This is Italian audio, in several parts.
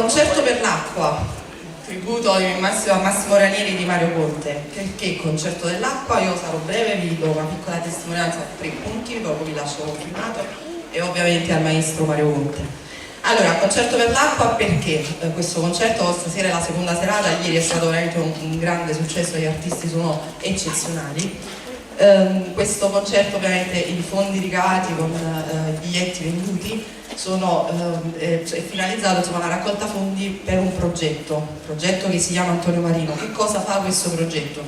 Concerto per l'acqua, tributo a Massimo Ranieri di Mario Conte. Perché Concerto dell'acqua? Io sarò breve, vi do una piccola testimonianza a 3 punti, dopo vi lascio filmato, e ovviamente al maestro Mario Conte. Allora, Concerto per l'acqua perché questo concerto stasera è la seconda serata, ieri è stato veramente un grande successo, gli artisti sono eccezionali. Questo concerto, ovviamente i fondi ricavati con i biglietti venduti è finalizzato, insomma, alla raccolta fondi per un progetto che si chiama Antonio Marino. Che cosa fa questo progetto?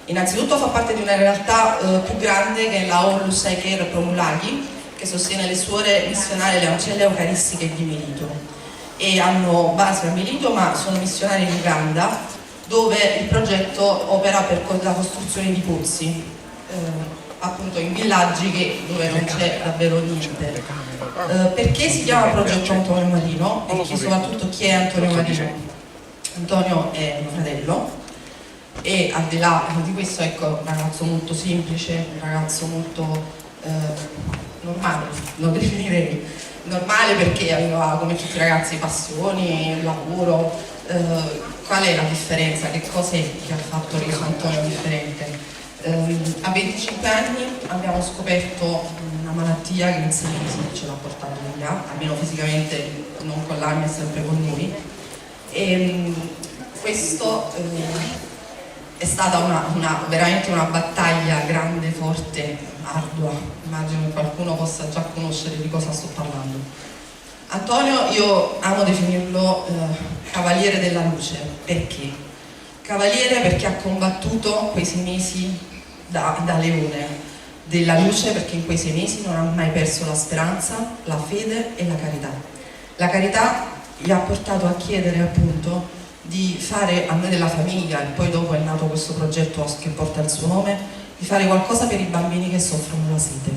Innanzitutto fa parte di una realtà più grande che è la Onlus Care Promulaghi, che sostiene le suore missionarie le ancelle eucaristiche di Melito, e hanno base a Melito ma sono missionari in Uganda, dove il progetto opera per la costruzione di pozzi, appunto in villaggi dove non c'è davvero niente. Perché si chiama progetto Antonio Marino? Perché soprattutto chi è Antonio Marino? Antonio è mio fratello e al di là di questo, ecco, un ragazzo molto semplice, un ragazzo molto normale, lo definirei normale, perché aveva come tutti i ragazzi passioni, lavoro. Qual è la differenza? Che cos'è che ha fatto reso Antonio differente? A 25 anni abbiamo scoperto una malattia che in 6 mesi ce l'ha portato via, almeno fisicamente, non con l'anima, è sempre con noi. E questo è stata veramente una battaglia grande, forte, ardua. Immagino che qualcuno possa già conoscere di cosa sto parlando. Antonio, io amo definirlo cavaliere della luce. Perché? Cavaliere perché ha combattuto quei 6 mesi da leone della luce, perché in quei 6 mesi non ha mai perso la speranza, la fede e la carità. La carità gli ha portato a chiedere, appunto, di fare, a noi della famiglia, e poi dopo è nato questo progetto che porta il suo nome, di fare qualcosa per i bambini che soffrono la sete.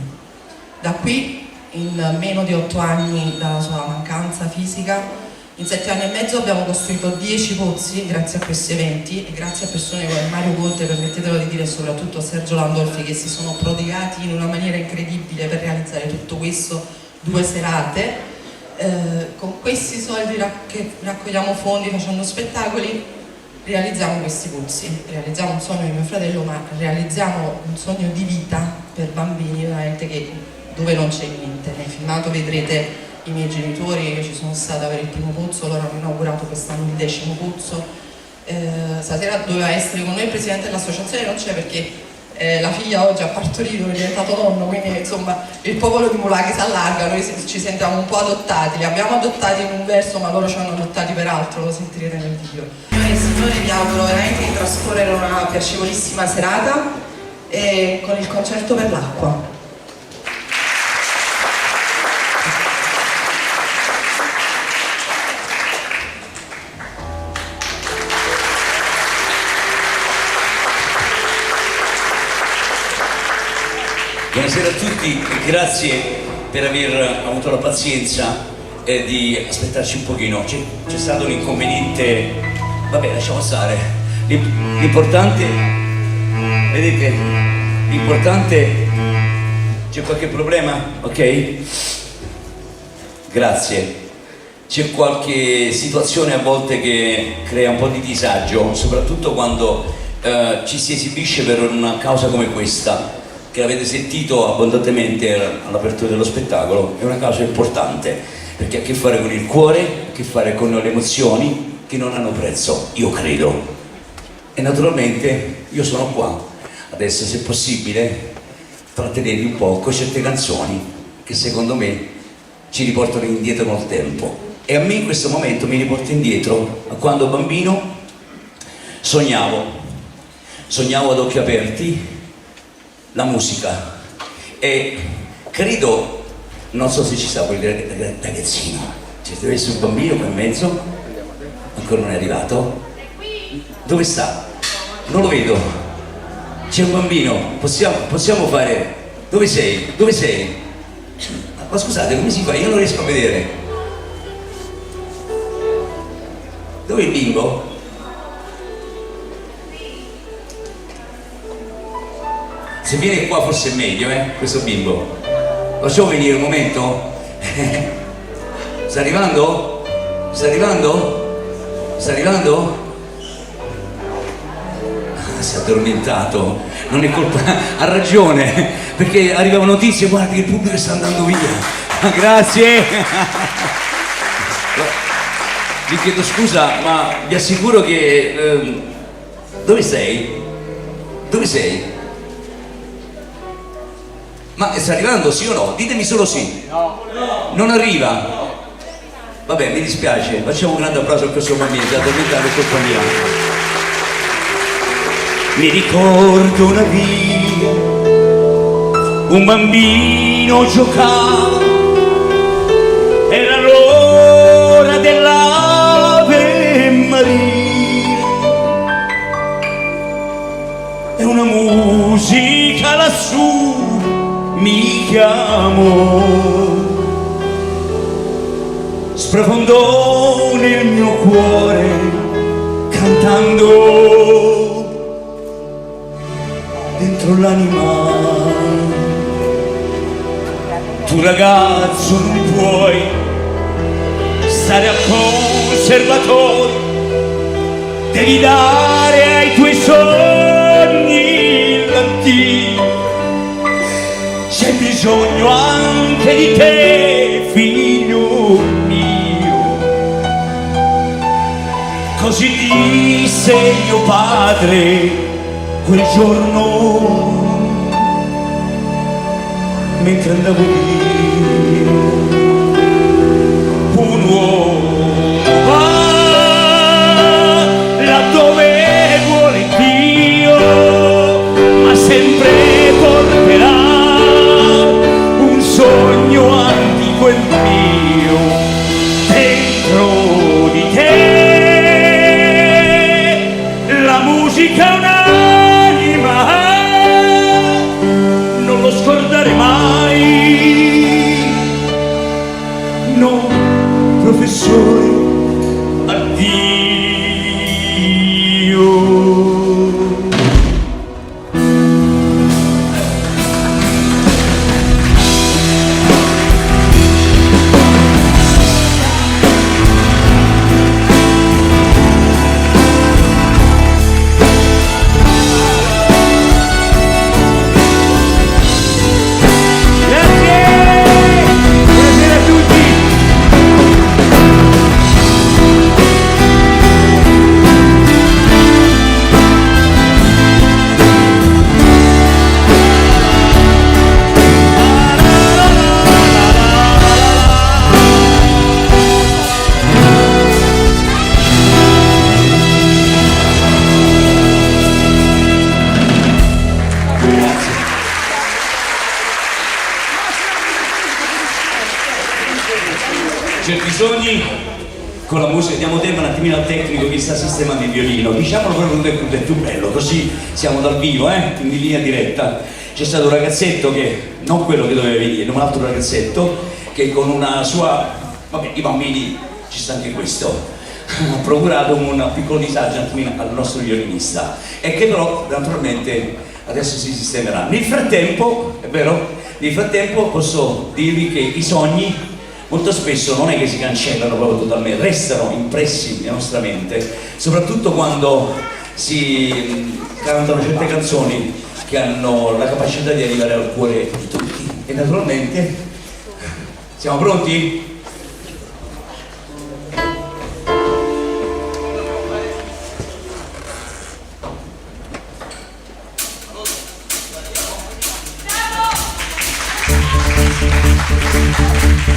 Da qui, in meno di 8 anni dalla sua mancanza fisica, in 7 anni e mezzo abbiamo costruito 10 pozzi grazie a questi eventi e grazie a persone come Mario Conte, permettetelo di dire, e soprattutto a Sergio Landolfi, che si sono prodigati in una maniera incredibile per realizzare tutto questo, 2 serate. Con questi soldi che raccogliamo fondi facendo spettacoli, realizziamo questi pozzi, realizziamo un sogno di mio fratello, ma realizziamo un sogno di vita per bambini veramente dove non c'è niente. Nel filmato vedrete i miei genitori, io ci sono stata per il primo pozzo, loro hanno inaugurato quest'anno il 10° pozzo. Stasera doveva essere con noi il presidente dell'associazione, non c'è perché la figlia oggi ha partorito, è diventato nonno, quindi insomma il popolo di Mulaghi si allarga, noi ci sentiamo un po' adottati, li abbiamo adottati in un verso ma loro ci hanno adottati per altro, lo sentirete nel video. Signori, vi auguro veramente di trascorrere una piacevolissima serata con il Concerto per l'acqua. Buonasera a tutti e grazie per aver avuto la pazienza di aspettarci un pochino. C'è stato un inconveniente, vabbè, lasciamo stare. L'importante, vedete, l'importante, c'è qualche problema? Ok? Grazie. C'è qualche situazione a volte che crea un po' di disagio, soprattutto quando ci si esibisce per una causa come questa, che avete sentito abbondantemente all'apertura dello spettacolo. È una causa importante perché ha a che fare con il cuore, ha a che fare con le emozioni che non hanno prezzo, io credo. E naturalmente io sono qua adesso, se possibile, trattenervi un po' con certe canzoni che secondo me ci riportano indietro nel tempo. E a me in questo momento mi riporta indietro a quando bambino sognavo ad occhi aperti la musica, e credo, non so se ci sta quel ragazzino, ci deve essere un bambino qua in mezzo, ancora non è arrivato. Dove sta? Non lo vedo. C'è un bambino, possiamo fare. Dove sei? Dove sei? Ma scusate, come si fa? Io non riesco a vedere. Dove è il bimbo? Se viene qua forse è meglio, questo bimbo. Lo facciamo venire un momento? Sta arrivando? Sta arrivando? Sta arrivando? Ah, si è addormentato. Non è colpa, ha ragione, perché arrivano notizie, guardi che il pubblico sta andando via. Grazie. Vi chiedo scusa, ma vi assicuro che... dove sei? Dove sei? Ma sta arrivando, sì o no? Ditemi solo sì. No. Non arriva? Vabbè, mi dispiace, facciamo un grande applauso a questo bambino, si è addormentato, è colpa mia. Mi ricordo una via, un bambino giocava, era l'ora dell'Ave Maria, e una musica lassù mi chiamò, sprofondò nel mio cuore cantando dentro l'anima. Tu ragazzo non puoi stare a conservatorio, devi dare ai tuoi sogni l'addio. C'è bisogno anche di te, figlio mio. Così disse mio padre quel giorno mentre andavo via. Un uomo va laddove vuole Dio, ma sempre porterà un sogno antico e mio dentro di te. La musica è un'anima, non lo scordare mai. No, professore, addio. Certi sogni con la musica, diamo tempo un attimino al tecnico che sta sistemando il violino, diciamolo proprio che è più bello, così siamo dal vivo, in linea diretta. C'è stato un ragazzetto che, non quello che doveva venire, un altro ragazzetto che con una sua, vabbè, i bambini, ci sta anche questo, ha procurato un piccolo disagio al nostro violinista e che però naturalmente adesso si sistemerà. Nel frattempo, è vero, nel frattempo posso dirvi che i sogni molto spesso non è che si cancellano proprio totalmente, restano impressi nella nostra mente, soprattutto quando si cantano certe canzoni che hanno la capacità di arrivare al cuore di tutti. E naturalmente, siamo pronti?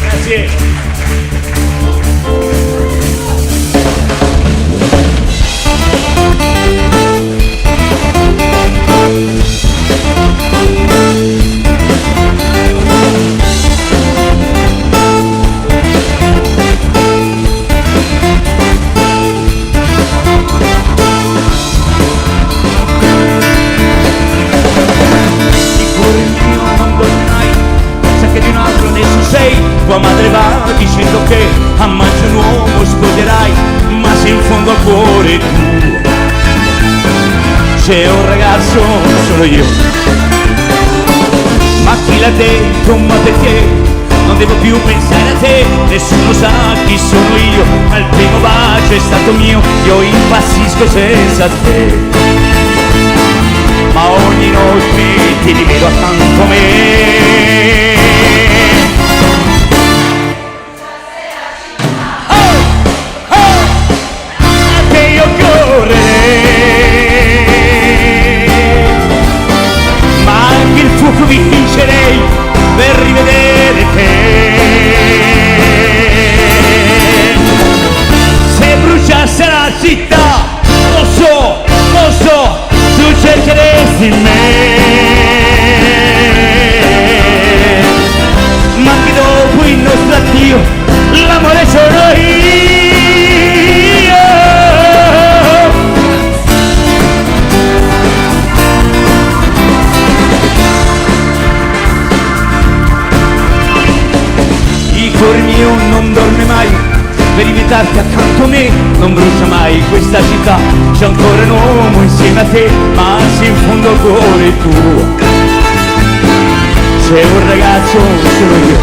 Grazie. Tua madre va dicendo che a maggio nuovo sposerai, ma se in fondo al cuore tuo c'è un ragazzo, sono io. Ma chi l'ha detto, ma perché? non devo più pensare a te, nessuno sa chi sono io, ma il primo bacio è stato mio, io impazzisco senza te, ma ogni notte ti rivedo accanto a me. A te io correrei, ma anche il fuoco vincerei per rivedere te. Se bruciasse la città, lo so, tu cercheresti me, ma anche dopo il nostro addio l'amore sono io. Il cuore mio non dorme mai per invitarti accanto a me, non brucia mai questa città, c'è ancora un uomo insieme a te, ma se in fondo il cuore è tuo, c'è un ragazzo, sono io.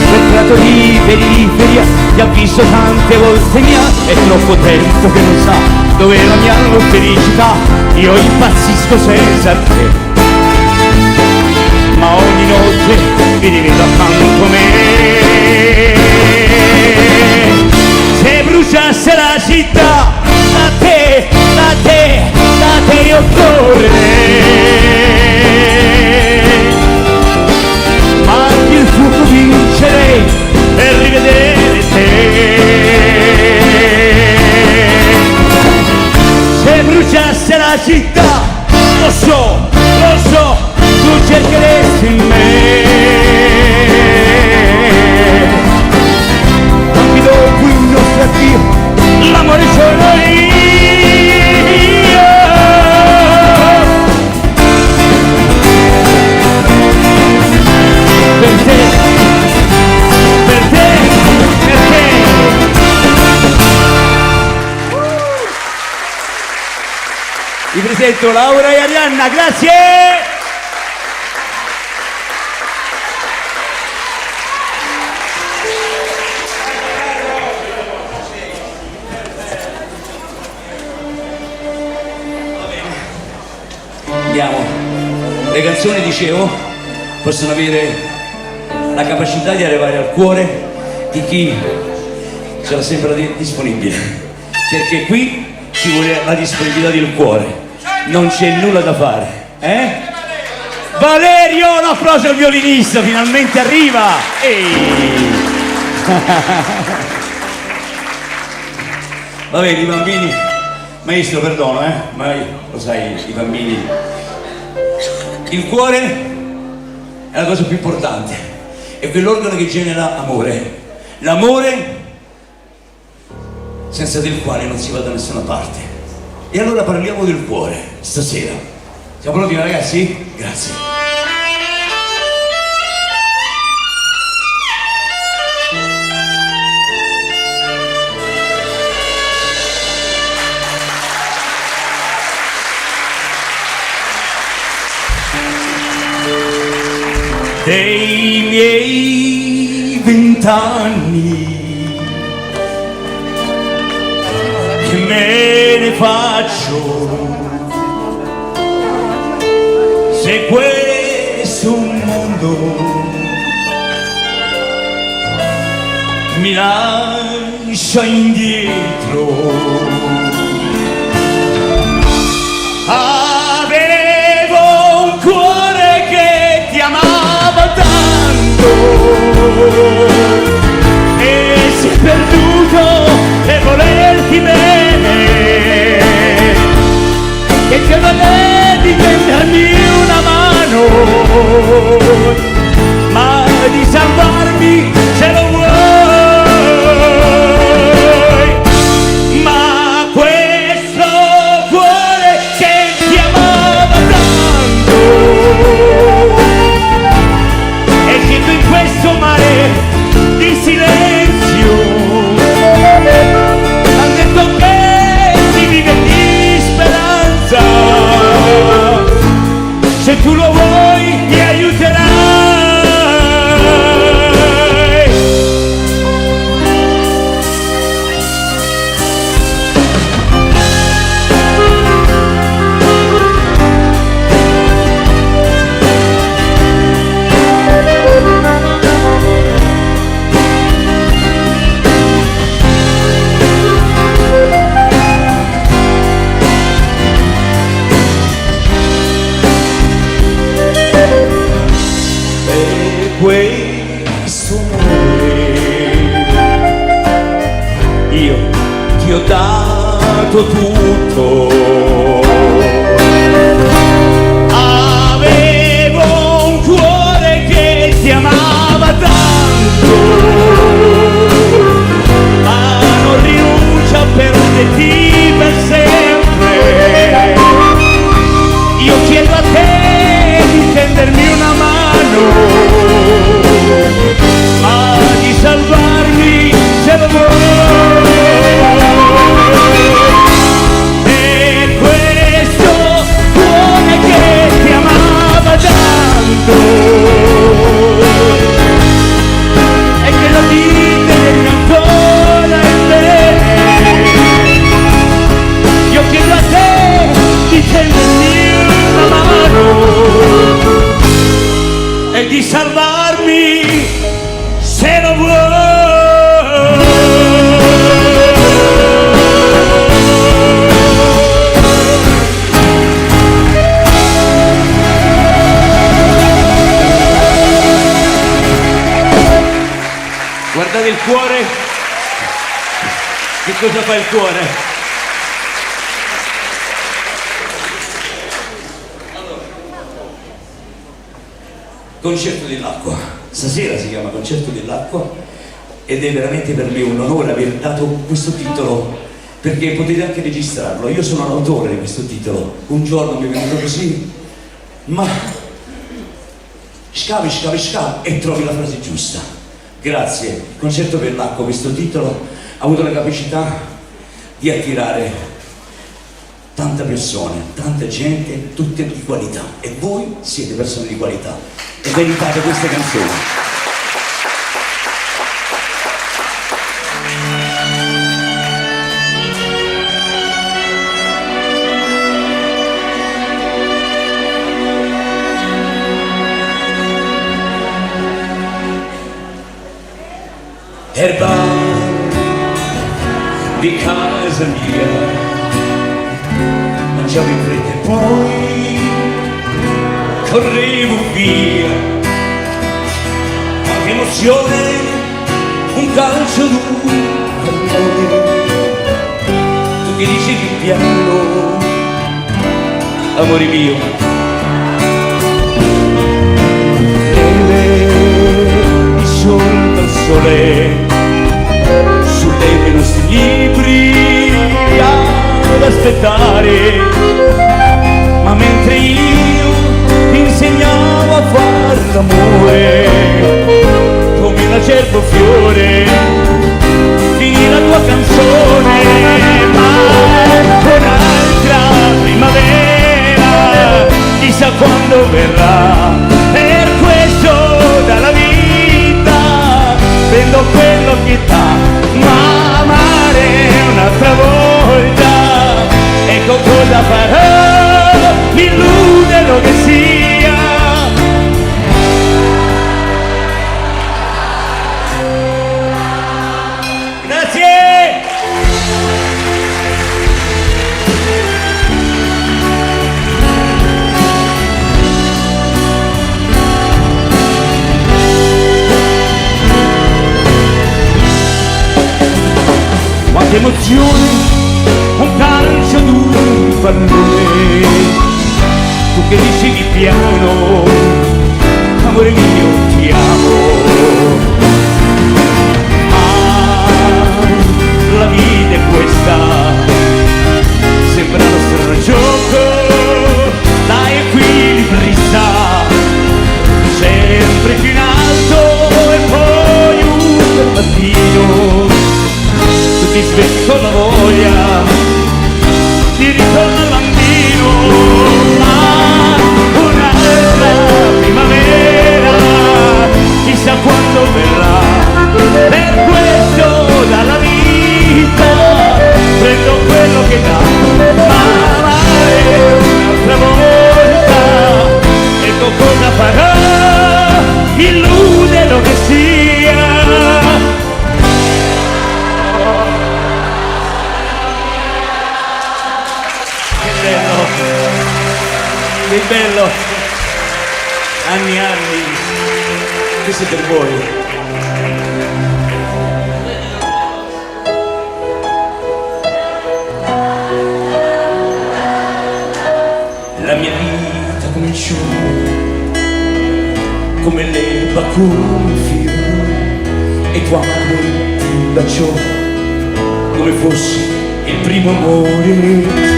Quel prato di periferia ti ha visto tante volte mia, è troppo tempo che non sa dov'è la mia felicità, io impazzisco senza te, ma ogni notte mi rivedo accanto a me. Se bruciasse la città, da te io correrei, ma anche il fuoco vincerei per rivedere te. Se bruciasse la città, lo so, tu cercheresti me, anche dopo il nostro addio l'amore sono io. Per te, perché vi presento Laura e Arianna, grazie! Andiamo. Le canzoni, dicevo, possono avere la capacità di arrivare al cuore di chi ce l'ha sempre disponibile, perché qui ci vuole la disponibilità del cuore, non c'è nulla da fare, eh? Valerio, un applauso al violinista, finalmente arriva! Ehi. Va bene, i bambini, maestro perdono, ma lo sai, i bambini, il cuore è la cosa più importante, è quell'organo che genera amore, l'amore senza del quale non si va da nessuna parte. E allora parliamo del cuore stasera. Siamo pronti, ragazzi? Grazie. Dei miei 20 anni che me ne faccio, se questo mondo mi lascia indietro, avevo un cuore che ti amava tanto e si è perduto e volerti bene, che giorno devi tendermi una mano, ma di salvarmi se lo vuoi, ma questo cuore che ti amava tanto e che tu in questo mare di io ti ho dato tutto. Avevo un cuore che ti amava tanto, ma non rinuncia a perderti per sempre. Io chiedo a te di tendermi una mano, ma di salvarmi se lo vuoi. E questo cuore che ti amava tanto, e che la vita è ancora in me, io chiedo a te di tendermi una mano e di salvarmi se lo vuoi. Guardate il cuore, che cosa fa il cuore? Concerto dell'acqua, stasera si chiama Concerto dell'acqua ed è veramente per me un onore aver dato questo titolo, perché potete anche registrarlo. Io sono l'autore di questo titolo, un giorno mi è venuto così, ma scavi e trovi la frase giusta. Grazie. Concerto per l'acqua, questo titolo ha avuto la capacità di attirare tante persone, tanta gente, tutte di qualità, e voi siete persone di qualità e meritate queste canzoni. Erba di casa mia, mangiavo in fretta e poi correvo via. Ma che emozione, un calcio d'un pallone, tu che dicevi piano, amore mio. Neve di sol dal sole, sulle i nostri libri ad aspettare, ma mentre io ti insegnavo a far l'amore come un acerbo fiore, finì la tua canzone, ma un'altra primavera chissà quando verrà. Per questo dalla vita prendo quello che dà, ma amare un'altra volta, ecco cosa farò, mi illude lo che sia. Grazie! Quante emozioni, un calcio d'un pallone, tu che dicevi piano, amore mio ti amo. Ah, la vita è questa, sembra uno strano gioco da equilibrista, sempre più in alto e poi un mattino ti svegli con la voglia di ritorno al bambino, ma un'altra primavera chissà quando verrà. Per questo dalla vita prendo quello che dà, ma amare un'altra volta, ecco cosa farò, illude lo che sia. Che bello, anni e anni, questo è per voi. come l'erba confio, e tua madre ti baciò come fosse il primo amore.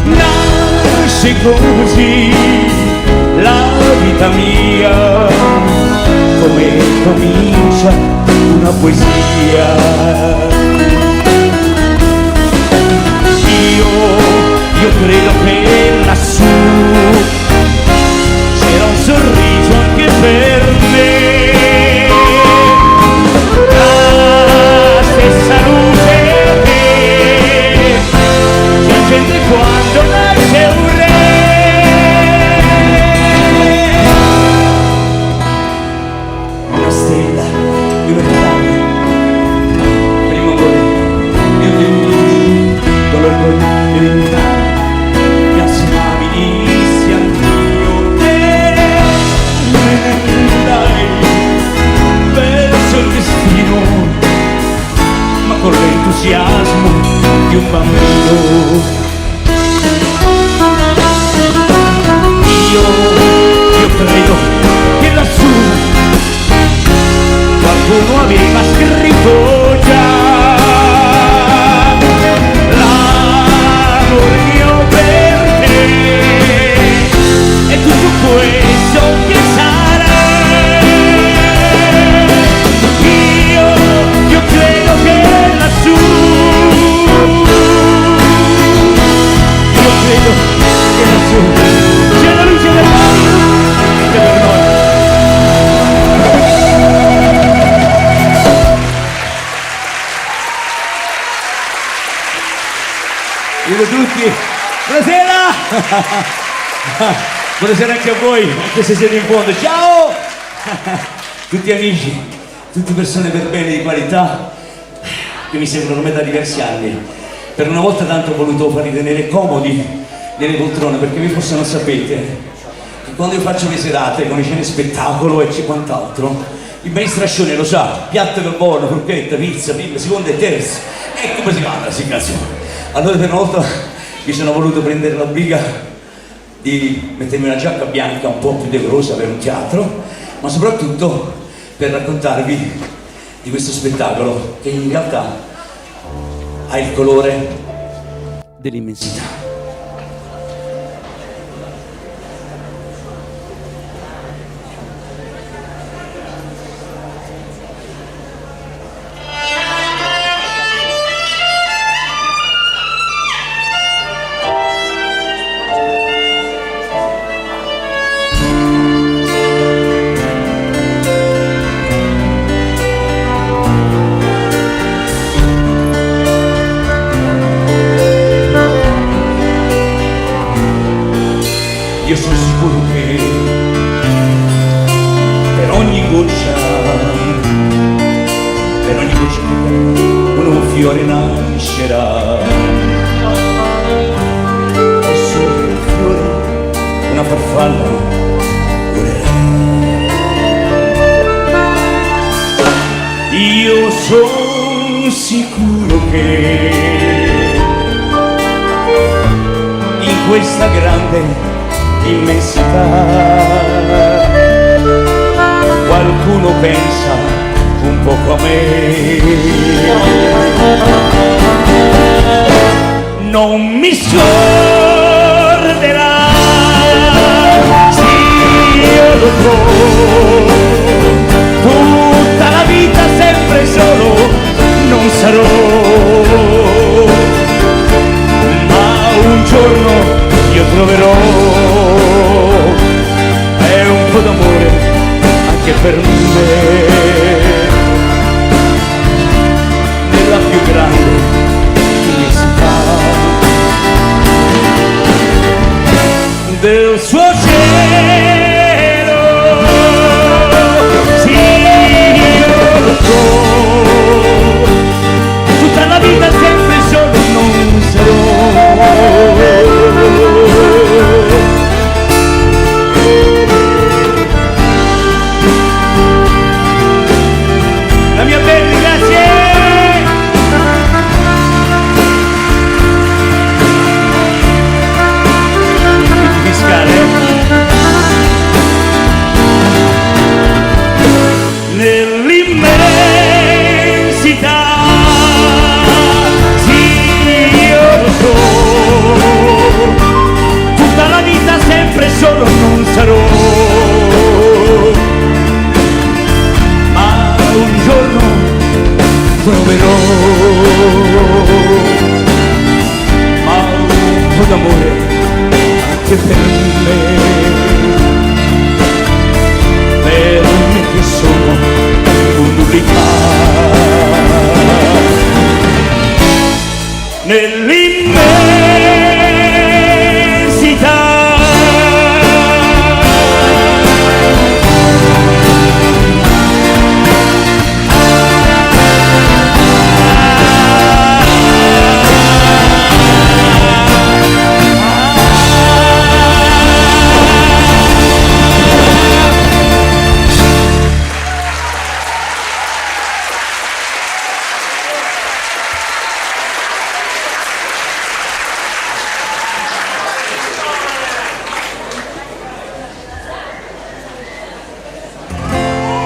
Nasce così la vita mia, come comincia una poesia. Io credo che lassù c'era un sorriso anche per me, la stessa luce che si accende quando nasce un re. Una stella di una chiave, primo amore, io ti unisci con l'orgoglio di mi assimavi, dissi addio e dai verso il destino, ma con l'entusiasmo di un bambino. Io credo che lassù qualcuno aveva scritto già l'amore mio per te e tutto questo che sarà. Io credo che lassù, io credo che lassù c'è la luce del mondo che per noi. Vedo tutti, buonasera! Buonasera anche a voi, anche se siete in fondo, ciao! Tutti amici, tutte persone per bene di qualità che mi seguono me da diversi anni. Per una volta tanto ho voluto farli tenere comodi nelle poltrone, perché vi forse non sapete che quando io faccio le serate con i scene spettacolo e quant'altro, il bei strascione lo sa, piatto per buono, forchetta, pizza, prima, seconda e terza, e come si manda, si cazzo. Allora per una volta mi sono voluto prendere la briga di mettermi una giacca bianca un po' più decorosa per un teatro, ma soprattutto per raccontarvi di questo spettacolo che in realtà ha il colore dell'immensità. Io sono sicuro che per ogni goccia un nuovo fiore nascerà. E sopra il fiore una farfalla volerà. Io sono sicuro che in questa grande immensità qualcuno pensa un poco a me. Non mi scorderà, sì io lo so, tutta la vita sempre solo non sarò, ma un giorno io troverò è un po' d'amore anche per me nella più grande immensità del suo cielo. Sì, io lo so, tutta la vita sempre solo non sarò.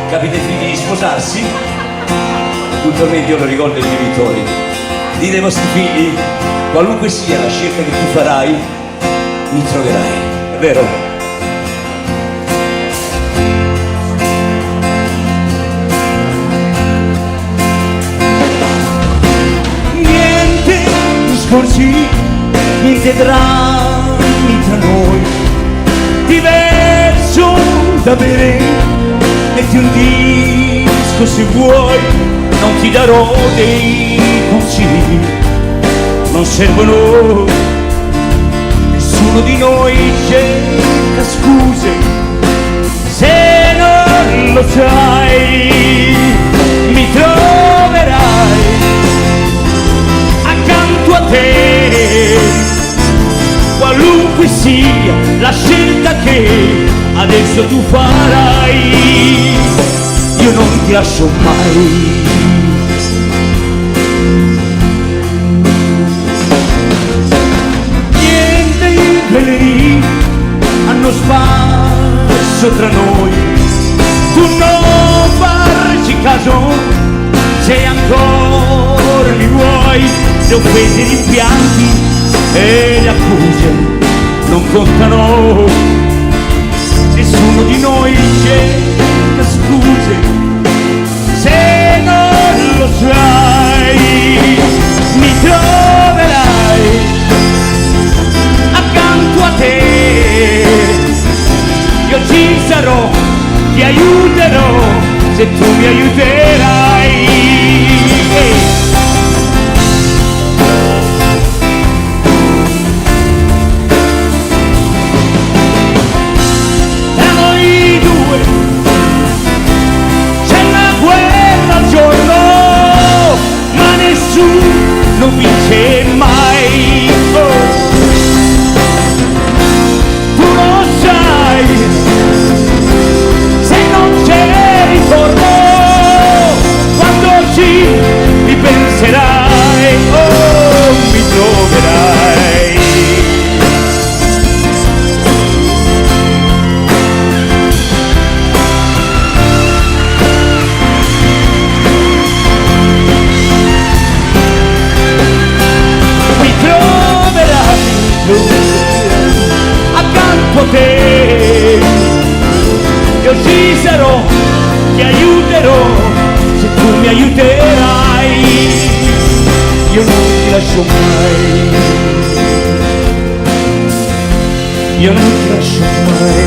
capita ai figli di sposarsi, puntualmente io lo ricordo ai genitori, dite ai vostri figli, qualunque sia la scelta che tu farai, mi troverai, è vero? Discorsi, niente drammi tra noi, diverso da bere, metti un disco se vuoi, non ti darò dei consigli, non servono, nessuno di noi cerca scuse, se non lo sai, mi troverai accanto a te, qualunque sia la scelta che adesso tu farai, io non ti lascio mai. Niente veleri hanno sparso tra noi, tu non farci caso, se ancora li vuoi, le offese, gli impianti e le accuse non contano, nessuno di noi cerca scuse, se non lo sai, mi troverai accanto a te, io ci sarò, ti aiuterò, se tu mi aiuterai. Tra noi due c'è una guerra al giorno, ma nessuno vince mai. Oh. Tu lo sai, se non c'è ritorno, quando ci ripenserai, oh, mi troverai. Mi troverai accanto a te, io ci sarò, ti aiuterò, se tu mi aiuterai, io non ti lascio mai, io non ti lascio mai,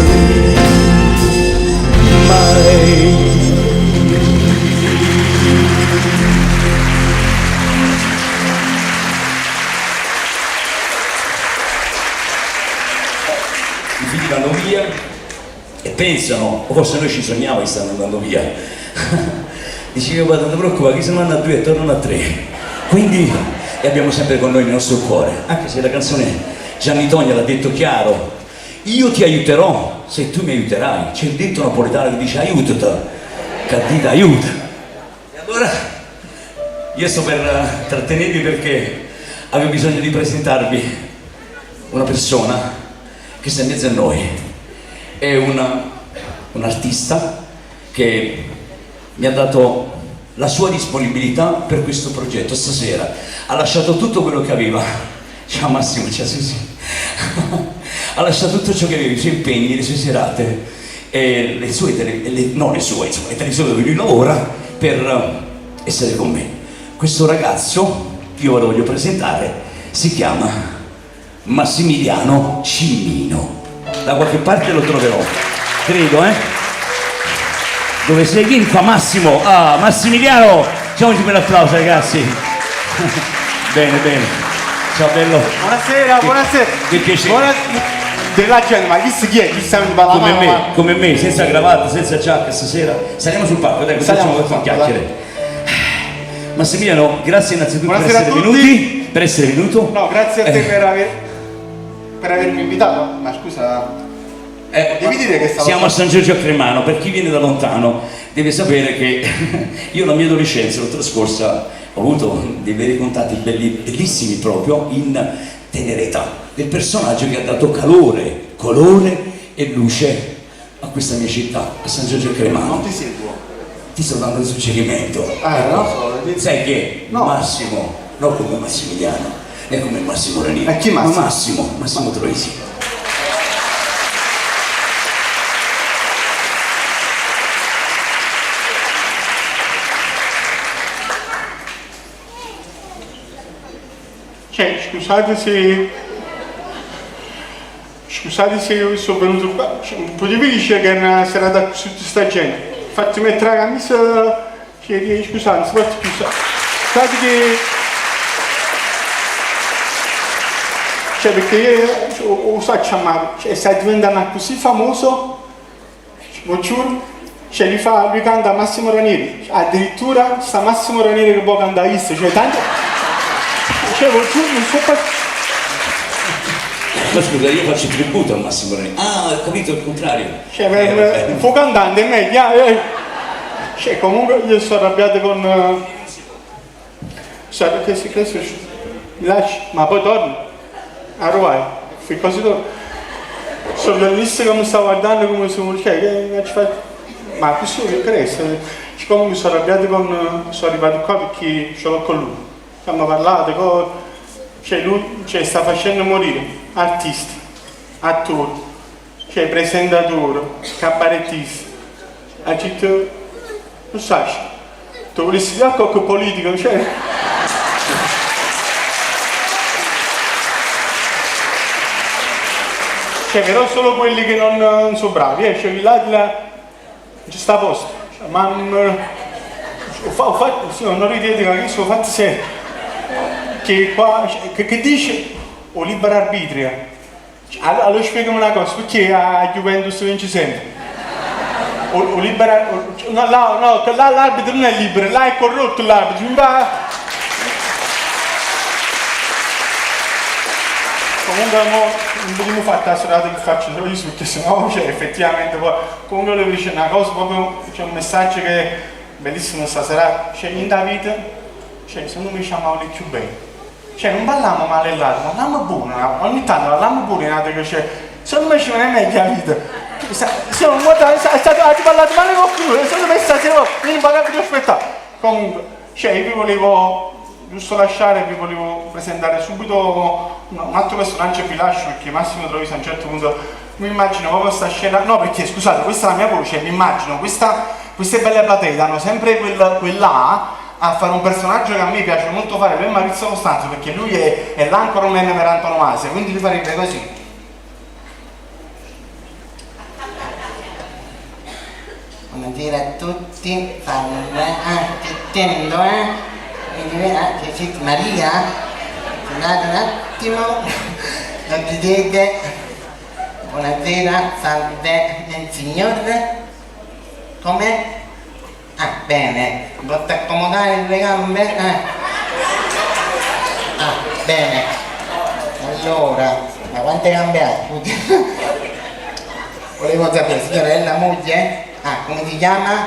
mai. I figli vanno via e pensano, o forse noi ci sogniamo che stanno andando via. Dice io vado, non ti preoccupare, che se ne vanno a 2 e tornano a 3. Quindi e abbiamo sempre con noi il nostro cuore, anche se la canzone Gianni Togna l'ha detto chiaro, io ti aiuterò se tu mi aiuterai. C'è il detto napoletano che dice aiutati, che dita aiuta. E allora io sto per trattenervi perché avevo bisogno di presentarvi una persona che sta in mezzo a noi. È un artista che mi ha dato la sua disponibilità per questo progetto stasera, ha lasciato tutto quello che aveva, ciao Massimo, ciao Susi, ha lasciato tutto ciò che aveva, i suoi impegni, le sue serate, e le sue, non le sue, insomma, le televisioni dove lui lavora, per essere con me. Questo ragazzo, io ve lo voglio presentare, si chiama Massimiliano Cimino. Da qualche parte lo troverò, credo, Dove sei? Vieni qua Massimo! Ah, Massimiliano! Facciamoci per l'applauso, ragazzi! Bene, bene. Ciao bello. Buonasera, buonasera. Che piacere. Della gente, ma chi è? Chi sta in ballo? Come me, senza cravatta, senza giacca stasera. Saliamo sul palco, dai, così facciamo quattro chiacchiere. Massimiliano, grazie innanzitutto per essere venuti. Per essere venuto. No, grazie a te per avermi invitato. Ma scusa. Devi dire che siamo a San Giorgio a Cremano, per chi viene da lontano deve sapere che io la mia adolescenza l'ho trascorsa, ho avuto dei veri contatti bellissimi proprio in tenera età, del personaggio che ha dato calore, colore e luce a questa mia città, a San Giorgio a Cremano. Non ti seguo. ti sto dando un suggerimento. non so. Sai che No. Massimo, non come Massimiliano, è come Massimo Ranieri. E chi Massimo? Massimo Troisi. Cioè, scusate se io sono venuto qua, potevi dire che è una serata con tutta sta gente. Fatti mettere la camisa, scusate, non si può più scusate che... Cioè, perché io so chiamare, cioè, stai diventando così famoso, lo giuro, cioè lui canta Massimo Ranieri, addirittura sta Massimo Ranieri che può cantare Is, cioè tanto... Cioè, lo giuro, non so per... Ma scusa, io faccio tributo a Massimo Ranieri. Ah, ho capito il contrario. Cioè, un po' cantante è meglio, Cioè, comunque io sono arrabbiato con... Sai che si mi lasci, ma poi torno. A Ruai, fai così torno. Sono bellissimo che mi sta guardando come se mi ma così io credo. Siccome mi sono arrabbiato con... Sono arrivato qua perché ce l'ho con lui. Abbiamo parlato, cioè lui sta facendo morire artisti, attori, cioè presentatori, cabarettisti. Ha detto, non sai, tu volessi dire qualche politico, cioè... Cioè, però solo quelli che non sono bravi, cioè di là non ci sta a posto. Cioè, ma ho fatto, sì, non ridete che io sono fatto serio. Che qua, che dice o libera arbitrio. Allora spiegami una cosa, perché a Juventus vince sempre? O libera... No, che là l'arbitro non è libero, là è corrotto l'arbitro. Comunque non dobbiamo fare la serata che faccio io perché sennò cioè, effettivamente poi comunque volevo dire una cosa proprio, c'è un messaggio che è bellissimo stasera, cioè in da vita, cioè secondo me ci amavano più bene. Cioè non parliamo male là, parliamo buono, ogni tanto parliamo buono che c'è, secondo me ci viene meglio la vita. Se non guarda, ti parlate male con lui, secondo me stasera non pagate più aspettare. Comunque, cioè io vi volevo giusto lasciare, vi volevo presentare subito un altro personaggio e vi lascio perché Massimo Troisi a un certo punto mi immagino proprio questa scena, no perché scusate, questa è la mia voce, mi immagino queste belle platee danno sempre quella a fare un personaggio che a me piace molto fare per Maurizio Costanzo perché lui è l'ancora un nome per antonomasia, quindi lui farebbe così. Buonasera a tutti, attendo, Maria, scusate un attimo, non vedete, buonasera, salve il signore, come? Ah, bene, posso accomodare le gambe? Ah, bene, allora, ma quante gambe hai? Scusi. Volevo sapere, signore, è la moglie? Ah, come si chiama?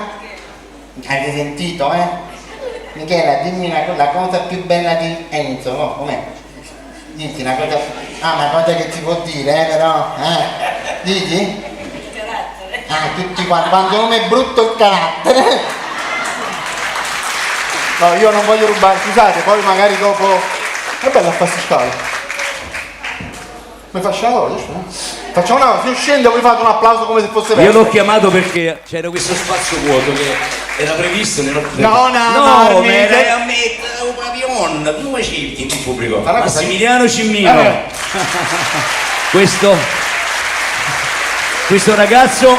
Avete sentito, Michela, dimmi la cosa più bella di Enzo, no? Com'è? Dici una cosa... Ah, una cosa che si può dire, però, Dici? Il carattere. Ah, tutti quanti, quando uno è brutto il carattere. No, io non voglio rubare, scusate, poi magari dopo... È bella fare scala. Mi faccio una cosa, facciamo una cosa, se io scendo voi fate un applauso come se fosse Io l'ho chiamato perché c'era questo spazio vuoto che era previsto No, ma era a mettere un pavillon, dove c'è il pubblico? Massimiliano Cimmino. Questo ragazzo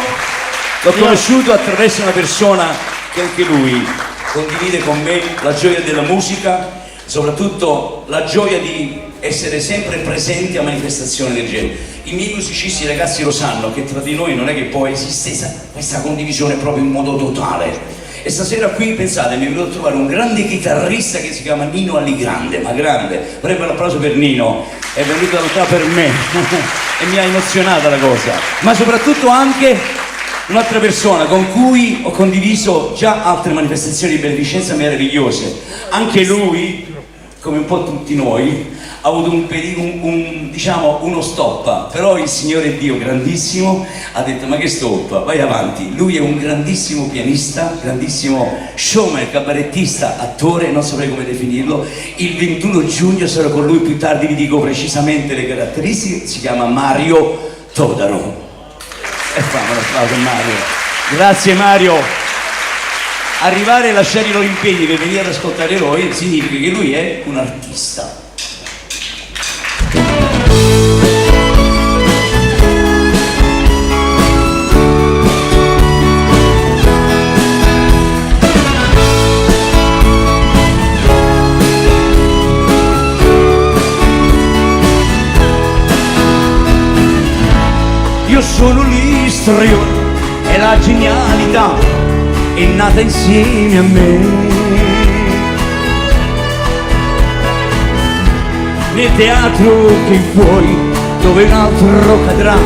l'ho conosciuto attraverso una persona che anche lui condivide con me la gioia della musica, soprattutto la gioia di essere sempre presenti a manifestazioni del genere. I miei musicisti, i ragazzi lo sanno che tra di noi non è che poi esiste questa condivisione proprio in modo totale. E stasera qui, pensate, mi è venuto a trovare un grande chitarrista che si chiama Nino Aligrande, ma grande, vorrei un applauso per Nino, è venuto da lontano per me e mi ha emozionata la cosa, ma soprattutto anche un'altra persona con cui ho condiviso già altre manifestazioni di beneficenza meravigliose. Anche lui, come un po' tutti noi, ha ha avuto diciamo uno stop, però il Signore Dio grandissimo ha detto ma che stop, vai avanti. Lui è un grandissimo pianista, grandissimo showman, cabarettista, attore, non saprei come definirlo. Il 21 giugno sarò con lui, più tardi vi dico precisamente le caratteristiche. Si chiama Mario Todaro. E fammi un applauso a Mario. Grazie Mario. Arrivare e lasciare le Olimpiadi per venire ad ascoltare noi significa che lui è un artista. Io sono l'istrione e la genialità è nata insieme a me. Nel teatro che vuoi, dove un altro cadrà,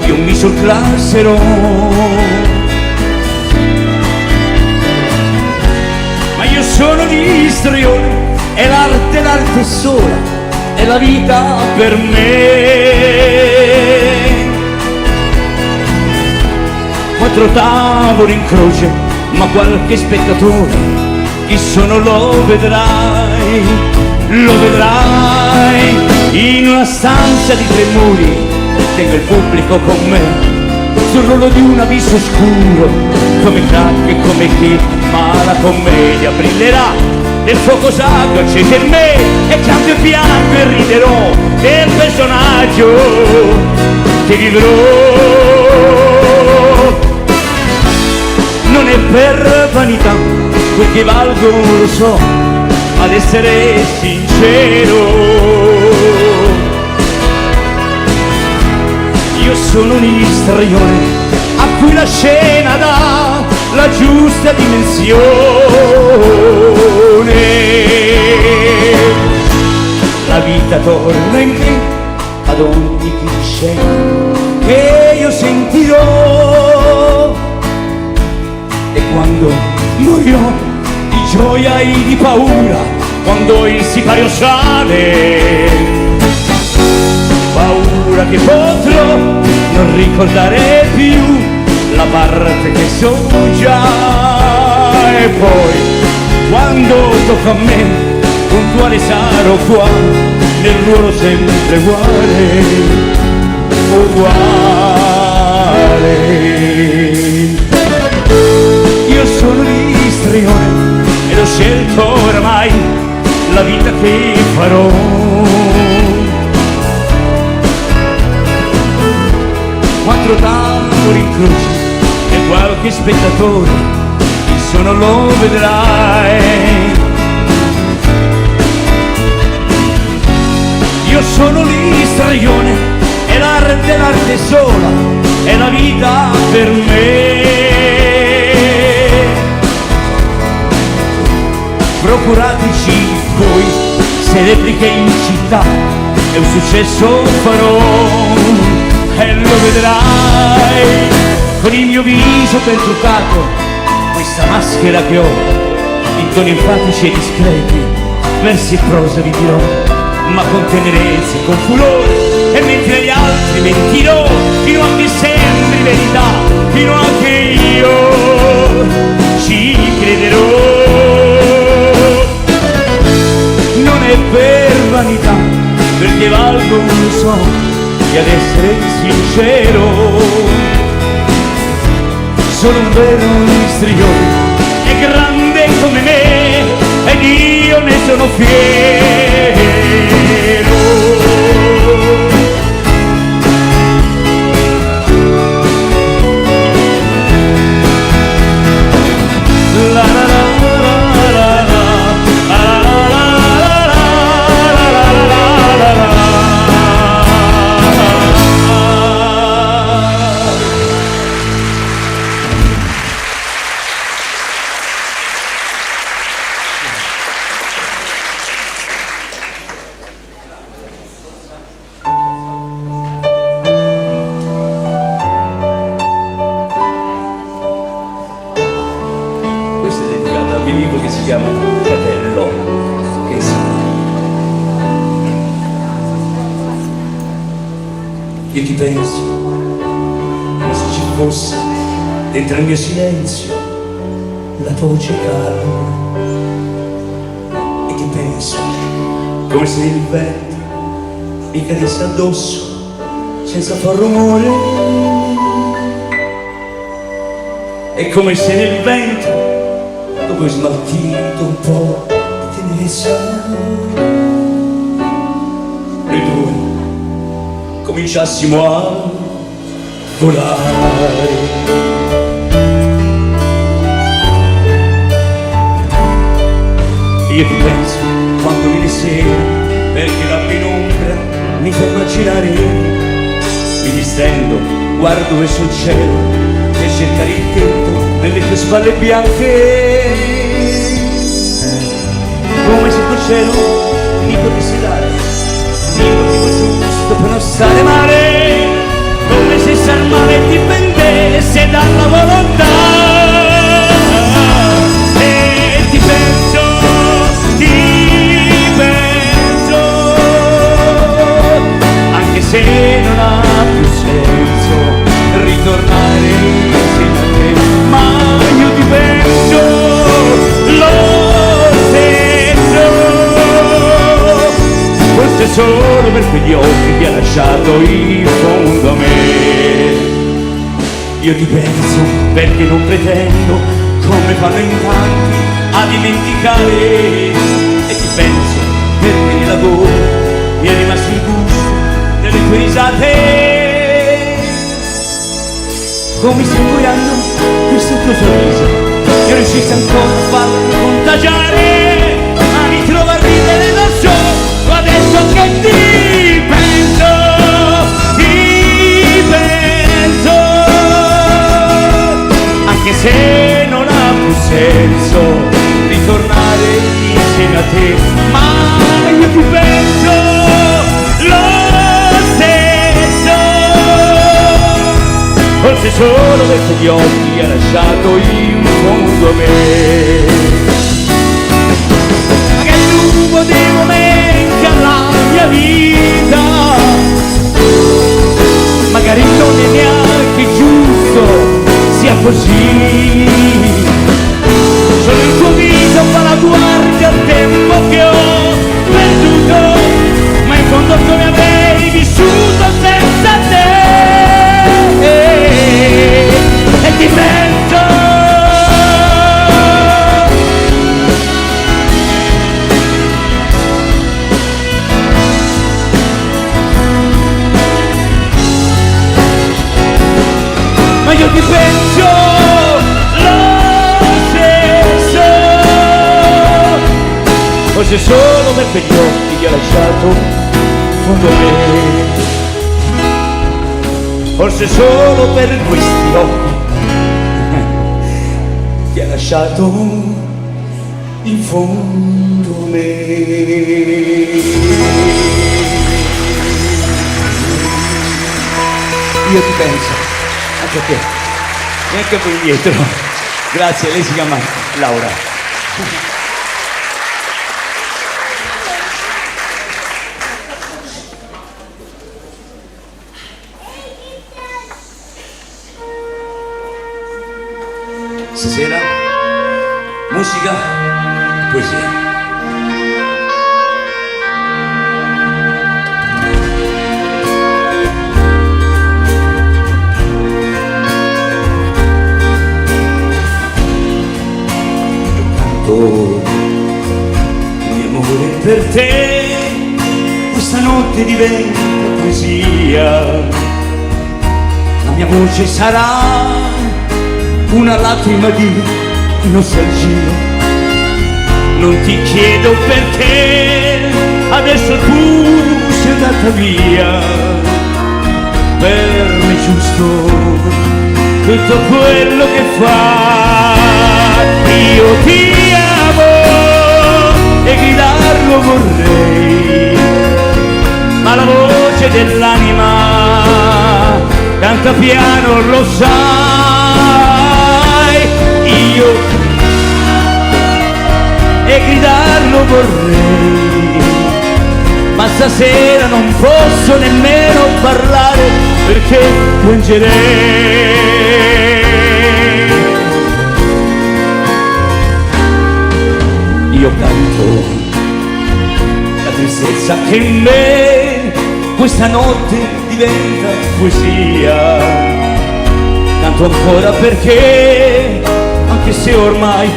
io mi surclasserò. Ma io sono l'istrione e l'arte sola, è la vita per me. Quattro tavoli in croce, ma qualche spettatore, chi sono lo vedrai, in una stanza di 3 muri, tengo il pubblico con me, sul rollo di un abisso scuro, come crack e come chi, ma la commedia brillerà, del fuoco sacro acceso in me, e canto e piango e riderò, del personaggio che vivrò. Non è per vanità, quel che valgo lo so, ad essere sincero. Io sono un istrione a cui la scena dà la giusta dimensione. La vita torna in me ad ogni cliché che io sentirò. E quando morirò di gioia e di paura, quando il sipario sale, paura che potrò non ricordare più la parte che so già. E poi quando tocca a me, puntuale sarò qua, nel ruolo sempre uguale. Io sono l'istrione ed ho scelto oramai la vita che farò. Quattro tavoli in croce e qualche spettatore, chi sono lo vedrai. Io sono l'istrione e l'arte sola, è la vita per me. Procurateci voi, celebriche in città, è un successo farò, e lo vedrai, con il mio viso ben truccato, questa maschera che ho, in toni enfatici e discreti, versi e prosa vi dirò, ma con tenerezza e con furore, e mentre agli altri mentirò, fino a che sembri verità, fino a che io ci crederò. Non è per vanità, perché valgo lo so, e ad essere sincero, sono un vero istrione, è grande come me, ed io ne sono fiero. La la la. Questo è dedicato a un libro che si chiama Fratello, che si Io ti penso come se ci fosse dentro il mio silenzio la tua voce calma, e ti penso come se il vento mi cadesse addosso senza far rumore. È come se nel vento, dopo aver smaltito un po' di tenerezza, noi due cominciassimo a volare. Io ti penso quando viene sera, perché la penombra mi fa immaginare. Mi distendo, guardo verso il cielo per cercare il tetto nelle tue spalle bianche, come se quel cielo mi potesse dare il motivo giusto per non stare male, come se star male dipendesse dalla volontà. E ti penso, anche se non ha più senso ritornare insieme a te, ma io ti penso lo stesso, forse solo per quegli occhi che ha lasciato in fondo a me. Io ti penso perché non pretendo, come fanno in tanti, a dimenticare. E ti penso perché nella gola mi è rimasto il gusto delle tue risate, come se ingoiando questo tuo sorriso io riuscissi ancora a farmi contagiare, ma mi trovo a ridere da solo adesso che ti penso, anche se non ha più senso ritornare insieme a te, ma io ti penso lo stesso, forse solo perché gli occhi ha lasciato in fondo a me. Ma che lungo dei momenti alla mia vita, magari non è neanche giusto sia così, solo il tuo viso fa la guardia al tempo che ho perduto, ma in fondo come avrei vissuto senza te. E ti penso, ma io ti penso lo stesso, forse solo per quegli occhi che ha lasciato fondo a me, forse solo per questi occhi che ha lasciato in fondo a me. Io ti penso, anche a te, e anche poi indietro. Grazie, lei si chiama Laura. Stasera musica, poesia. Canto il mio amore per te, questa notte diventa poesia, la mia voce sarà una lacrima di nostalgia. Non ti chiedo perché adesso tu sei andata via, per me è giusto tutto quello che fai. Io ti amo e gridarlo vorrei, ma la voce dell'anima canta piano, lo sai. Io e gridarlo vorrei, ma stasera non posso nemmeno parlare perché piangerei. Io canto la tristezza che in me questa notte diventa poesia. Canto ancora perché, anche se ormai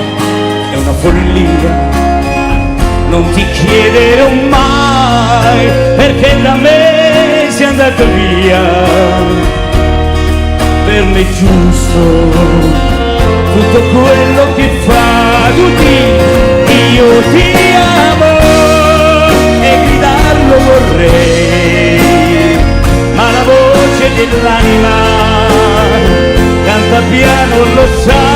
è una follia, non ti chiederò mai perché da me sei andato via. Per me è giusto tutto quello che fa, tu io ti amo e gridarlo vorrei, ma la voce dell'anima canta piano, lo sai.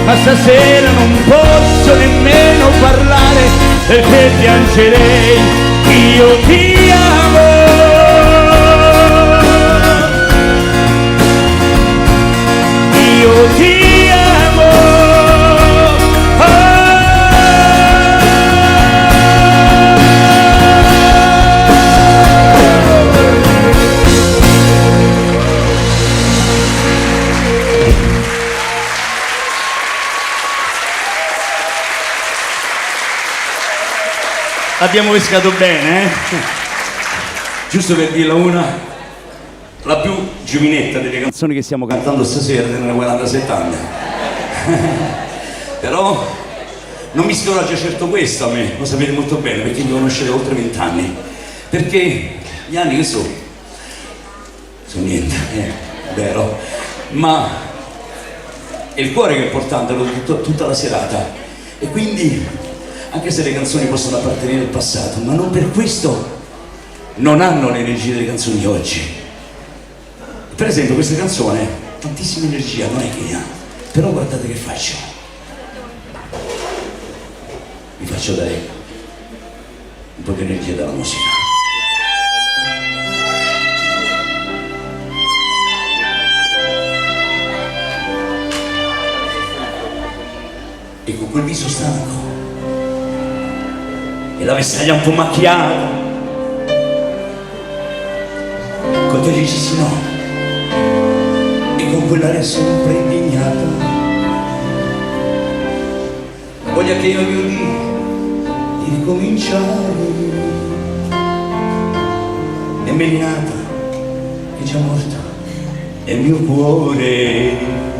Ma stasera non posso nemmeno parlare perché piangerei. Io ti amo, io ti amo, Abbiamo pescato bene, eh? Giusto per dirla una, la più giovinetta delle canzoni che stiamo cantando stasera, nella 47 anni. Però non mi scoraggia certo questo a me, lo sapete molto bene perché mi conoscete da oltre 20 anni. Perché gli anni che sono niente, vero, ma è il cuore che è importante tutta la serata. E quindi, anche se le canzoni possono appartenere al passato, ma non per questo non hanno l'energia delle canzoni di oggi. Per esempio questa canzone, tantissima energia, non è che ne ha, però guardate che faccio. Vi faccio dare un po' di energia dalla musica. E con quel viso stanco e la vestaglia un po' macchiata, con te dici sì no, e con quell'aria sempre indignata, voglia che io di ricominciare, è melinata che già morta è il mio cuore.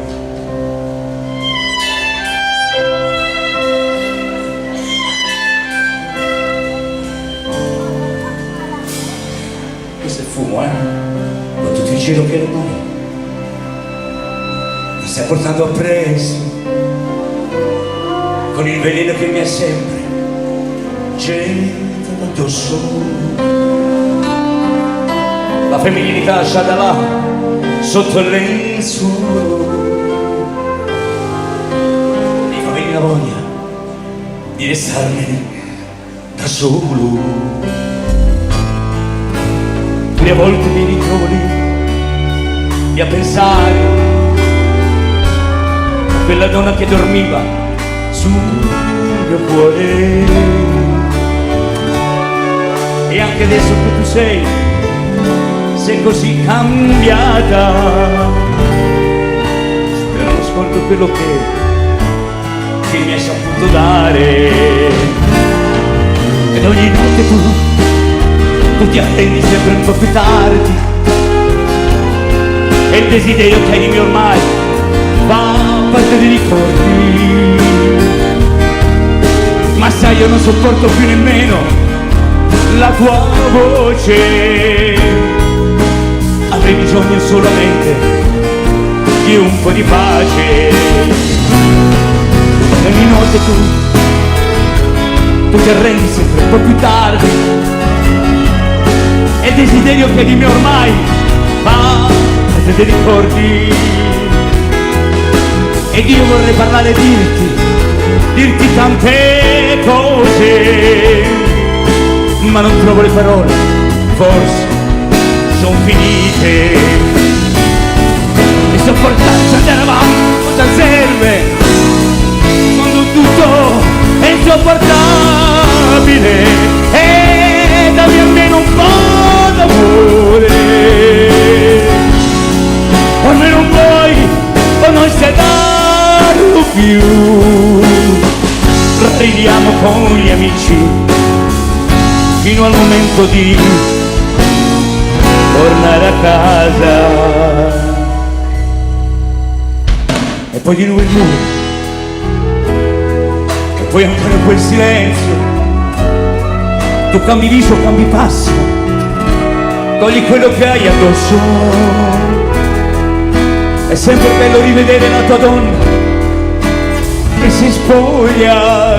Fumo, con tutto il cielo che ormai mi stai portando appresso, con il veleno che mi è sempre gettato addosso. La femminilità lasciata là sotto il lenzuolo, mi fa venire la voglia di restarmene da solo. E a volte mi ritrovi e a pensare a quella donna che dormiva sul mio cuore. E anche adesso che tu sei così cambiata, spero non scordo quello che mi hai saputo dare. Ed ogni notte tu ti attendi sempre un po' più tardi, e il desiderio che hai di me ormai fa parte dei ricordi. Ma sai, io non sopporto più nemmeno la tua voce, avrei bisogno solamente di un po' di pace. E ogni notte tu ti arrendi sempre un po' più tardi, e il desiderio che di me ormai fa parte dei ricordi. Ed io vorrei parlare e dirti tante cose, ma non trovo le parole, forse son finite. E sto portarci andare avanti, cosa serve quando tutto è insopportabile? E dammi almeno un po' d'amore, o almeno non vuoi, o non sai darlo più. Ridiamo con gli amici fino al momento di tornare a casa, e poi di nuovo il muro, e poi ancora quel silenzio. Tu cambi viso, cambi passo, togli quello che hai addosso. È sempre bello rivedere la tua donna che si spoglia,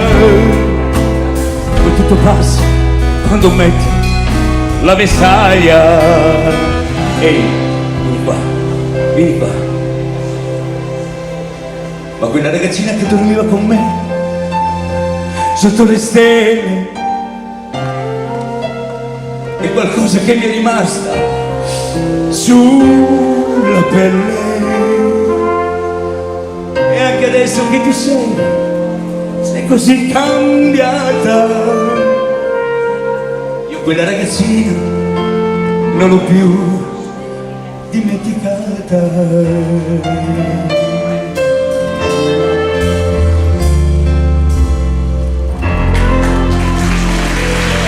poi tutto passa quando metti la vestaglia. Ehi, vieni qua, vieni qua. Ma quella ragazzina che dormiva con me sotto le stelle è qualcosa che mi è rimasta sulla pelle. E anche adesso che tu sei così cambiata, io quella ragazzina non l'ho più dimenticata.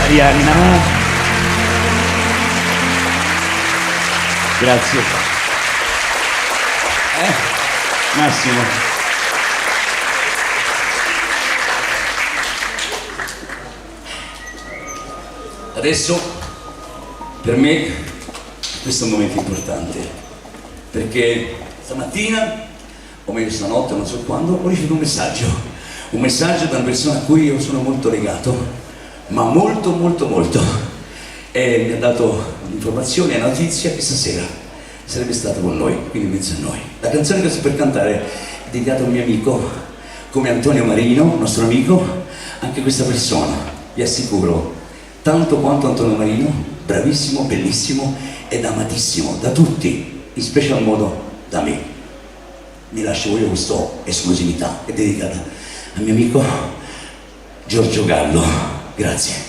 Arianna, grazie. Massimo. Adesso per me questo è un momento importante, perché stamattina, o meglio stanotte, non so quando, ho ricevuto un messaggio da una persona a cui io sono molto legato, ma molto, e mi ha dato l'informazione e la notizia che stasera sarebbe stato con noi, quindi in mezzo a noi. La canzone che sto per cantare è dedicata a un mio amico come Antonio Marino, nostro amico. Anche questa persona, vi assicuro, tanto quanto Antonio Marino, bravissimo, bellissimo ed amatissimo da tutti, in special modo da me. Mi lascio io questa esclusività, è dedicata al mio amico Giorgio Gallo. Grazie.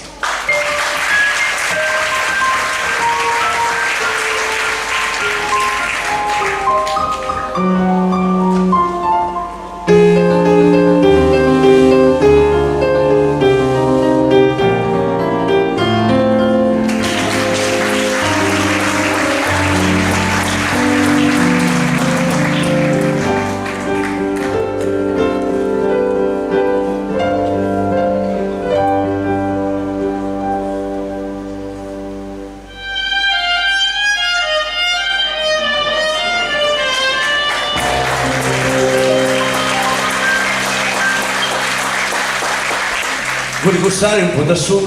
Volevo stare un po' da solo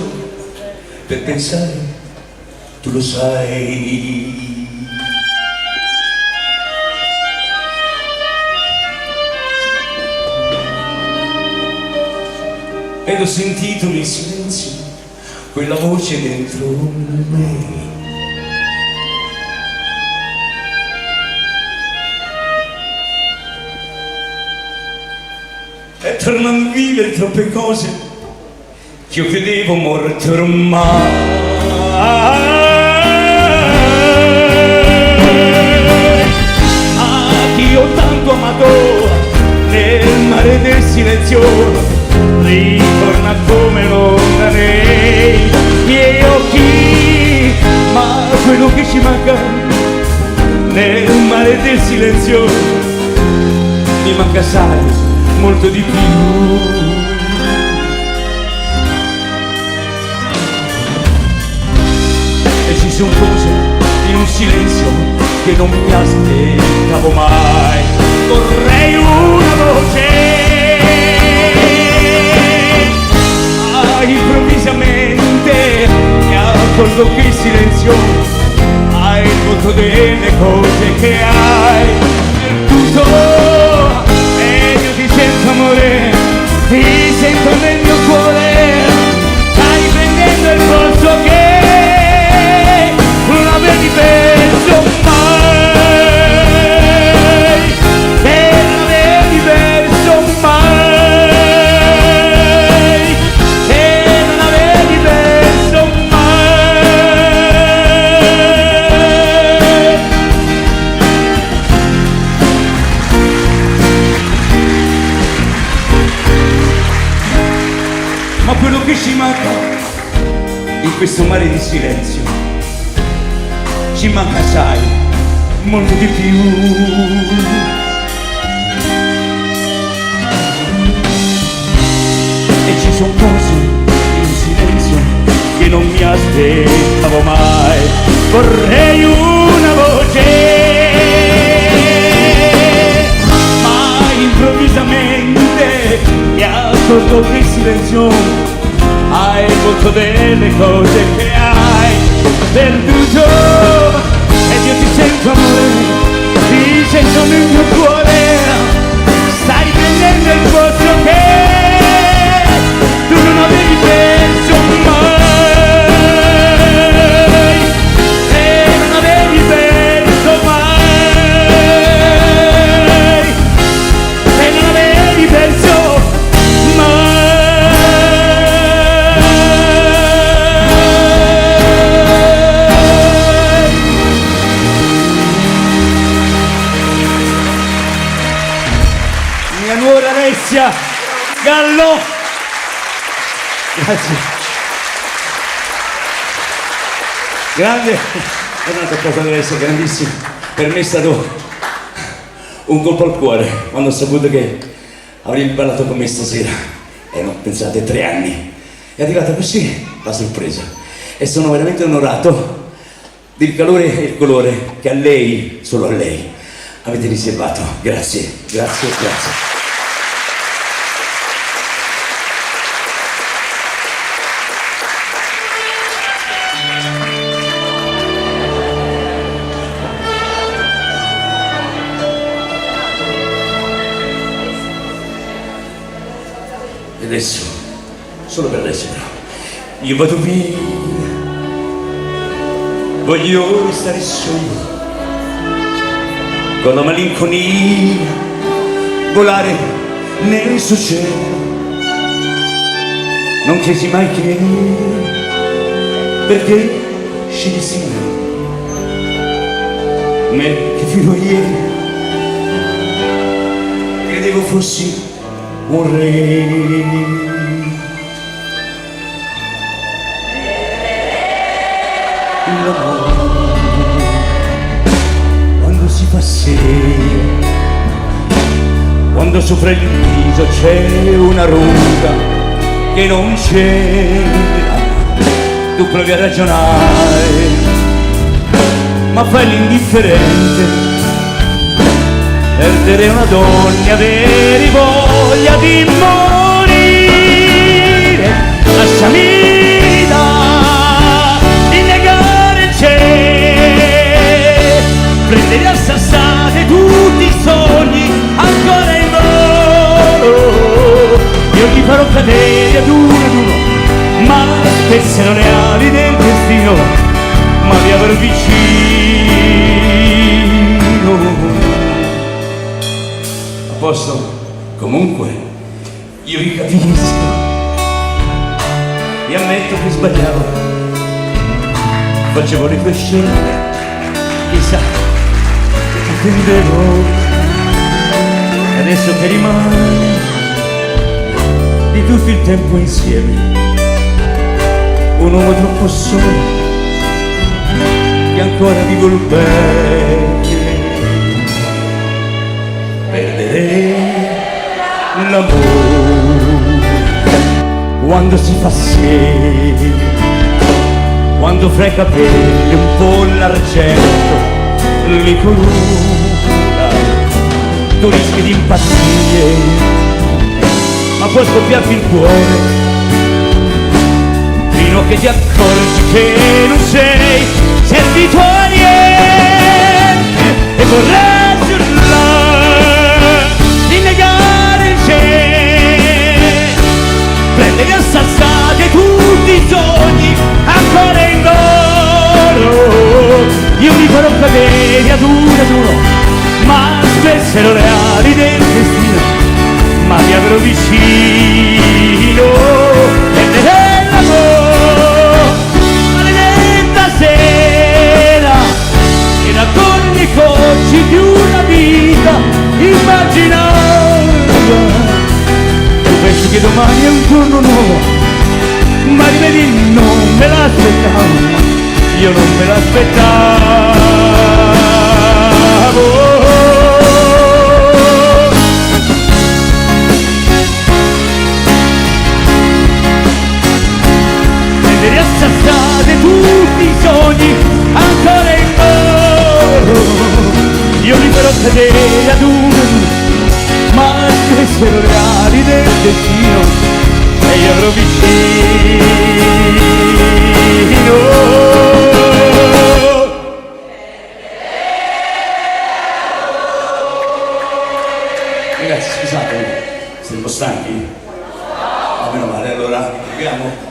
per pensare, tu lo sai. Ed ho sentito nel silenzio quella voce dentro me. E tornano a vivere troppe cose che io credevo morte ormai. Chi ho tanto amato nel mare del silenzio ritorna come lontanei i miei occhi, ma quello che ci manca nel mare del silenzio mi manca assai, molto di più. Ci sono cose in un silenzio che non mi aspettavo mai. Vorrei una voce, ma improvvisamente mi accorgo che il silenzio ha il voto delle cose che hai perduto. E io ti sento amore, ti sento nel mio cuore, stai prendendo il posto che non avevi perso mai. in questo mare di silenzio ci manca, sai, molto di più. E ci sono cose in silenzio che non mi aspettavo mai. Vorrei una voce, ma improvvisamente mi accorgo che il silenzio hai molto delle cose che hai perduto. Ed io ti sento, amore, ti sento nel mio cuore, stai prendendo il posto che tu non avevi perso mai, e non avevi perso mai, e non avevi perso mai. Mia nuora Alessia Gallo, grazie. Grande, è una toccata Alessia, grandissima. Per me è stato un colpo al cuore quando ho saputo che avrei parlato con me stasera. Erano, pensate, 3 anni. È arrivata così la sorpresa e sono veramente onorato del calore e il colore che a lei, solo a lei, avete riservato. Grazie, grazie, grazie. E adesso, solo per adesso però, io vado via, voglio restare solo, con la malinconia, volare nel suo cielo. Non chiesi mai che, perché scegliessi me che fino a ieri credevo fossi un re. L'amore quando si fa sera, quando sopra il viso c'è una ruga che non c'era, tu provi a ragionare ma fai l'indifferente. Perdere una donna, avere voglia di morire, lasciami da rinnegare il cielo, prendere a sassate tutti i sogni ancora in volo. Io li farò cadere ad uno, ma spessero le ali del destino, ma li avrò vicino. Posso, comunque, io vi capisco e ammetto che sbagliavo, facevo le tue scelte, chissà che ti attendevo, e adesso che rimane di tutto il tempo insieme, un uomo troppo solo che ancora vi vuol bene. Perdere l'amore quando si fa sera, quando fra i capelli un po' l'argento li corona, tu rischi di impazzire, ma può scoppiarti il cuore fino a che ti accorgi che non sei servito a niente e vorrei prendere a sassate tutti i sogni ancora in volo. Io mi farò cadere ad uno, ma spessero le ali del destino, ma mi avrò vicino. Prenderei l'amore, maledetta sera, me l'aspettavo. E riassassate tutti i sogni ancora in volo, io li farò cadere ad uno, ma queste le ali del destino e io avrò vicino. Ragazzi, scusate, siete un po' stanchi? Ah, meno male, allora proviamo.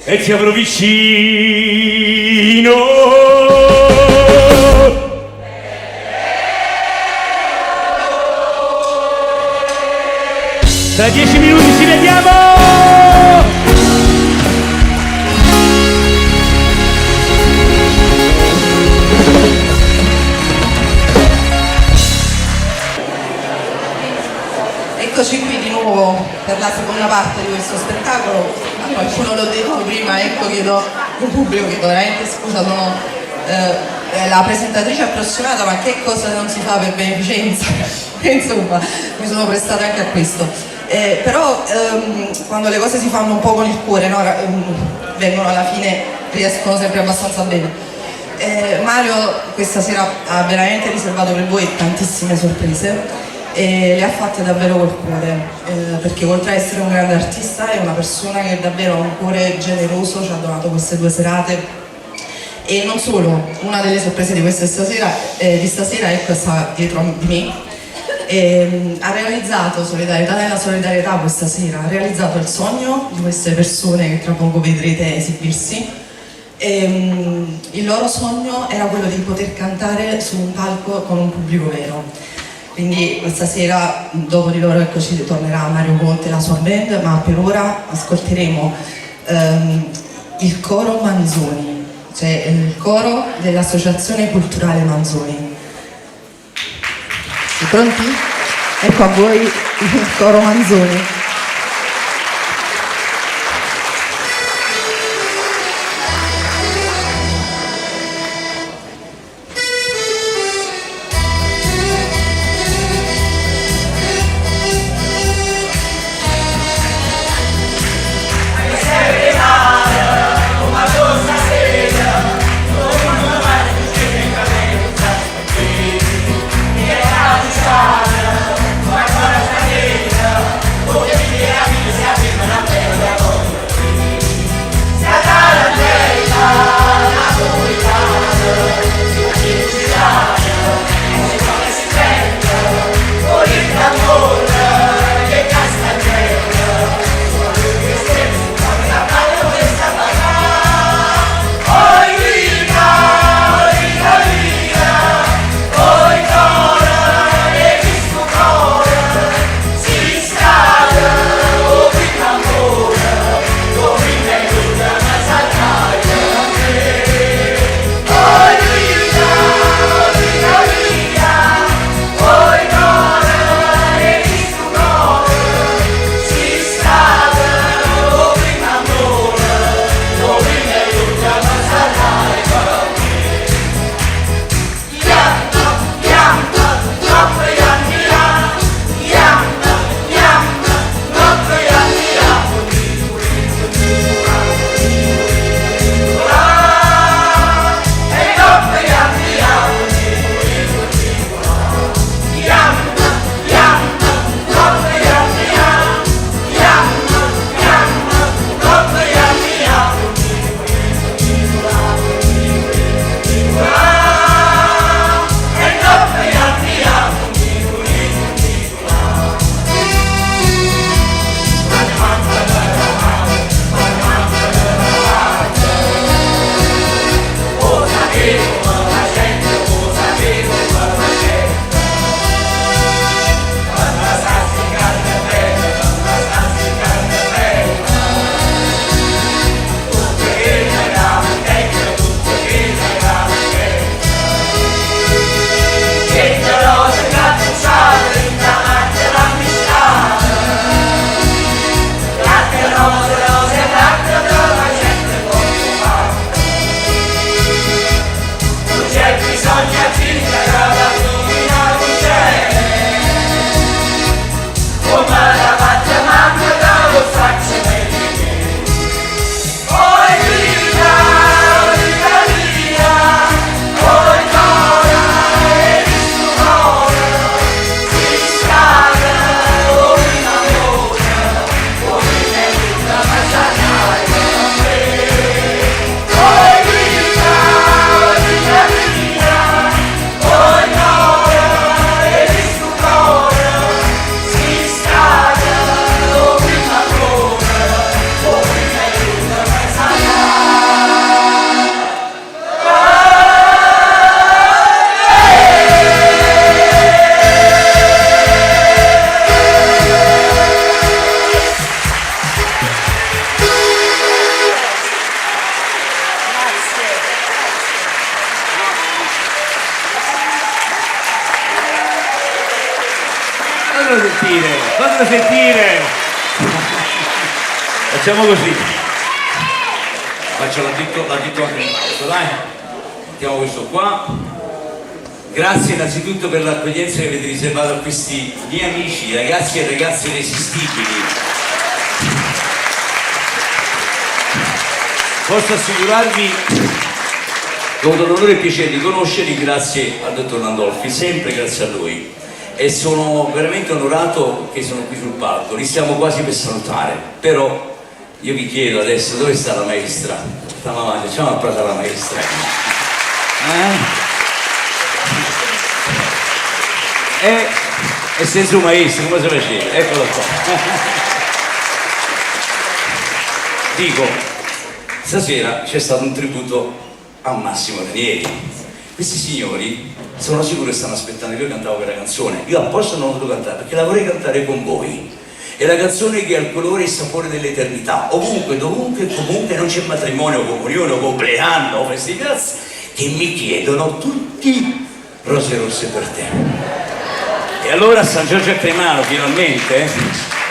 E ti avrò vicino. Tra 10 minuti ci vediamo! Eccoci qui di nuovo per la seconda parte di questo spettacolo. A qualcuno l'ho detto prima, ecco, chiedo al pubblico, chiedo veramente scusa, sono la presentatrice approssimata, ma che cosa non si fa per beneficenza? Insomma, mi sono prestata anche a questo. Però quando le cose si fanno un po' con il cuore, no? Vengono alla fine, riescono sempre abbastanza bene. Mario questa sera ha veramente riservato per voi tantissime sorprese e le ha fatte davvero col cuore, perché oltre ad essere un grande artista è una persona che davvero ha un cuore generoso, ci ha donato queste 2 serate. E non solo, una delle sorprese di stasera è questa dietro di me. Ha realizzato solidarietà nella solidarietà questa sera, ha realizzato il sogno di queste persone che tra poco vedrete esibirsi. Il loro sogno era quello di poter cantare su un palco con un pubblico vero. Quindi questa sera dopo di loro ci tornerà Mario Conte e la sua band, ma per ora ascolteremo il coro Manzoni, cioè il coro dell'Associazione Culturale Manzoni. Pronti? Ecco a voi il coro Manzoni. Oh, yeah. sentire, fatelo sentire. Facciamo così. Faccio l'additto anche in basso, dai. Mettiamo questo qua. Grazie innanzitutto per l'accoglienza che avete riservato a questi miei amici, ragazzi e ragazze irresistibili. Posso assicurarvi che ho avuto l'onore e il piacere di conoscerli grazie al dottor Landolfi, sempre grazie a lui. E sono veramente onorato che sono qui sul palco, li stiamo quasi per salutare, però io vi chiedo adesso dove sta la maestra? Stiamo avanti, facciamo un applauso alla maestra. E senza un maestro come si faceva? Eccolo qua. Dico, stasera c'è stato un tributo a Massimo Ranieri. Questi signori sono sicuro che stanno aspettando che io cantavo quella canzone. Io apposta non ho voluto cantare perché la vorrei cantare con voi. È la canzone che ha il colore e il sapore dell'eternità. Ovunque, dovunque, comunque non c'è matrimonio, comunione, compleanno, festività, che mi chiedono tutti rose rosse per te. E allora San Giorgio a Cremano finalmente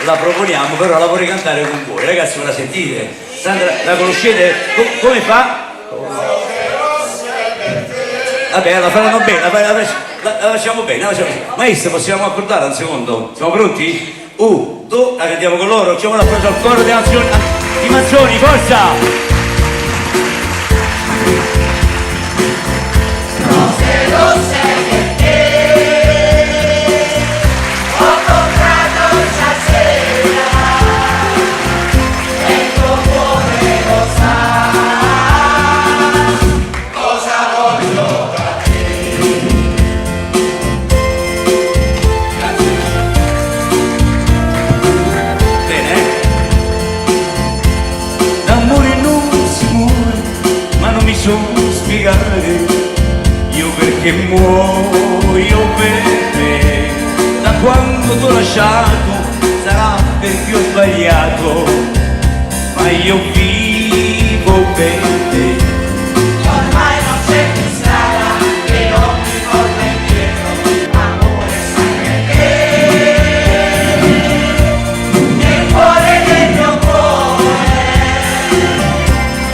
la proponiamo, però la vorrei cantare con voi. Ragazzi, me la sentite? Sandra, la conoscete? Come fa? Vabbè, la faranno bene, la facciamo bene, la facciamo bene. Maestro, possiamo accordare un secondo? Siamo pronti? 1, 2, la cantiamo con loro, facciamo un applauso al coro di Manzoni, forza! Rose rosse per te, ho comprato stasera, e il tuo cuore lo sa, cosa voglio da te. Bene? D'amore non si muore, ma non mi so spiegare. Io perché muoio per te, da quando t'ho lasciato sarà perché ho sbagliato, ma io vivo per te. Ormai non c'è più strada che non mi porta indietro, amore sai che nel cuore del mio cuore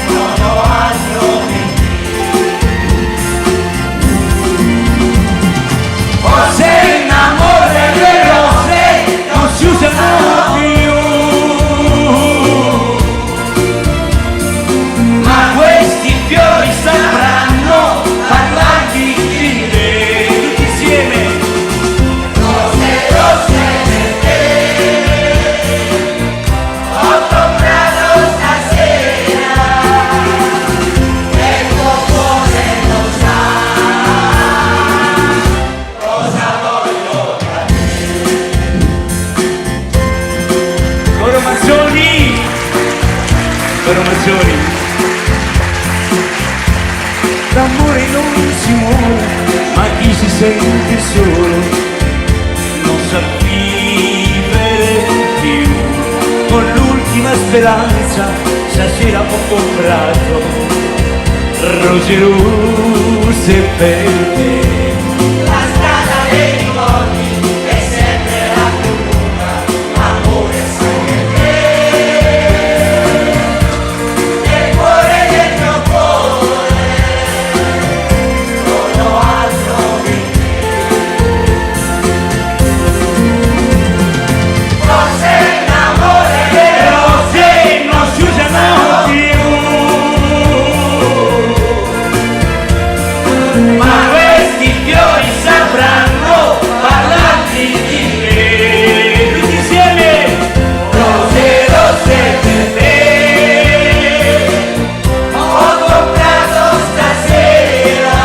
non ho altro che Se in amore le rose non si usano più, ma questi fiori sapranno parlarti di te. Tutti insieme. rose rosse per te, ho comprato stasera, e il tuo cuore lo sa, cosa voglio da te. Coro Manzoni. Coro Manzoni. L'amore non si muore, ma chi si sente solo non sa vivere più. Con l'ultima speranza stasera ho comprato rose rosse per te. La strada dei ricordi è sempre la più lunga, amore sai che nel cuore del mio cuore non ho altro che te. Forse in amore Le rose non si usano più, ma questi fiori sapranno parlarti di me. Tutti insieme. Rose rosse per te, ho comprato stasera,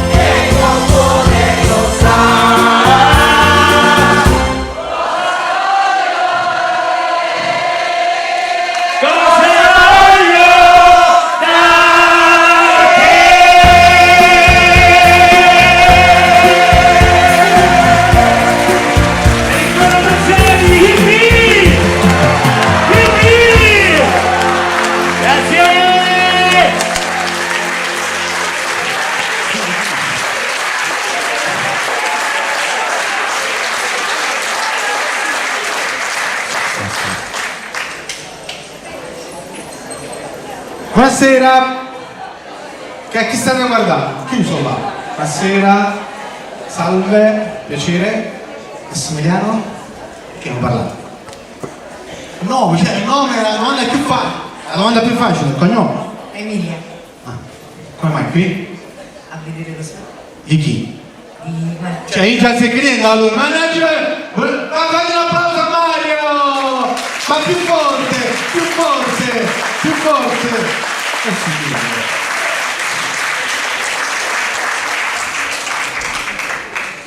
e il tuo cuore lo sa. cosa voglio da te? Buonasera. Che chi state a guardare? Chiuso là. Buonasera. Salve. Piacere. Massimiliano? Che non parlate? Il nome, cioè il nome è la domanda più facile. La domanda più facile, il cognome. Emilia, Ah, come mai qui? a vedere lo stato Di chi? di Marco. Cioè io già sei credendo allora, mannaggia! Ma fate un applauso a Mario! Ma più forte, più forte, più forte!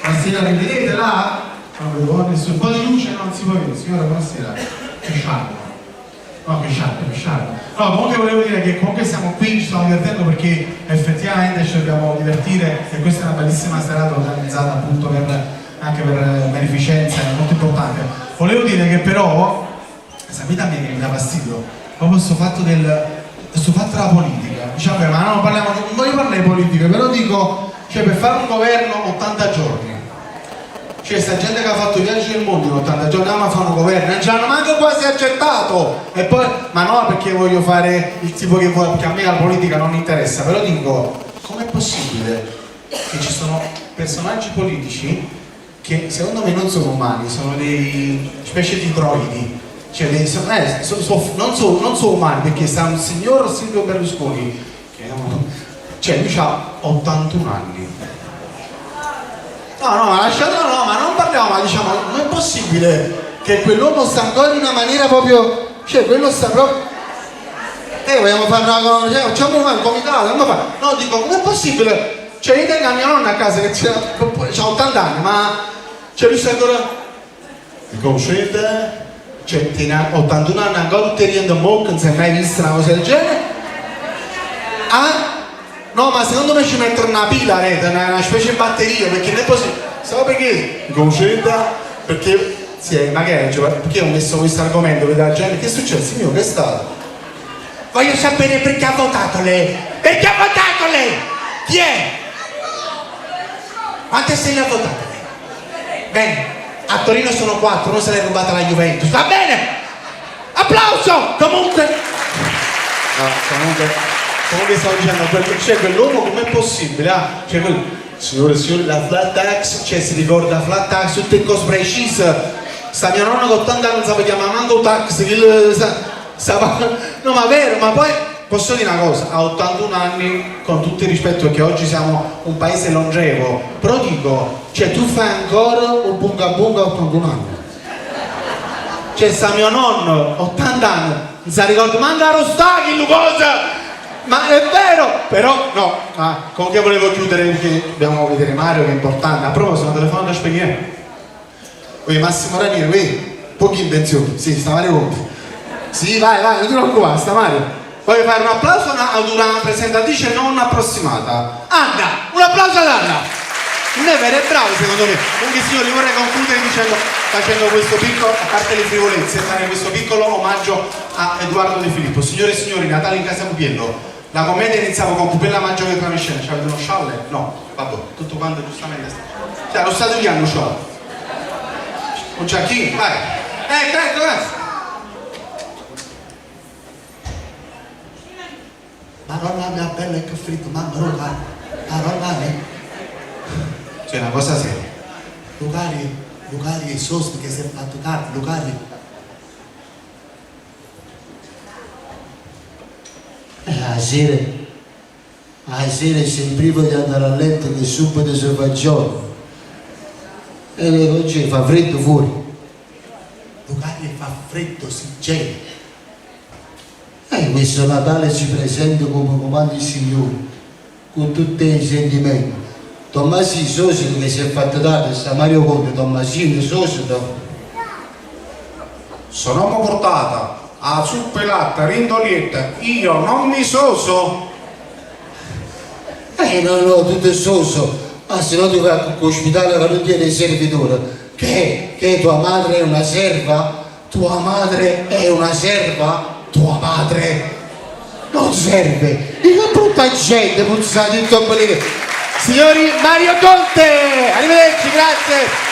Buonasera, mi vedete là? Non vedo nessuno, un po' di luce non si può vedere, signora buonasera. Che sciarpa. No, che sciarpa. No, comunque volevo dire che comunque siamo qui, ci stiamo divertendo perché effettivamente ci dobbiamo divertire e questa è una bellissima serata organizzata appunto anche per beneficenza, è molto importante. Volevo dire che però, sapete a me che mi dà fastidio, proprio questo fatto della politica. Diciamo, ma non parliamo, non voglio parlare di politica, però dico, cioè per fare un governo 80 giorni. Cioè sta gente che ha fatto i viaggi del mondo in 80 giorni, ma fanno un governo, non ci hanno manco quasi accettato. E poi, ma no perché voglio fare il tipo che vuoi, perché a me la politica non interessa, però dico, com'è possibile che ci sono personaggi politici che secondo me non sono umani, sono dei specie di droidi. Cioè, non sono umani, perché sta un signor Silvio Berlusconi, che cioè lui ha 81 anni. No, ma non parliamo, ma diciamo, non è possibile che quell'uomo sta ancora in una maniera proprio, cioè quello sta proprio, vogliamo fare una, cioè, facciamo un comitato, no, dico, com'è possibile? Cioè io tengo a mia nonna a casa che c'ha 80 anni, ma, cioè lui sta ancora, dico, cioè tiene 81 anni ancora tutti riendo molto, non si è mai vista una cosa del genere? Ah? No, ma secondo me ci mettono una pila, una specie di batteria, perché non è possibile. Sai perché? Concetta, perché perché ho messo questo argomento, vedete la gente, che è successo? Signore, che è stato? Voglio sapere perché ha votato lei. Perché ha votato lei? Chi è? Quante stelle ha votato lei? Bene, a Torino sono 4, uno se l'è rubata la Juventus. Va bene? Applauso! Comunque stavo dicendo, cioè quell'uomo com'è possibile? Cioè signore, la flat tax, cioè si ricorda flat tax, tutte cose precise. Sta mia nonna con 80 anni non sapeva chiamare manco tax, no ma vero, ma poi posso dire una cosa, a 81 anni, con tutto il rispetto perché oggi siamo un paese longevo, però dico, cioè tu fai ancora un bunga bunga a 81 anni. Cioè sta mio nonno, 80 anni, non si ricorda manco a Rostaghi, cosa! Ma è vero, però no, comunque volevo chiudere perché dobbiamo vedere Mario che è importante. A proposito, una telefonata da spegnere. Massimo Ranieri, pochi invenzioni, sì, sta Mario Conti. Sì, vai, non ti preoccupare, sta Mario. Voglio fare un applauso ad una presentatrice non approssimata. Anna, un applauso ad Anna. Never è bravo secondo me. Comunque signori, vorrei concludere facendo questo piccolo, a parte le frivolezze, fare questo piccolo omaggio a Edoardo De Filippo. Signore e signori, Natale in casa Pupiello. La commedia iniziava con Pupella Maggio che entrava in scena. C'avete uno scialle? No, vabbè, tutto quanto giustamente. Cioè, lo stato di anno scialle. Un giacchino, vai. Ecco. Madonna mia bella che fritto, mamma Luca. Madonna mia. Cioè, una cosa seria. Lucari e Sosti che si è fatto tardi, Lucari. A sera sembrivo di andare a letto che subito si fa giorno e oggi fa freddo fuori. Lucari fa freddo, si gela. Questo Natale si presenta come comando il Signore con tutti i sentimenti. Tommasino Sosito che si è fatto dare, sta Mario Conte, Tommasino Sosito. Sono portata a zuppa e latte, rindolietta, io non mi soso. No, tutto è soso. Ma se no tu vai all'ospedale a dire servitore. Che tua madre è una serva? Tua madre è una serva? Tua madre non serve. E che brutta gente, puzzate in tombolini. Signori, Mario Conte! Arrivederci, grazie!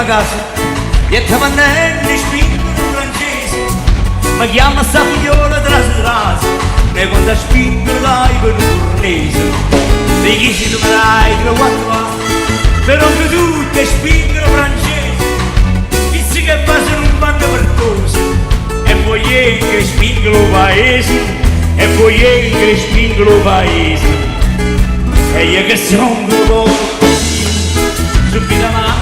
sta casa, e te pannelli spingono francesi, ma chiama sta figliola tra le strade, e quando spingono dai per un cornese, di chi si troverai tra quattro anni, però che tutte spingono francesi, chissà che basano un bando per cose, e poi che spingono il paese, e poi che spingono il paese. E io che sono un po' subito ma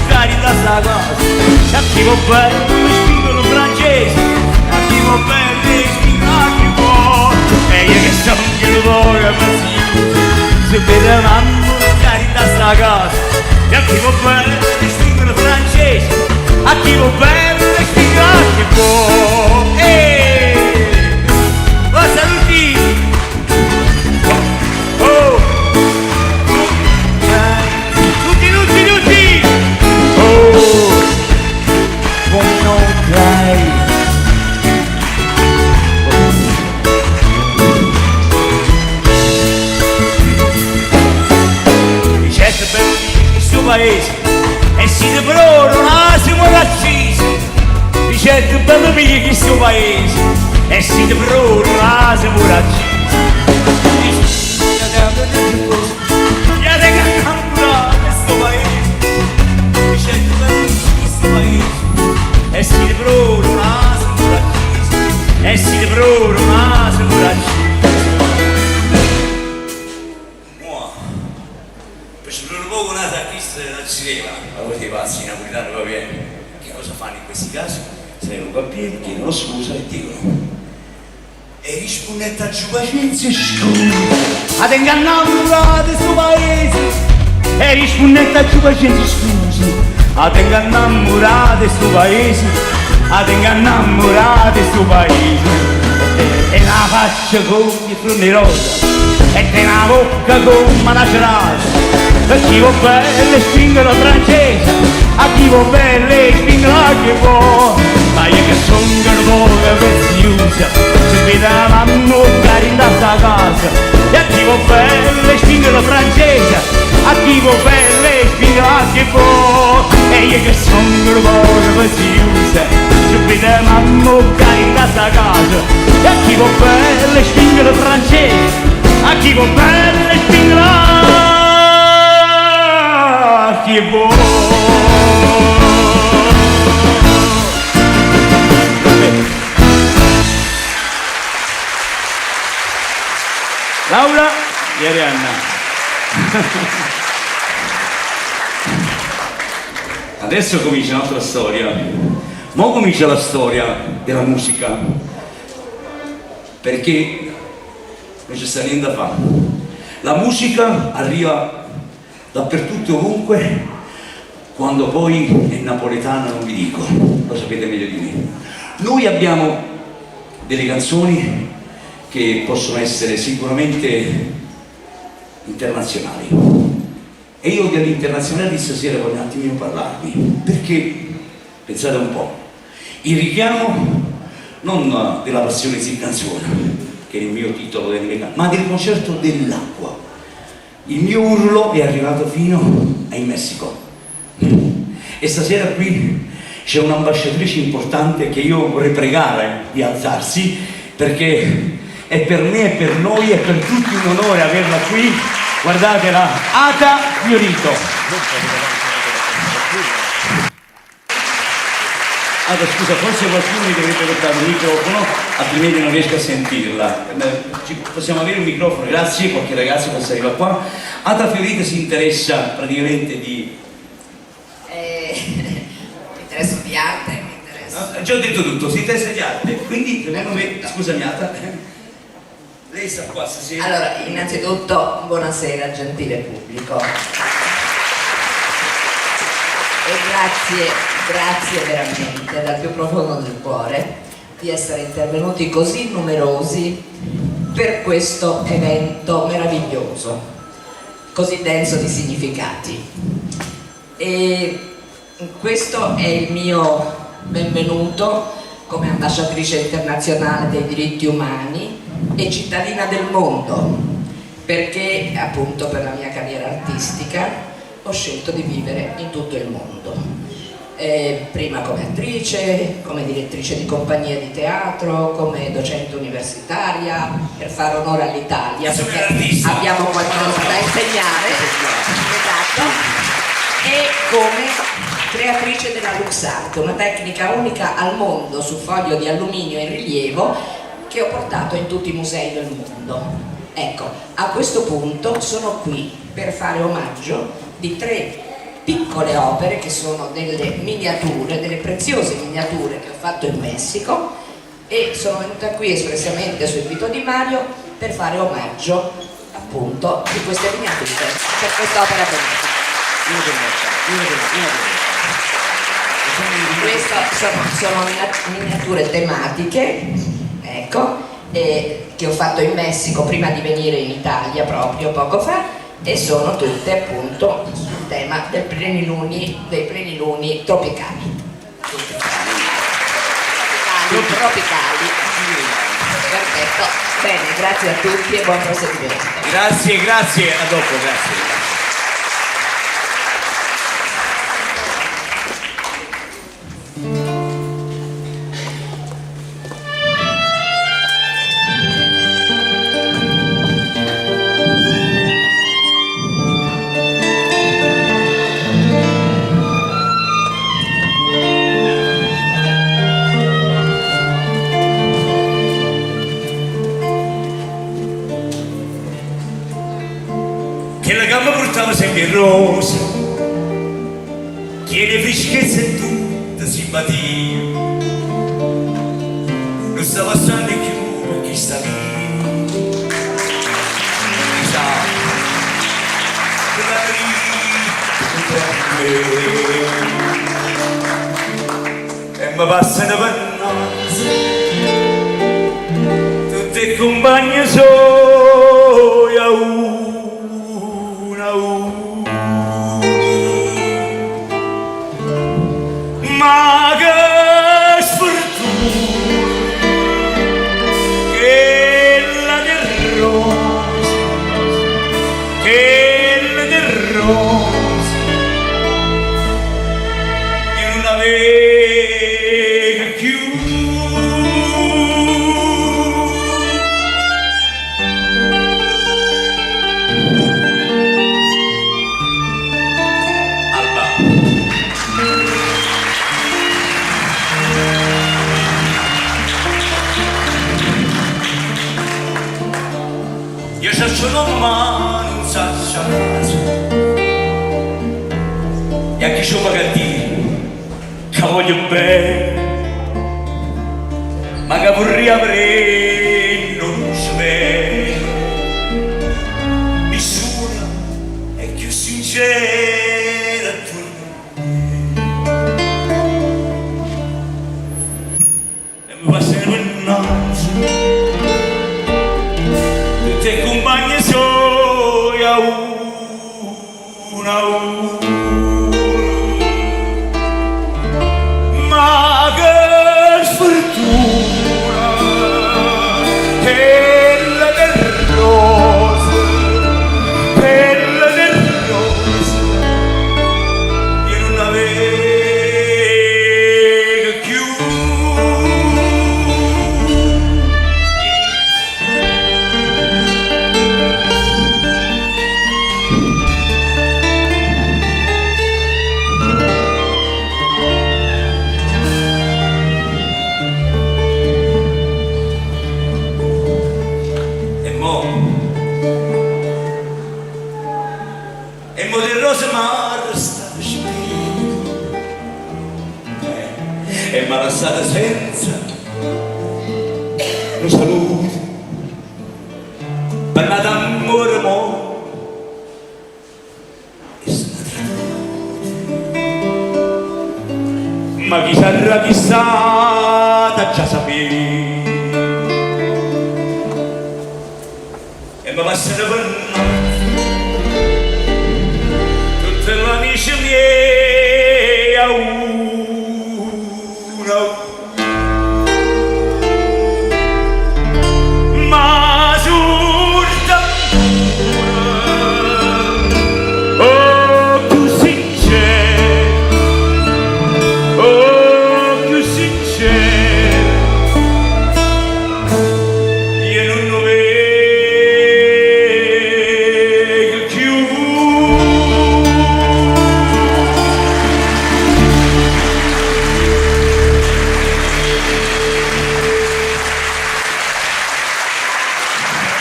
carità sta cosa, cattivo bello mi spingono francesi, cattivo bello mi spingono anche buono. E io che sono un po' che subito ma carità sta cosa, cattivo bello mi spingono francesi, cattivo bello mi spingono anche buono. Oh saluti! Oh! Paese e siete però non siamo razzisi, dicete bello mio che sto paese e siete però non siamo razzisi, ya te cantando questo paese, dicete bello mio che sto paese e siete però non siamo razzisi, e siete però non siamo razzisi. Poco nata a Cristo non ci leva, ma voi dei pazzi napolitani va bene. Che cosa fanno in questi casi? Se ne vanno a piedi, chiedono scusa e dicono e rispondete a giù pazienza e scusa. Ad ingannamurate sto paese e rispondete a giù pazienza e scusa. Ad ingannamurate sto paese, ad ingannamurate sto paese. E la faccia come frune rosa e te una bocca come una cerasa. A chi va bene spingono francese, a chi va bene spingono anche buono. Ma io che sono un po' preziosa, se vede la mamma carità sta casa. E a chi va bene spingono francese, a chi va bene spingono anche buono. E io che sono un po' preziosa, se vede la mamma carità sta casa. E a chi va bene spingono francese, a chi va bene spingono che buono. Laura e Arianna. Adesso comincia un'altra storia. Mo comincia la storia della musica, perché non c'è sta niente da fare. La musica arriva dappertutto e ovunque, quando poi è napoletana non vi dico, lo sapete meglio di me. Noi abbiamo delle canzoni che possono essere sicuramente internazionali e io dell'internazionale stasera voglio un attimino parlarvi, perché pensate un po', il richiamo non della passione si canzone, che è il mio titolo del mio canto, ma del concerto dell'acqua. Il mio urlo è arrivato fino in Messico e stasera qui c'è un'ambasciatrice importante che io vorrei pregare di alzarsi, perché è per me, è per noi, è per tutti un onore averla qui. Guardatela, Ata Fiorito. Ata, scusa, forse qualcuno mi dovrebbe portare un microfono, altrimenti non riesco a sentirla. Possiamo avere un microfono? Grazie, qualche ragazzo può arriva qua. Ata Fiorito si interessa praticamente di... Mi interessa di arte, mi interessa. No, già ho detto tutto, si interessa di arte, quindi secondo me, scusami Ata, lei sta qua stasera. Allora, innanzitutto, buonasera gentile pubblico. E grazie veramente dal più profondo del cuore di essere intervenuti così numerosi per questo evento meraviglioso, così denso di significati. E questo è il mio benvenuto come ambasciatrice internazionale dei diritti umani e cittadina del mondo, perché appunto per la mia carriera artistica ho scelto di vivere in tutto il mondo prima come attrice, come direttrice di compagnia di teatro, come docente universitaria, per fare onore all'Italia, perché abbiamo qualcosa da insegnare, esatto, e come creatrice della LuxArt, una tecnica unica al mondo su foglio di alluminio in rilievo che ho portato in tutti i musei del mondo. Ecco, a questo punto sono qui per fare omaggio di 3 piccole opere che sono delle miniature, delle preziose miniature che ho fatto in Messico, e sono venuta qui espressamente su invito di Mario per fare omaggio appunto di queste miniature per questa opera benefica. Queste sono miniature tematiche, ecco, che ho fatto in Messico prima di venire in Italia proprio poco fa, e sono tutte appunto sul tema dei pleniluni tropicali. Tropicali. Perfetto. Bene, grazie a tutti e buon proseguimento. Grazie, a dopo, grazie. Che la gamba portava sempre rosa, che le freschezze e tutta simpatia, non sta passando più per chi sta lì, sa, quella lì, e mi passano per naso, tutte compagne soia, ma che sfortuna che la del rosa, io non avevo più. Io cerco ma non so e a chi ci può dire che voglio bene, ma che vorrei avere non ci vedo. Nessuna è più sincera e mi passano per il naso tutte compagne soia una, ma che sfortuna quella del rosa, io non avevo più. E mo di rose m'ha restato spento, e m'ha lasciata senza un saluto, per nata amore mo e sono traduto, ma chi sarà chissà già sapere, e mi passano per notte tutte le amici miei a una, ma sul tamburo oh tu sincero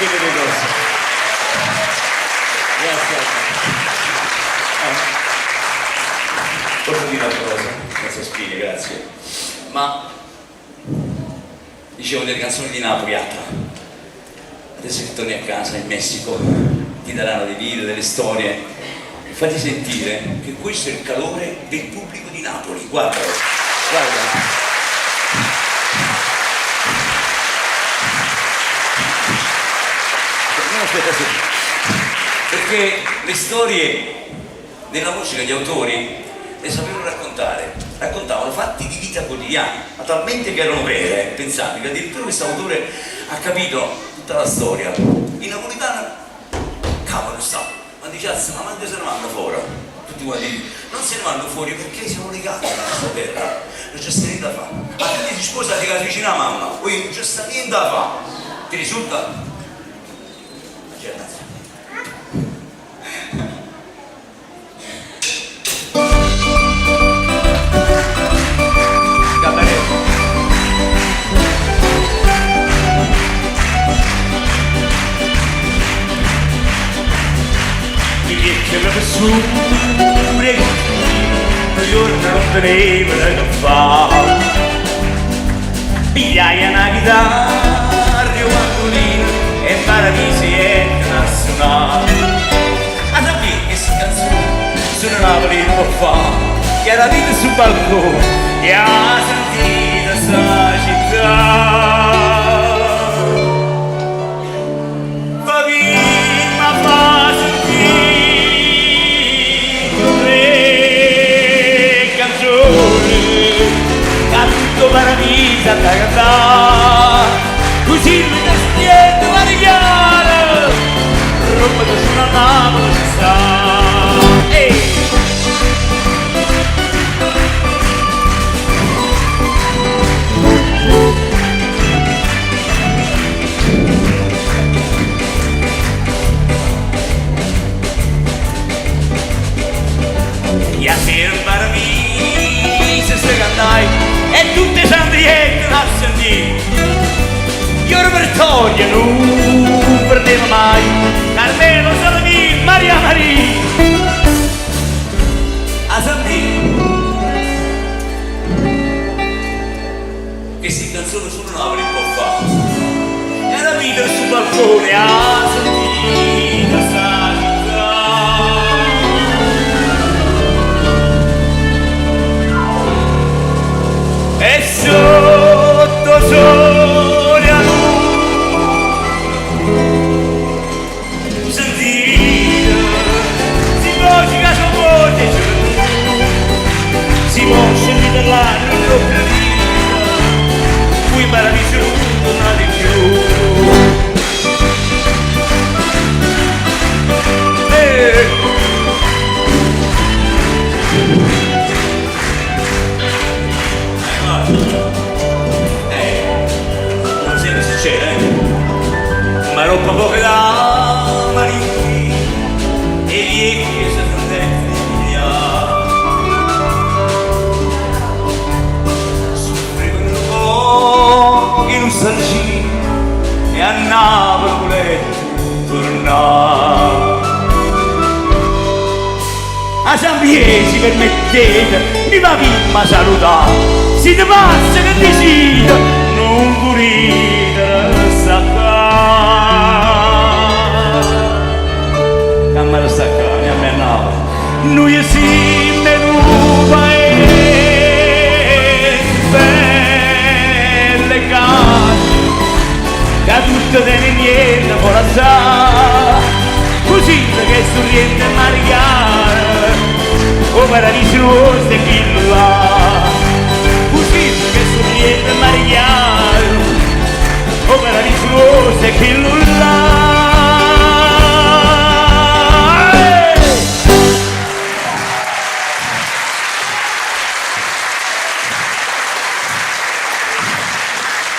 Chiede le cose. Grazie. Posso dire una cosa, senza spine, grazie. Ma dicevo delle canzoni di Napoli, altra. Adesso che torni a casa in Messico ti daranno dei video, delle storie. Fatti sentire che questo è il calore del pubblico di Napoli. Guarda, guarda. Perché le storie della musica, gli autori le sapevano raccontavano fatti di vita quotidiana, ma talmente che erano vere, pensate che addirittura questo autore ha capito tutta la storia. In napolitano, cavolo sta, ma dicesse, ma quando se ne vanno fuori? Tutti quanti non se ne vanno fuori perché siamo legati a questa terra, non c'è niente da fare. Ma tu ti sposa di casa vicino a mamma, poi non c'è niente da fare, ti risulta? C'era su un brevetto, giorno non teneva da fare. Pigliai una chitarra, un mandolino e paradisi internazionale. Ma sapete che sta canzone sono Napoli un po' fa, che era vita sul balcone e ha sentito sta città. Paradisa da cantare, così mi da stiendo variare, roba che sulla Napoli ci sta. E a te il paradisa se cantai e tutte sandriette da sentire. Io repertorio non perdevo mai, Carmelo Salvini, Maria Maria. A sentire che si canzone solo Napoli può fare. E la vita sul balcone a sentire sta città. E sotto sole a luce sentire si voce che sono voce si voce di parlare non lo capire qui paradiso non ha di più. Non sai che succede, ma ero proprio che la mariti e via che si sono via. Soffri con un po' che non salgi e a Napoli volete tornare. A San Piesi permettete, mi va prima salutare, si te passa che decide, non pulite staccare. Cammino staccare, a me no. Noi si venuto paese, belle case, da tutte delle niente corazzate, così che sorriente marigare. O paradiso nostro è chi là, così che sorriente marigliare, o paradiso nostro è chi là.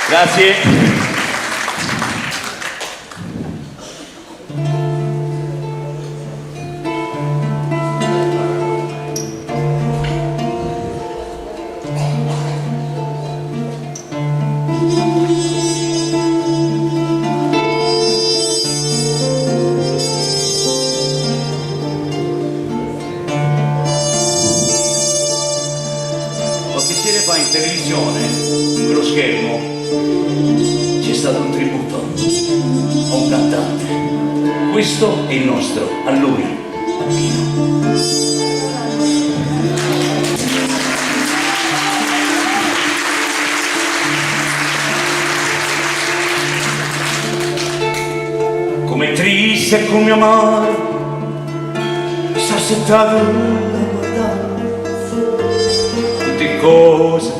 Grazie. a un cantante. Questo è il nostro, a lui, a Pino. Come triste e come amaro mi sta sentato a guardare tutte cose,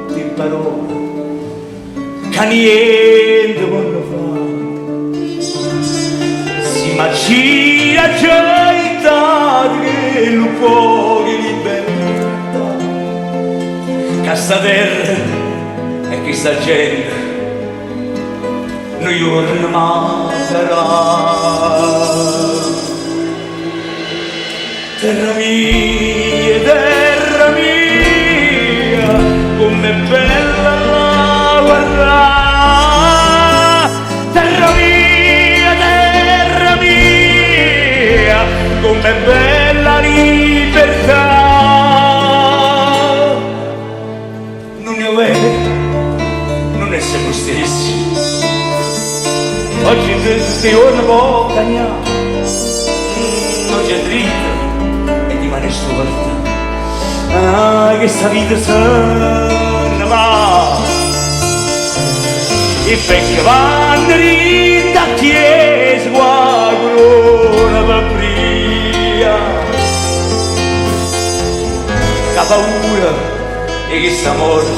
tutte parole che niente voglio fare. Si macina già i tagli lo cuore libertà che sta terra e che sta gente non giorno mancherà. Terra mia, com'è bella la guardare. Terra mia, com'è bella libertà. Non ne vede, non è sempre stessi. Oggi tutti i giorni può cagnare, non c'è dritto e rimane storta. Ah, che sta vita se ne va. I vecchi vanno ritta a chiesa, qualcuno va pria. Che paura e che sta morte,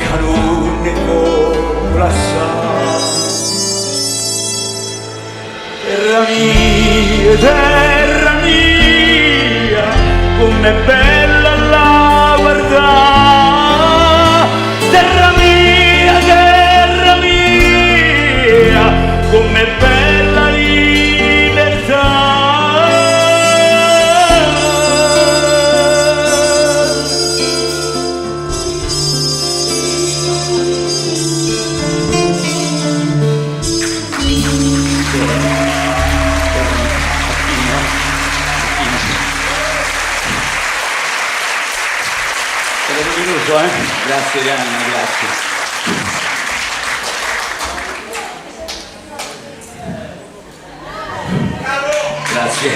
che non ne può lasciare. Terra mia, com'è bella la guardare. Terra mia, com'è bella libertà. Grazie Gianni, grazie. Grazie.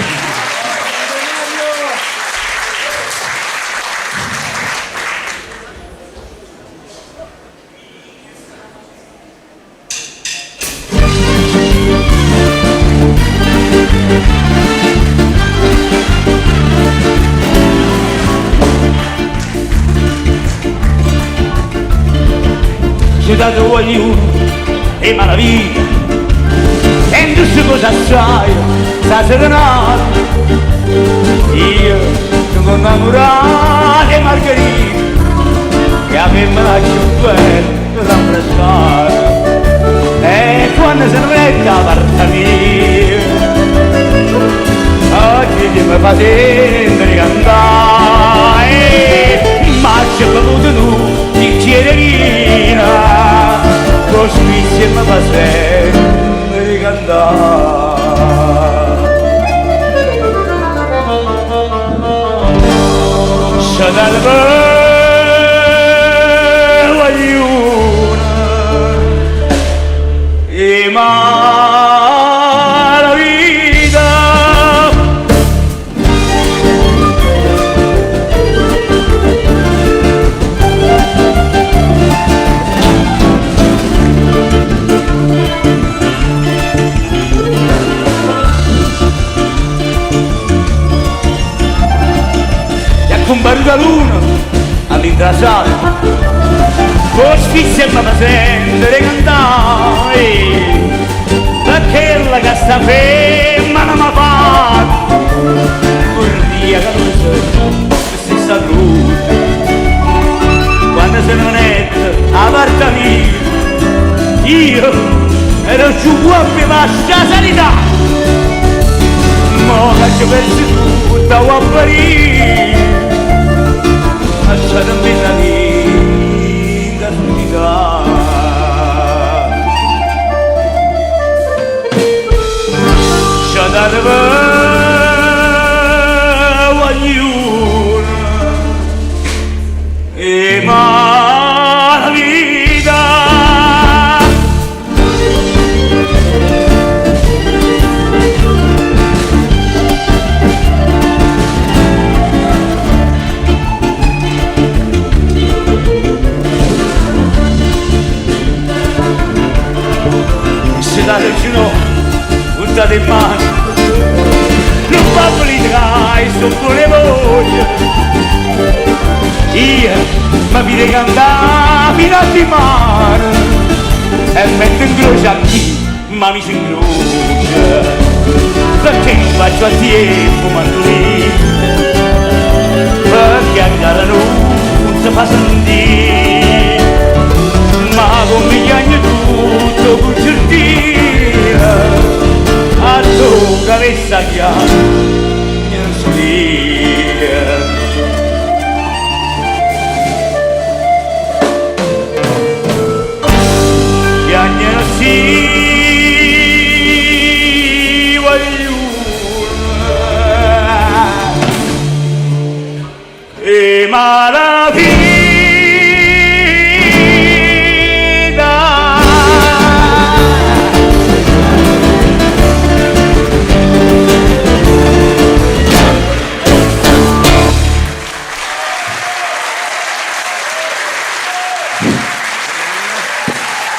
Città dove ognuno è malavita e tu sai cosa sai, sta serenata. Io sono innamorato di Margherita che aveva più bello da abbracciare e quando se ne mette a parte mia oggi ti mi fa sentire cantare. Ma c'è bevuto tu bicchiere vino, con spizzi mi fa sempre cantare. C'è dal bello aiuto e ma la vita. Compare la luna all'intrasale, con sfizia mi fa sentire cantare, perché la che sta ferma non mi fa, corria che non so, se sta brutta, quando se ne mette a parte mia, io ero giù qua per la sanità, ma che ci pensi tutta a parire. Lasciatemi la vita sfida. Lasciatemi ognuno e ma la vita. alzate il ginocchio, buttate in mano, non baboli trai, sono buone voglie. Io mi vide cantare fino a di mare e metto in croce a chi, ma mi si incrocia, perché non faccio a tempo mandolino, perché ancora non si fa sentire, ma con mi chiagno tutto con certezza, a tu che avessi a chiamare, non so dire. Chiagnano sì, e ma la vita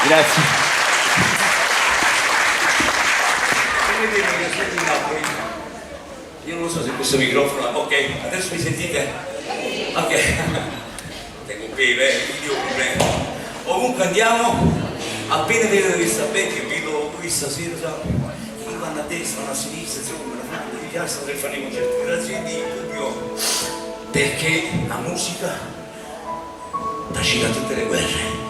Grazie. Io non so se questo microfono, ok, adesso mi sentite? Ok, tengo video problema. Ovunque andiamo, appena vedo che sta bene, che vedo qui stasera, chi vanno a destra, vanno a sinistra, insomma, la fanno di casa per fare i concerti, grazie a Dio, pubblico, perché la musica tacita tutte le guerre.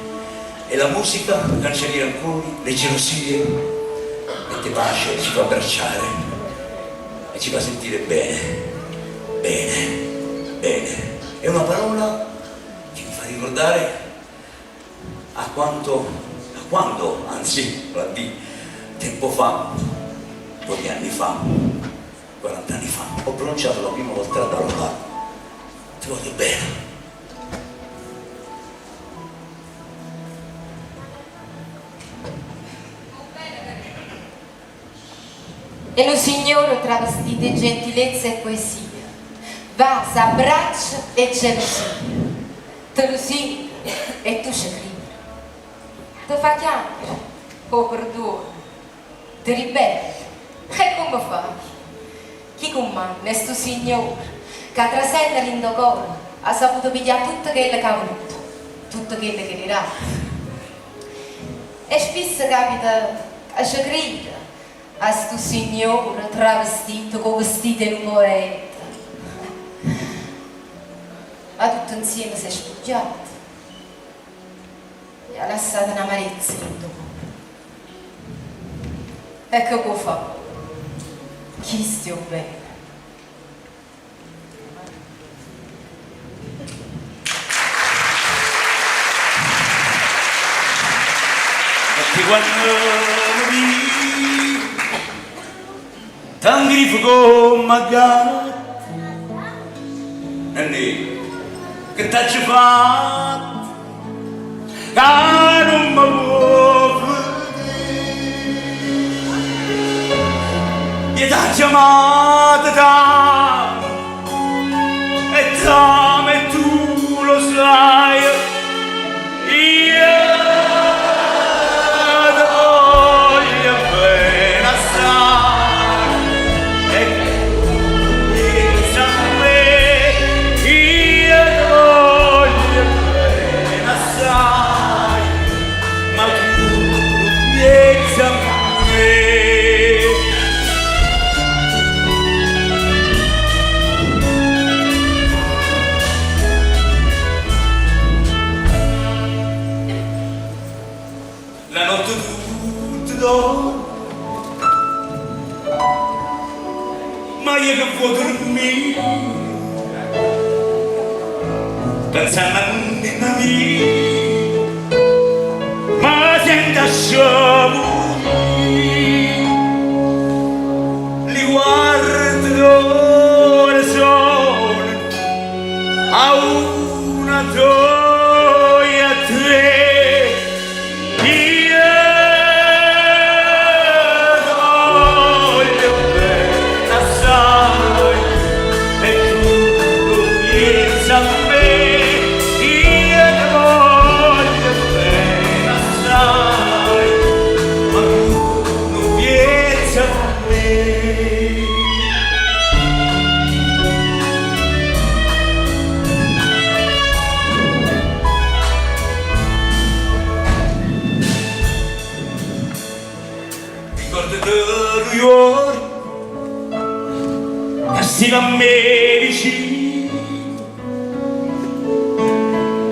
E la musica cancella i rancori, le gelosie, mette pace, ci fa abbracciare e ci fa sentire bene, bene, bene. È una parola che mi fa ricordare a quando, anzi, tempo fa, pochi anni fa, 40 anni fa, ho pronunciato la prima volta la parola ti voglio bene. E lo Signore travestito di gentilezza e poesia va, s'abbraccia e gelosia, te lo senti e tu ci credi, ti fa chiamare, oh perdono, ti ribelli, e come fai? Chi comanda è sto Signore che trascende l'indocoro, ha saputo pigliare tutto quello che ha voluto, tutto quello che dirà. E spesso capita a ci credere a sto Signore travestito con vestito di un poeta. Ma tutto insieme si è spugiato e ha lasciato un'amarezza in dopo. E che può fare? Chi stia bene? Perché quando mi t'angrifo come gatto e che t'hai fatto che non mi può vedere io t'ho chiamato tanto e tu lo sai io la notte tutta dorme, ma io che vuoi dormire, pensando a nonna mia, ma sento sciamare, li guardo le sole, a una, due, a tre. scordi New York che stai a me vicino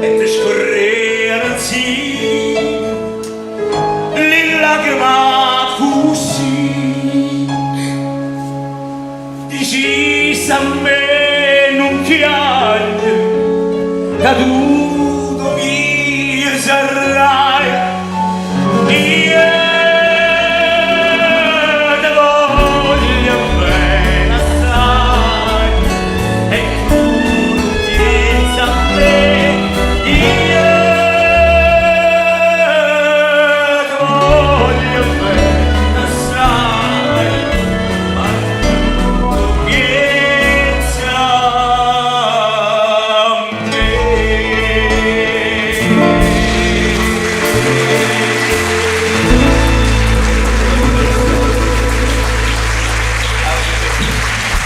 e ti scorreano insieme le lacrime così dici a me non piange caduto mi sarai io te voglio bene assai e tu non pensi a me io te voglio bene assai ma tu non pensi a me.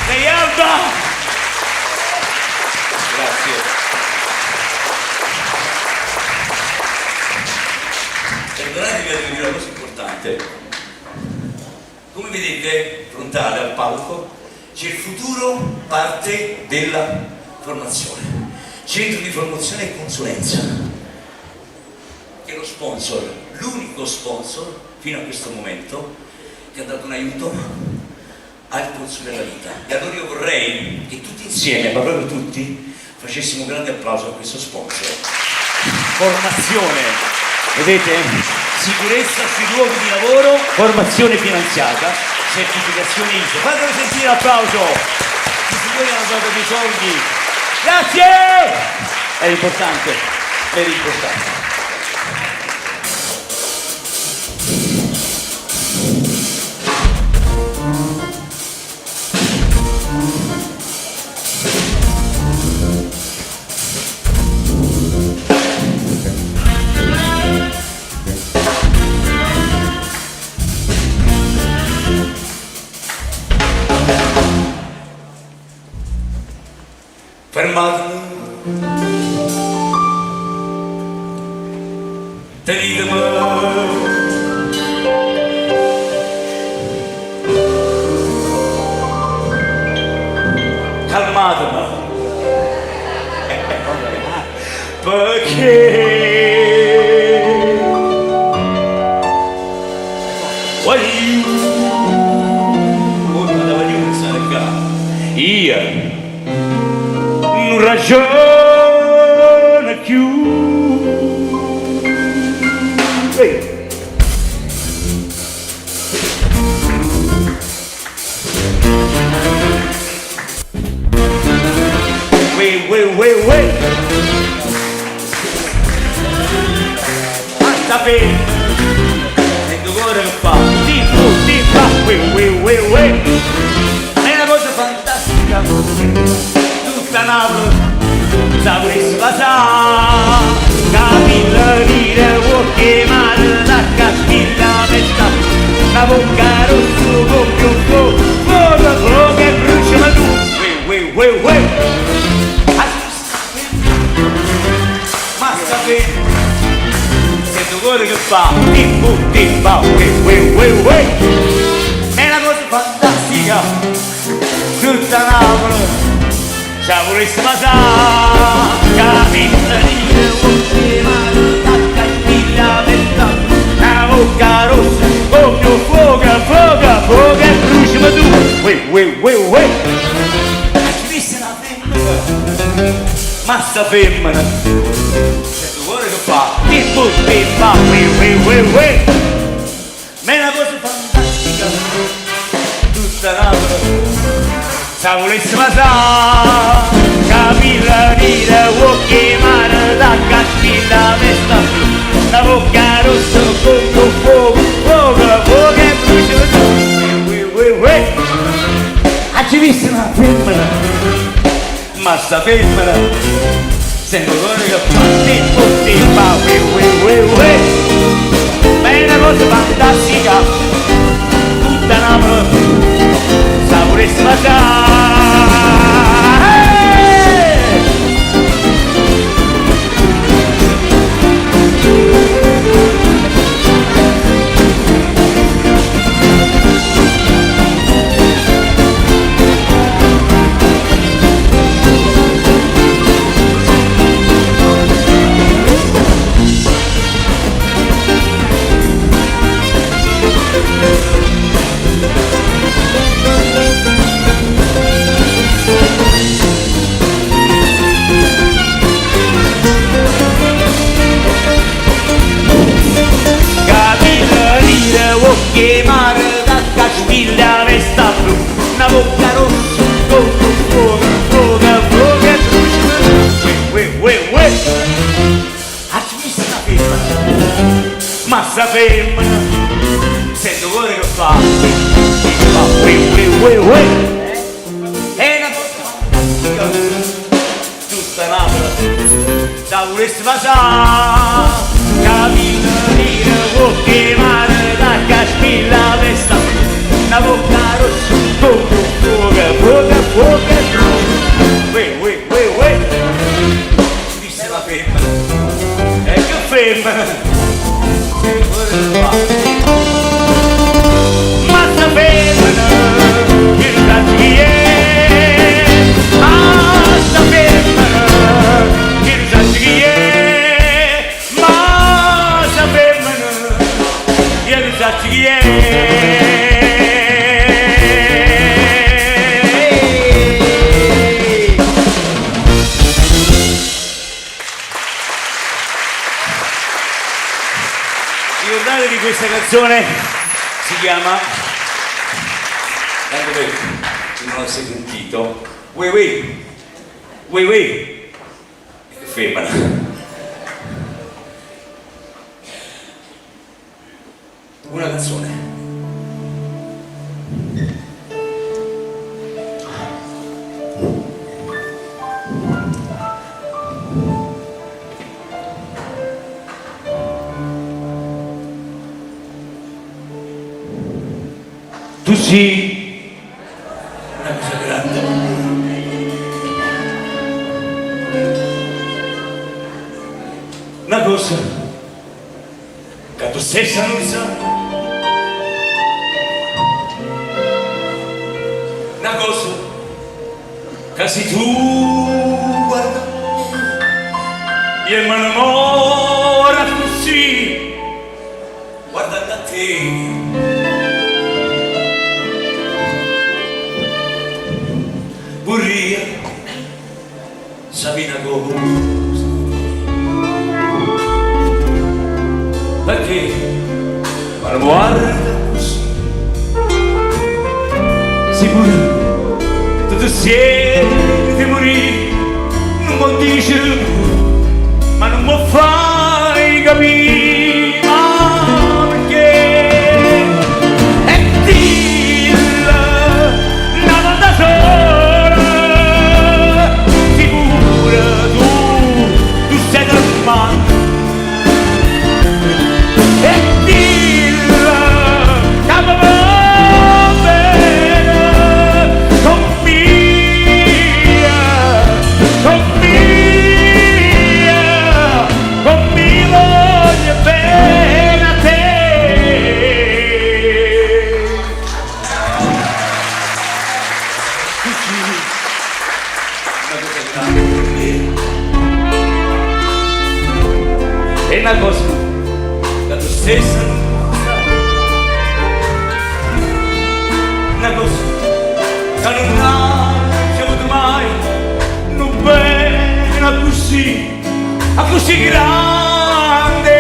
Sei Alba! Grazie. Perdonatemi, devo dire una cosa importante. Come vedete, frontale al palco, c'è il futuro parte della formazione. Centro di formazione e consulenza, che è lo sponsor, l'unico sponsor fino a questo momento che ha dato un aiuto al corso della vita. E allora io vorrei che tutti insieme, ma proprio tutti, facessimo un grande applauso a questo sponsor. Formazione, vedete? Sicurezza sui luoghi di lavoro, formazione finanziata, certificazione ISO. Fatelo sentire l'applauso! I signori hanno dato dei soldi. Grazie! È importante, è importante. Fermatemi, tenetemi, calmatemi, perché voglio pensare qua, io non ragiona più. Wait. Basta bene. Sento cuore che fa. Ti fa. Wait. È una cosa fantastica. Tutta Napoli sa volessima sa capilla dire vuol chiamare la caspilla metta la bocca rosso con più fuoco che brucia ma tu wait ma sapete sento cuore che fa ti fa wait è una cosa fantastica tutta Napoli sa volessima sa capilla dire vuol chiamare la caspilla metta la bocca rossa con più fuoco e brucia ma tu wait ci visse una femmina ma sta femmina sento cuore che fa ti fa wait ma è una cosa fantastica tutta Napoli sa volessima sa capilla dire vuol chiamare la caspilla mesta la bocca rossa con fuoco e brucia wait ci visse una femmina ma sta femmina sento cuore che fa ti fa wait ma è una cosa fantastica tutta Napoli sa volessima sa chiamare da Caspiglia vesta blu, una bocca rossa, fuoco, fuoco, fuoco, fuoco e brucia. Has visto una femmina? Ma sta femmina, sento cuore che fa, è una cosa fantastica, tutta Napoli, da volessi passare, capito, dire, può chiamare da Caspiglia vesta, una bocca rossa, fuoco, fuoco, fuoco, fuoco e brucia. Disse la femmina, e che femmina? Ma sta femmina, che non sa chi è, ma sta femmina, che non sa chi è, ma sta femmina, che non sa chi è. Ricordatevi di questa canzone, si chiama, tanto per chi non l'ha sentito, Wei Wei, Wei Wei, femmina. Una canzone. Tu sì, una cosa grande. Una cosa che tu stessa non sai. Una cosa che se tu guarda e mi innamora così, guardando a te. Vorria, Sabina cosa, perché ma non guarda così, sicuro, tutto siete morì, non può dire, ma non può fai capire, ma perché, e dilla, una volta sola. È una cosa che tu stessa non sai, una cosa che non hai avuto mai, non bene così grande.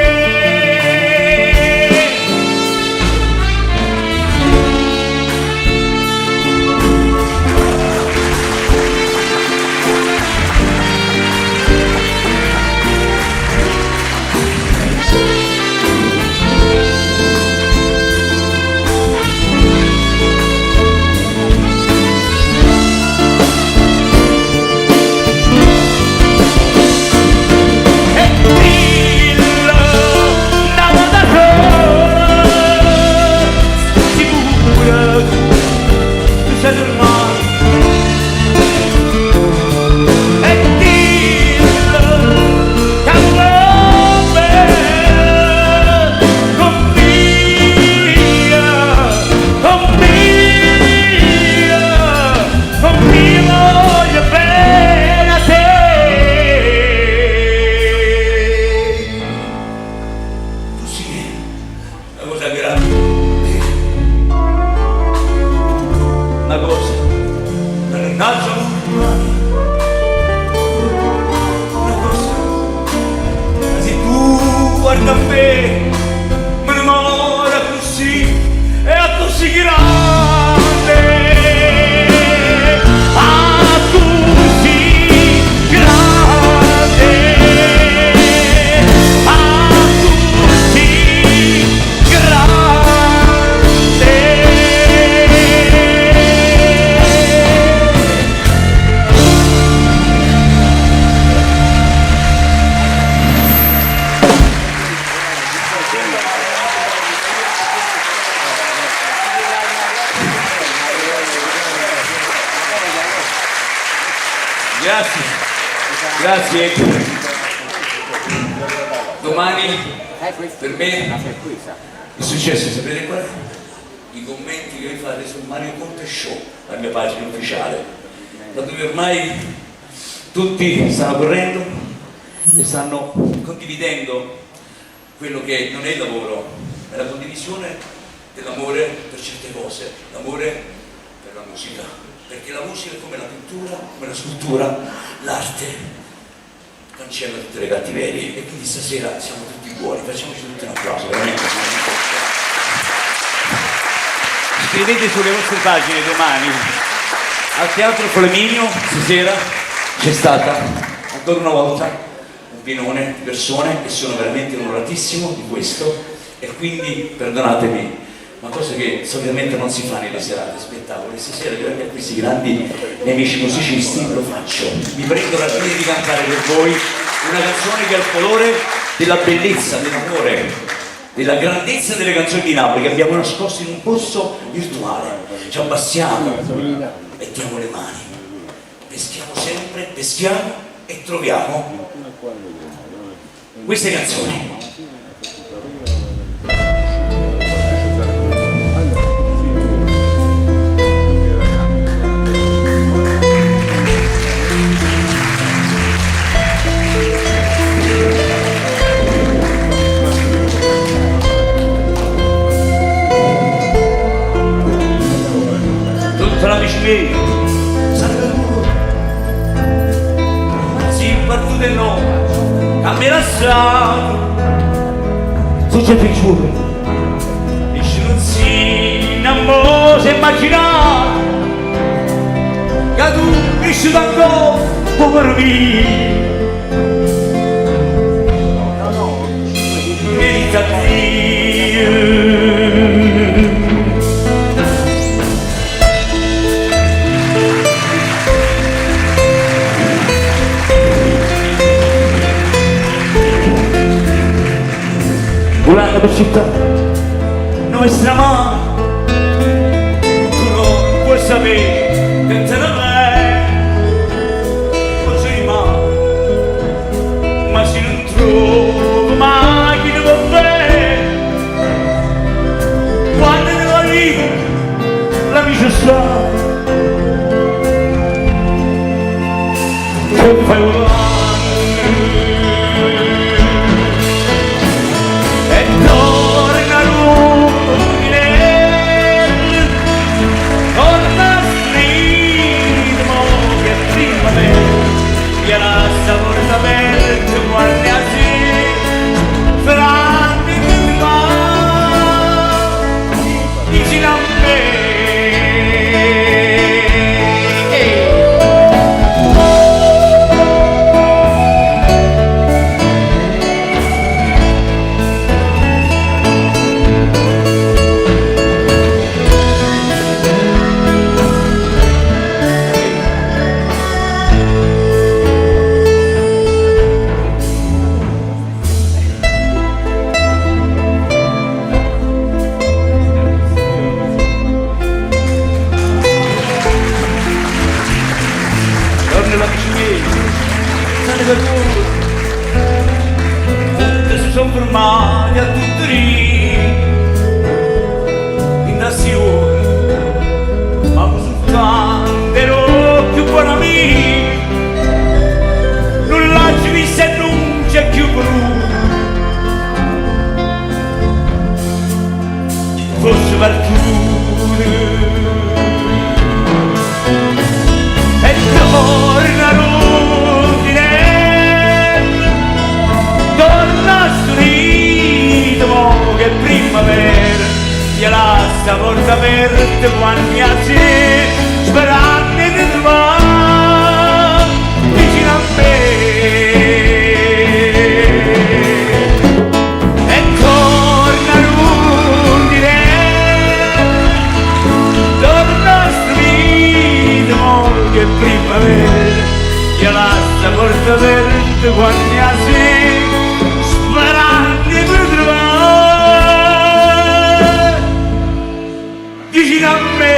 Guarda me, mi innamora così, così grande, così grande, così grande. Grazie, grazie. Domani per me è successo, sapete qual è? I commenti che vi fate su Mario Conte Show, la mia pagina ufficiale, da dove ormai tutti stanno correndo e stanno condividendo quello che non è il lavoro, è la condivisione dell'amore per certe cose, l'amore per la musica, perché la musica è come la pittura, come la scultura, l'arte cancella tutte le cattiverie e quindi stasera siamo tutti buoni, facciamoci tutti un applauso, veramente. Scrivete sulle vostre pagine domani al Teatro Flaminio stasera C'è stata ancora una volta un pienone di persone e sono veramente onoratissimo di questo e quindi perdonatemi, ma cosa che solitamente non si fa nelle serate spettacoli, stasera grazie a questi grandi amici musicisti lo faccio, mi prendo la fine di cantare per voi una canzone che ha il colore della bellezza, dell'amore, della grandezza delle canzoni di Napoli che abbiamo nascosto in un posto virtuale, ci abbassiamo, mettiamo le mani, peschiamo sempre, peschiamo e troviamo queste canzoni. si partute no, cambierà strada, tu c'è piaciuto, e ci non si innamora, si è immaginato, che tu esci da go, povero mio, merita Dio. Volando per città, nostra mano, tu non puoi sapere che te ne vai, cosa rimane, ma se non trovo mai chi ne va bene, quando ne va lì, l'amico sa, che fai volare. Tutte si sono fermati a tutti in nazione, ma soltanto ero più buon amico, nulla ci visse e non c'è più voluto, forse per chiudere e tornano. Torna sto nido che primavera io lascio porta aperta quando mi alzi, sperando di trovare vicino a me. E torna l'undine, torna a stridere che primavera, io lascio porta aperta quando mi alzi, sperando di trovare vicino a me.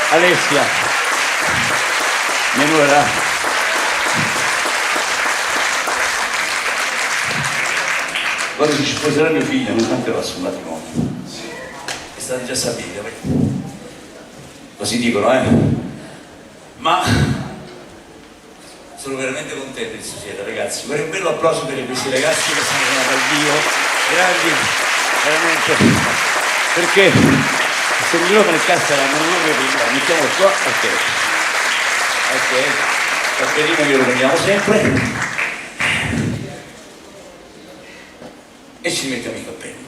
Alessia, mia nuora, quando ci sposerà mio figlio non canterò sul matrimonio, e state già sapendo, così dicono, ma sono veramente contento di stasera, ragazzi. Vorrei un bello applauso per questi ragazzi che sono venuti al vivo, grandi, veramente, perché se il microfono in cassa era non lo prima, mettiamolo qua, ok, cappellino che lo prendiamo sempre e ci mettiamo i cappelli.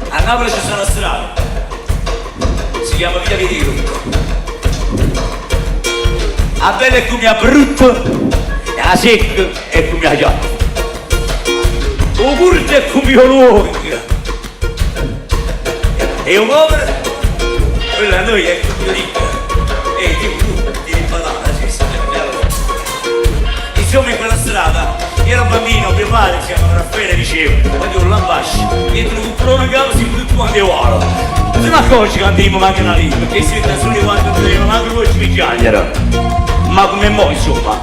A Napoli c'è una strada, si chiama Via di Gruppo. A bella è come a brutto, a secco è come a giacca, o curto è come a lungo, e un povero, quella a noi è come ricca, e di banana, insomma in quella strada, io ero bambino, mio padre si chiama Raffaele, diceva, quando io l'ambascio, dietro un prone cavo si tutti quanti uguali, non si accorge che andiamo manca una lingua, perché si vede solo quando vedevamo manca voi ci picchiagliano. Ma come mo insomma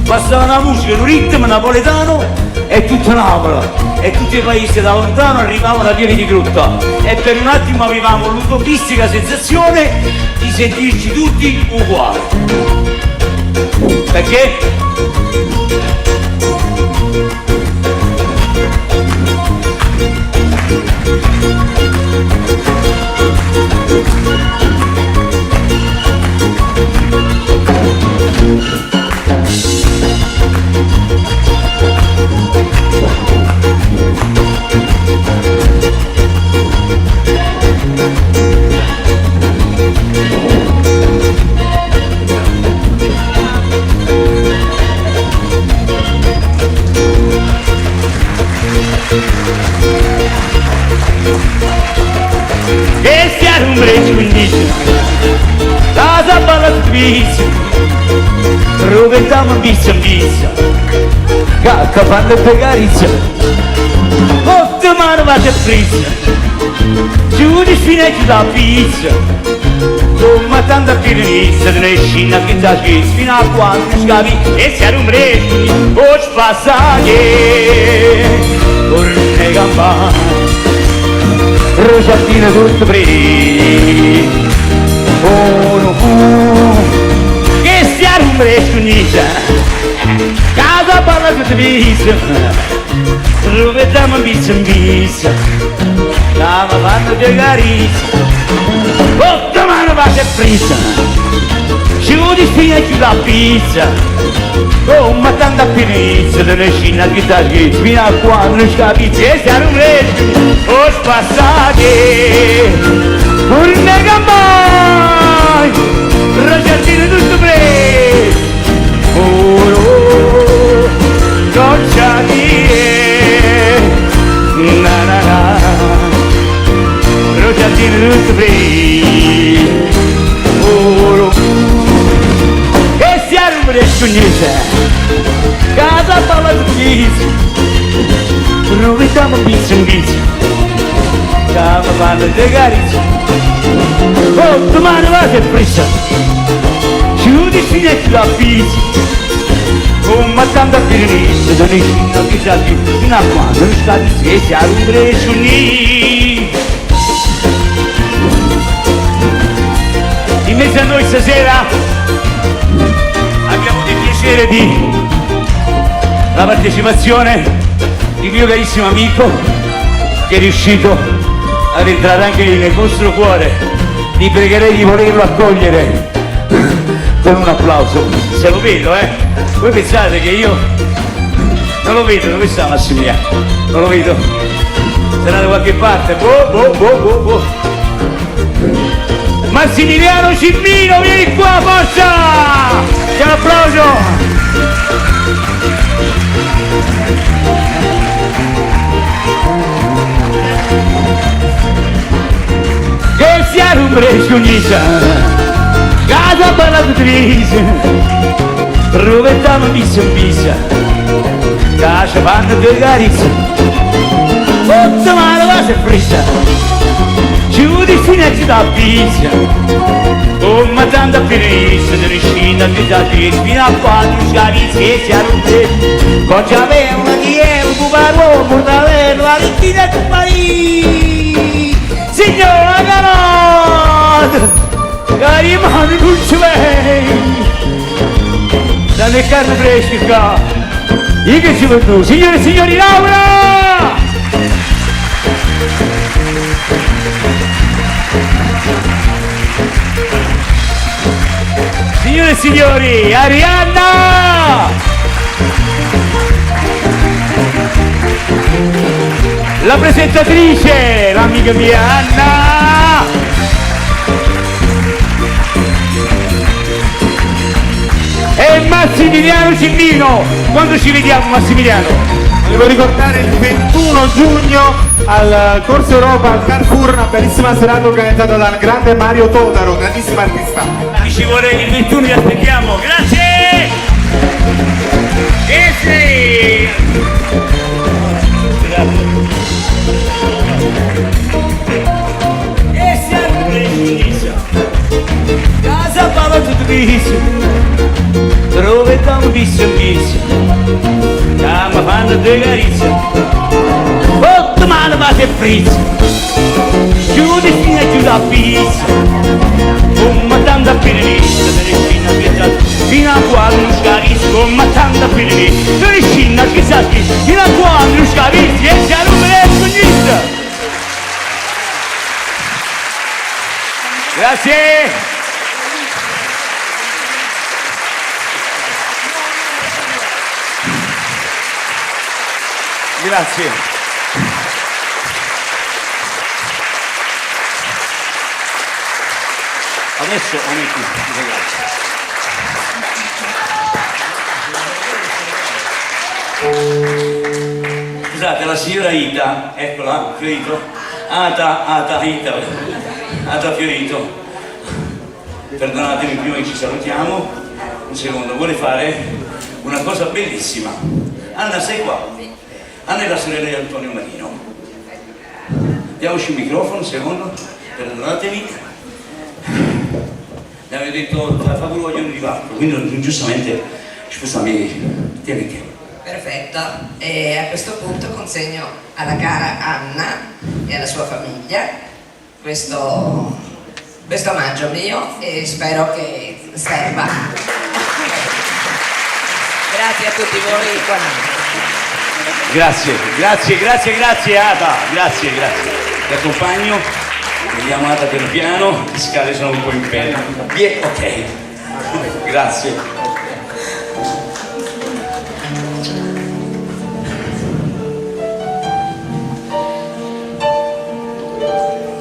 passava una musica, un ritmo napoletano e tutta Napoli e tutti i paesi da lontano arrivavano a Via di Grutta e per un attimo avevamo l'utopistica sensazione di sentirci tutti uguali. Perché? E stiamo un breccio quindi casa balla tutto vizio roventiamo in vizia cacca fanno per carizia otto mano va a frizza giù di spinacci da pizza come tanta pirinizia di una scina che da qui fino a quando scavi e stiamo un breccio o spassaglie corne campane Rosattina tutto preso, oh no, che stiamo un breccio casa parla tutta vista, rovediamo in vista, la fanno di carizia, otto mano va a frisa, giù di spina e giù la pizza, come tanta pirizia, di una scina che da qui fino a quando scapizi e stiamo un breccio, o spassati, corne campane, Rosattina tutto preso, oh no, goccia di na na na viene tutto preso. E stiamo per il scognese, casa palla di pizza, proviamo pizza in pizza, ciao fanno le carizze, oh domani va che pressa, chiudi il finetti la pizza, oh ma tanto a finire, non è fino che già più, fino a quando non sta di sé, stiamo per il scognese. In mezzo a noi stasera abbiamo il piacere di la partecipazione di mio carissimo amico che è riuscito ad entrare anche nel vostro cuore. Vi pregherei di volerlo accogliere con un applauso, se lo vedo, voi pensate che io non lo vedo, dove sta Massimiliano? Non lo vedo, sarà da qualche parte, boh. Massimiliano Cimmino, vieni qua, forza! C'è un applauso! Che sia un bresciunista, casa per la tutrice, provettiamo pizza in pizza, casa panno di carizza, tutta mano va se frissa. Chiudi finetti da pizza, oh ma tanto a finire, non riuscendo a chiudere fino a quando scarizzi e si arrude. Oggi avevo una chiesa, un puparò, portavello, la rittina di Parigi. Signora Canot, cari mani non ci vei, da nel carro fresco qua, io che ci vedo, signore e signori, Laura! Signore e signori, Arianna! La presentatrice, l'amica mia Anna! E Massimiliano Cimmino! Quando ci vediamo, Massimiliano? Volevo ricordare il 21 giugno al Corso Europa al Carrefour, una bellissima serata organizzata dal grande Mario Todaro, grandissimo artista. Ci vuole il 21, vi aspettiamo, grazie! Grazie! E siamo presi, casa palla tutto viso, provettiamo pizza in pizza, chiama fanno due carizze, otto mano va se frizza, chiudi fino a chiuda pizza. Ma tanto a finire, fino a quando non scarisco, ma tanto a finire, non riuscendo a chissà chi, fino a quando non scarisci e si allumera il cognista. Grazie. Grazie. Adesso ometti, ragazzi. Scusate, la signora Ita, eccola, Fiorito. Ata Fiorito. Perdonatemi prima che ci salutiamo. Un secondo, vuole fare una cosa bellissima. Anna, sei qua? Anna è la sorella di Antonio Marino. Diamoci il microfono, un secondo, perdonatemi. Mi aveva detto fa pure vogliono di varco, quindi giustamente scusami, tieni che. Perfetto, e a questo punto consegno alla cara Anna e alla sua famiglia questo omaggio mio e spero che serva. Grazie a tutti voi. Grazie Ada, grazie. Ti accompagno. Vediamo Ada piano piano, le scale sono un po' in pena. Ok, grazie.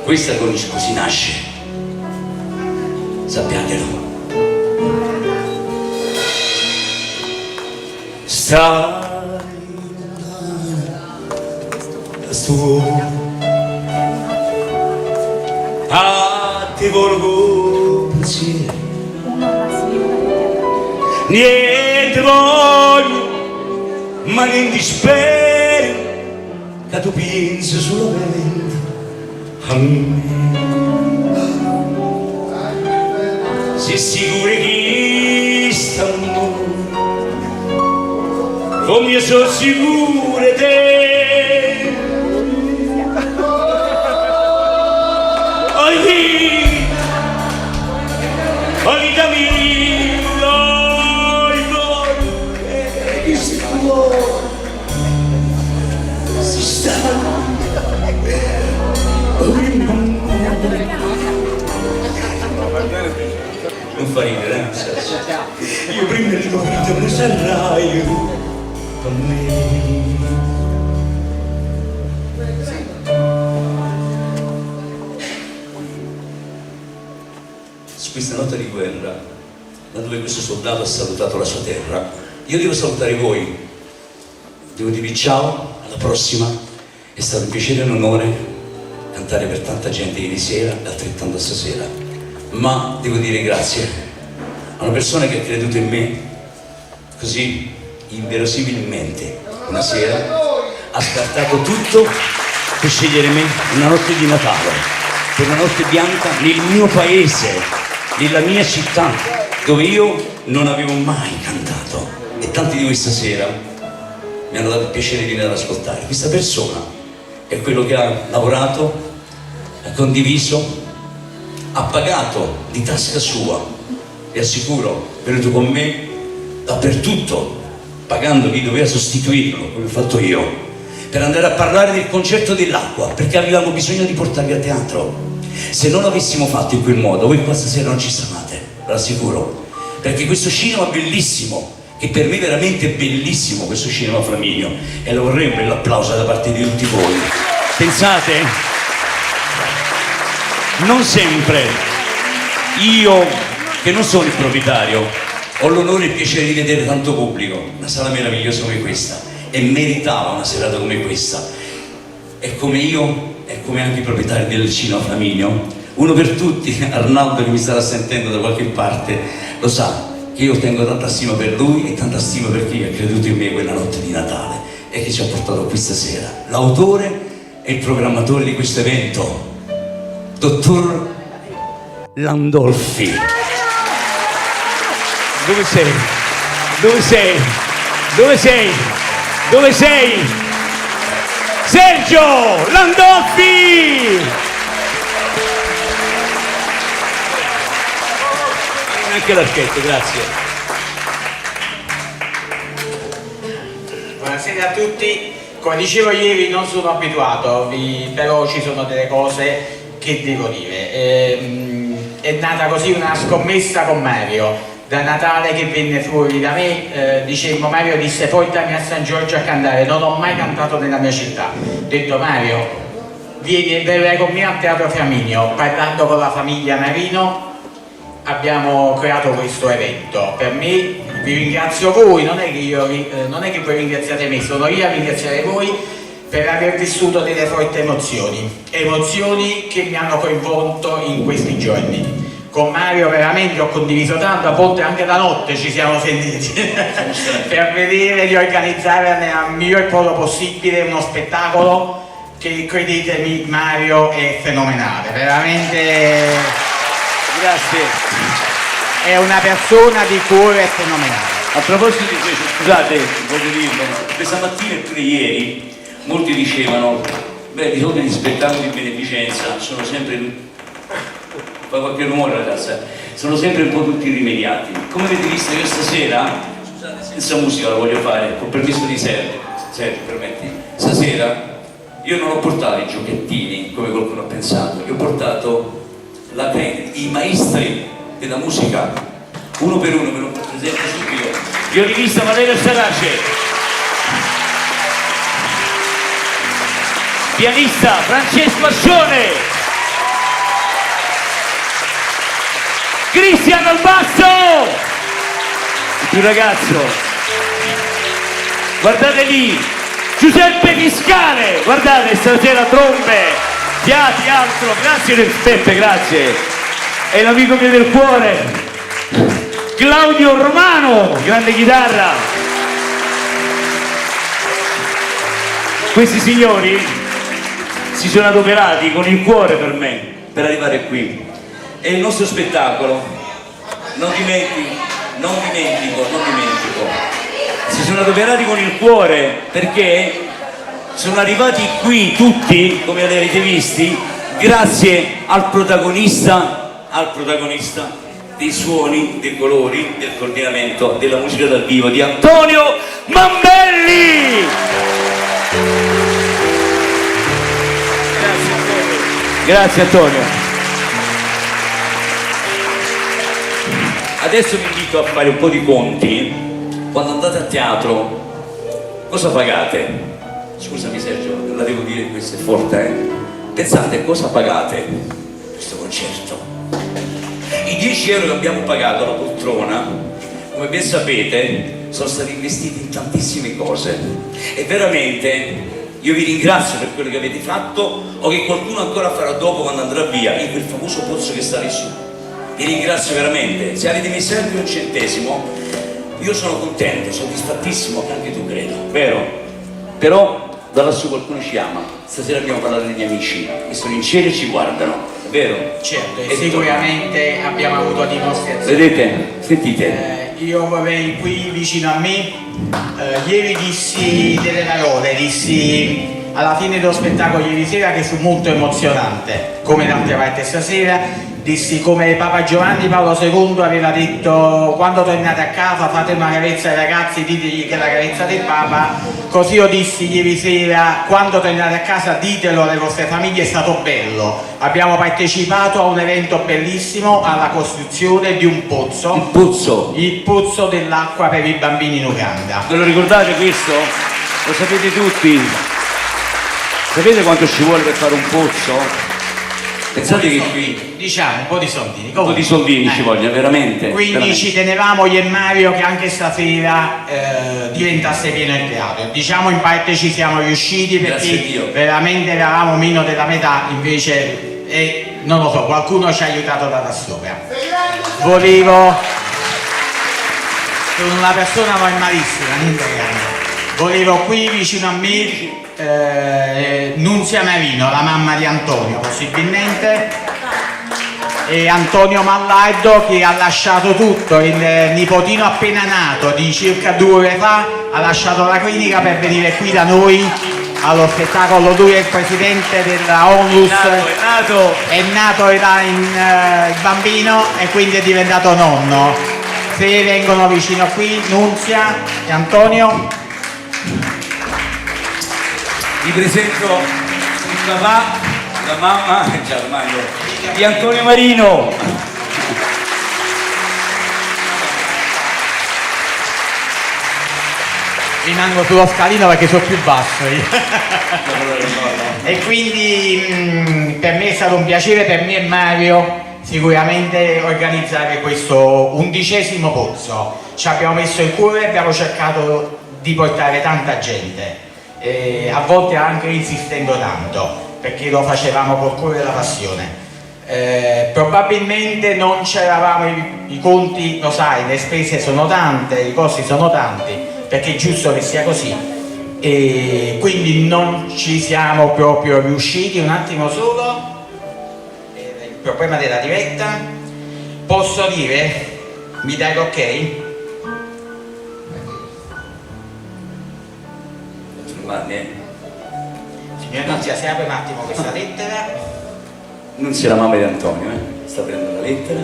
Questa con si nasce, sappiatelo. Stai da solo, ti volgo pensiero, niente voglio, ma non dispero, che tu pensi solamente a me. Sei sicuro che sta come io sono sicuro di te. Oh vita mia, che si muore, si sta. Non fa ridere, io prima di morire me sarai con me. Su questa notte di guerra, da dove questo soldato ha salutato la sua terra, io devo salutare voi, devo dirvi ciao, alla prossima, è stato un piacere e un onore cantare per tanta gente ieri sera e altrettanto stasera, ma devo dire grazie a una persona che ha creduto in me così inverosimilmente una sera, ha scartato tutto per scegliere me una notte di Natale, per una notte bianca nel mio paese, nella mia città, dove io non avevo mai cantato, e tanti di voi stasera mi hanno dato il piacere di venire ad ascoltare. Questa persona è quello che ha lavorato, ha condiviso, ha pagato di tasca sua, vi assicuro, è venuto con me dappertutto, pagando chi doveva sostituirlo, come ho fatto io, per andare a parlare del concerto dell'acqua, perché avevamo bisogno di portarvi a teatro. Se non l'avessimo fatto in quel modo, voi qua stasera non ci stavate, ve l'assicuro, perché questo cinema bellissimo, che per me è veramente bellissimo, questo cinema Flaminio, e lo vorrei un bel applauso da parte di tutti voi. Pensate, non sempre io, che non sono il proprietario, ho l'onore e il piacere di vedere tanto pubblico, una sala meravigliosa come questa, e meritava una serata come questa. E come io, e come anche i proprietari del cinema Flaminio, uno per tutti, Arnaldo, che mi starà sentendo da qualche parte, lo sa che io tengo tanta stima per lui e tanta stima per chi ha creduto in me quella notte di Natale e che ci ha portato qui stasera. L'autore e il programmatore di questo evento, dottor Landolfi. Dove sei? Dove sei? Dove sei? Dove sei? Sergio Landolfi! Anche l'archetto, grazie. Buonasera a tutti. Come dicevo ieri, non sono abituato, però ci sono delle cose che devo dire. È nata così una scommessa con Mario. Da Natale che venne fuori da me, dicemmo, Mario disse portami a San Giorgio a cantare, non ho mai cantato nella mia città. Ho detto Mario, verrai con me al Teatro Flaminio. Parlando con la famiglia Marino abbiamo creato questo evento. Per me, vi ringrazio voi, non è che voi ringraziate me, sono io a ringraziare voi per aver vissuto delle forti emozioni che mi hanno coinvolto in questi giorni. Con Mario veramente ho condiviso tanto, a volte anche la notte ci siamo sentiti per vedere di organizzare nel miglior modo possibile uno spettacolo che, credetemi, Mario è fenomenale, veramente Grazie. È una persona di cuore fenomenale. A proposito di questo, scusate, voglio dirlo, questa mattina e pure ieri molti dicevano, beh, di solito gli spettacoli di beneficenza sono sempre, fa qualche rumore ragazza, sono sempre un po' tutti rimediati. Come avete visto io stasera, scusate, senza musica la voglio fare, con permesso di Sergio, permetti, stasera io non ho portato i giochettini come qualcuno ha pensato, io ho portato i maestri della musica, uno per uno, me lo presento subito. Violinista Valerio Sarace, pianista Francesco Ascione, Cristiano al basso, il più ragazzo, guardate lì, Giuseppe Fiscale, guardate stasera trombe, fiati, altro, grazie del Peppe, grazie. è l'amico mio del cuore, Claudio Romano, grande chitarra. Questi signori si sono adoperati con il cuore per me, per arrivare qui. E il nostro spettacolo, non dimentico, si sono adoperati con il cuore perché sono arrivati qui tutti, come avete visti, grazie al protagonista dei suoni, dei colori, del coordinamento della musica dal vivo di Antonio Mambelli. Grazie Antonio. Adesso vi invito a fare un po' di conti. Quando andate a teatro, cosa pagate? Scusami Sergio, la devo dire, questo è forte, eh? Pensate cosa pagate questo concerto. I 10 euro che abbiamo pagato alla poltrona, come ben sapete, sono stati investiti in tantissime cose. E veramente io vi ringrazio per quello che avete fatto o che qualcuno ancora farà dopo quando andrà via, in quel famoso pozzo che sta lì su. Vi ringrazio veramente. Se avete messo anche un centesimo, io sono contento, soddisfattissimo, anche tu credo, vero? Però da lassù qualcuno ci ama. Stasera abbiamo parlato degli amici che sono in cielo e ci guardano, è vero? Certo, e sicuramente abbiamo avuto dimostrazioni. Vedete? Sentite. Io vorrei qui vicino a me, ieri dissi delle parole, dissi alla fine dello spettacolo ieri sera che fu molto emozionante, come d'altra parte stasera. Dissi come Papa Giovanni Paolo II aveva detto: quando tornate a casa fate una carezza ai ragazzi, ditegli che è la carezza del Papa. Così io dissi ieri sera: quando tornate a casa ditelo alle vostre famiglie, è stato bello, abbiamo partecipato a un evento bellissimo, alla costruzione di un pozzo, il pozzo dell'acqua per i bambini in Uganda. Ve lo ricordate questo? Lo sapete tutti? Sapete quanto ci vuole per fare un pozzo? Pensate che qui diciamo un po' di soldini, un po' di soldini ci vogliono veramente. Quindi veramente. ci tenevamo io e Mario che anche stasera diventasse pieno il teatro. Diciamo in parte ci siamo riusciti perché veramente eravamo meno della metà, invece non lo so, qualcuno ci ha aiutato da sopra. Sono una persona normalissima, niente grande. Volevo qui vicino a me Nunzia Marino, la mamma di Antonio possibilmente, e Antonio Mallardo che ha lasciato tutto, il nipotino appena nato di circa 2 ore fa ha lasciato la clinica per venire qui da noi allo spettacolo. Lui è il presidente della Onlus, è nato il bambino e quindi è diventato nonno. Se vengono vicino qui Nunzia e Antonio. Vi presento il papà, la mamma di Antonio Marino. Rimango sullo scalino perché sono più basso io. E quindi per me è stato un piacere, per me e Mario sicuramente organizzare questo 11° pozzo. Ci abbiamo messo il cuore, abbiamo cercato di portare tanta gente. A volte anche insistendo tanto perché lo facevamo col cuore e la passione. Probabilmente non c'eravamo, i conti lo sai, le spese sono tante, i costi sono tanti, perché è giusto che sia così, e quindi non ci siamo proprio riusciti. Un attimo solo, il problema della diretta. Posso dire? Mi dai l'ok? Signora Nunzia, si apre un attimo questa lettera. Nunzia, la mamma di Antonio, sta prendendo la lettera.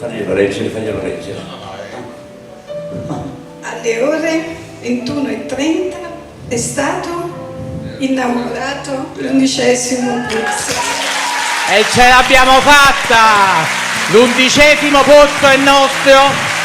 Faglielo leggere. Alle ore 21:30 è stato inaugurato l'11° pozzo. E ce l'abbiamo fatta! L'11° pozzo è nostro.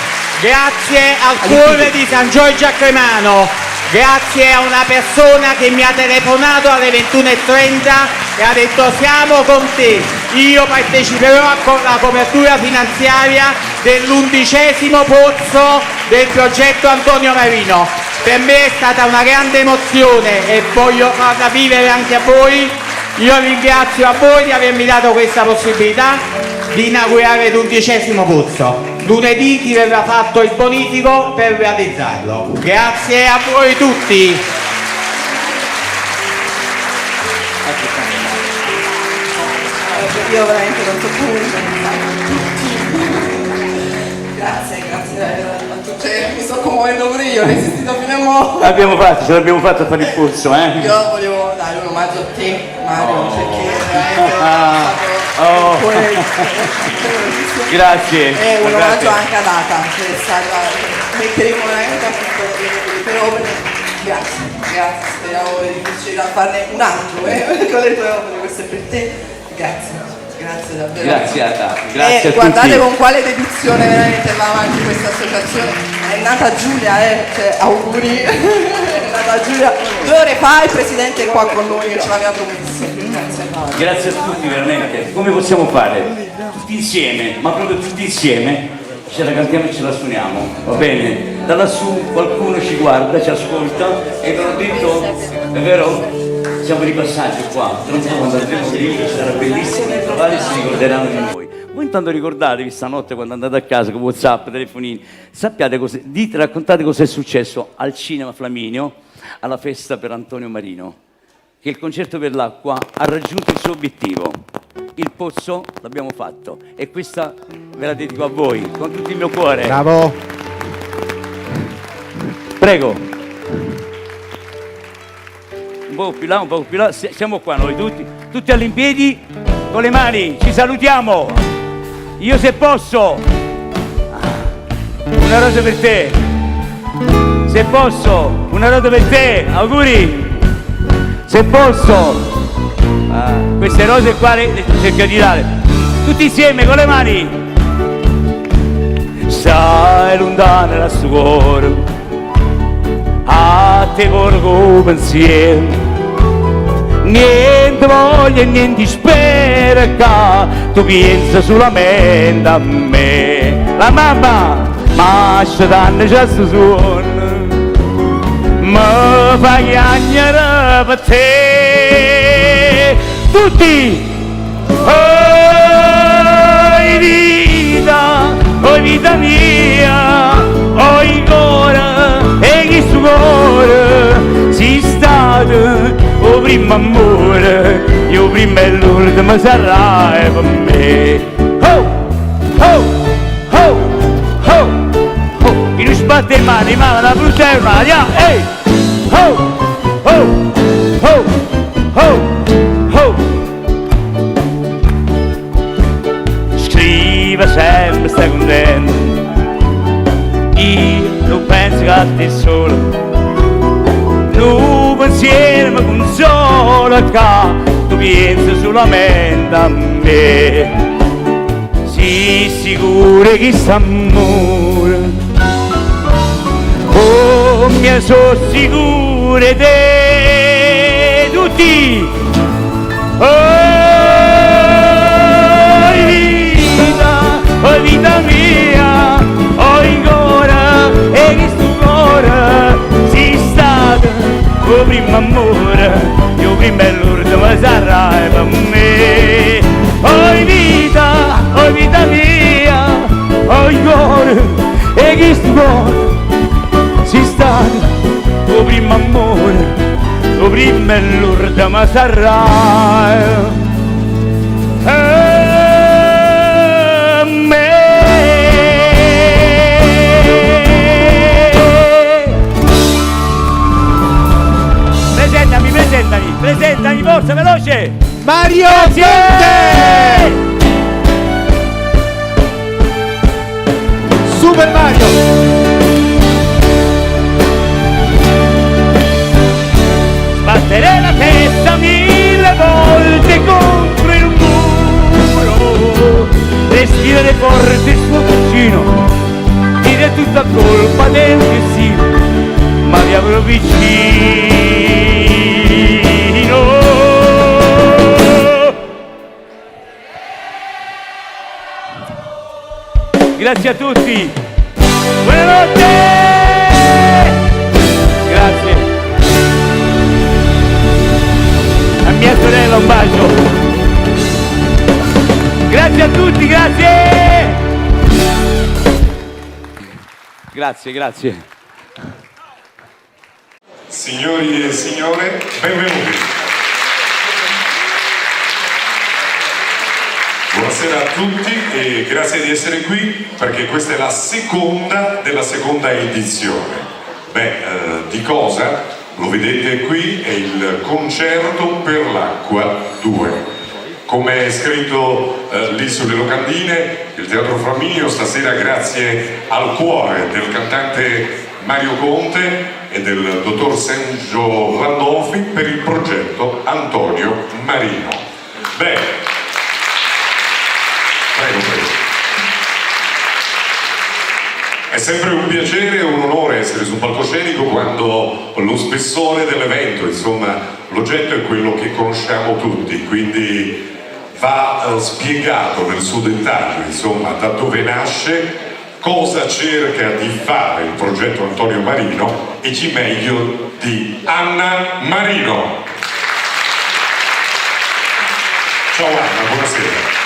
Grazie al cuore di San Giorgio a Cremano, grazie a una persona che mi ha telefonato alle 21:30 e ha detto siamo con te, io parteciperò alla copertura finanziaria dell'11° pozzo del progetto Antonio Marino. Per me è stata una grande emozione e voglio farla vivere anche a voi, Io ringrazio a voi di avermi dato questa possibilità di inaugurare l'11° pozzo. Lunedì ti verrà fatto il bonifico per realizzarlo. Grazie a voi tutti. Io veramente non so come grazie a tutti, mi sto commuovendo pure io, ho resistito fino a mo'. Ce l'abbiamo fatto a fare il polso, Io volevo dare un omaggio a te, Mario, perché veramente Grazie. è un omaggio anche a Data, che è stata metteremo veramente a tutto le opere. Grazie, speriamo di riuscire a farne un altro, con le tue opere, questo è per te. Grazie davvero. Grazie Ada, grazie a guardate tutti. con quale dedizione veramente va avanti questa associazione. È nata Giulia, cioè, auguri. È nata Giulia 2 ore fa, il presidente è qua con noi che ce l'aveva promesso. Grazie a tutti veramente. Come possiamo fare? Tutti insieme, ma proprio tutti insieme, ce la cantiamo e ce la suoniamo, va bene? Da lassù qualcuno ci guarda, ci ascolta e ve l'ho detto, è vero? Siamo di passaggio qua, tra un po' quando andremo lì sarà bellissimo trovare e si ricorderanno di noi. Voi intanto ricordatevi stanotte quando andate a casa con WhatsApp, telefonini, sappiate cose, raccontate cosa è successo al Cinema Flaminio, alla festa per Antonio Marino, che il concerto per l'acqua ha raggiunto il suo obiettivo. Il pozzo l'abbiamo fatto e questa ve la dedico a voi, con tutto il mio cuore. Bravo. Prego. Un po' più là, un po' più là, siamo qua noi tutti all'impiedi, con le mani, ci salutiamo. Io se posso, una rosa per te. Se posso, una rosa per te, auguri. Se posso, queste rose qua le cerco di dare. Tutti insieme, con le mani. Stai lontano dal suo cuore, a te porgo pensiero. Niente voglia e niente spera che tu pensa solamente a me. La mamma mascia danno già sto suono, mi fa chiagnare per te. Tutti! Oh vita mia, oh il cuore e chi suo cuore si stato. O primo amore, io prima e l'ultimo sarai per me. Oh, oh, oh, oh, oh. Chi non sbatte le mani, ma la frutta è un'aria. Ehi, oh, oh, oh, oh, oh. Scriva sempre, stai contento. Io non penso che te solo. Tu pensiero mi consola che tu pensi solamente a me. Sii sicuro che st'amore, oh mia sono sicuro di te. Tutti! Oh vita mia, oh il cuore e che sto cuore si stato. Oh primo amore, io prima e l'ultimo sarai per me. Oh vita mia, oh il cuore e chi sto cuore si stato. Oh primo amore, oh prima e l'ultimo sarai presentami, forza, veloce! Mario Conte! Super Mario! Sbatterei la testa 1000 volte contro il muro, respirare forte il suo vicino, dire tutta colpa del destino, ma vi avrò vicino. Grazie a tutti, buonanotte, grazie. mia sorella, un bacio. Grazie a tutti, grazie. Grazie. Signori e signore, benvenuti. Buonasera a tutti e grazie di essere qui perché questa è la seconda della seconda edizione. Di cosa? Lo vedete qui, è il Concerto per l'Acqua 2. Come è scritto lì sulle locandine, il Teatro Flaminio stasera, grazie al cuore del cantante Mario Conte e del dottor Sergio Landolfi, per il progetto Antonio Marino. Prego. È sempre un piacere e un onore essere sul palcoscenico quando lo spessore dell'evento, insomma, l'oggetto è quello che conosciamo tutti, quindi va spiegato nel suo dettaglio, insomma, da dove nasce, cosa cerca di fare il progetto Antonio Marino e chi meglio di Anna Marino. Ciao Anna, buonasera.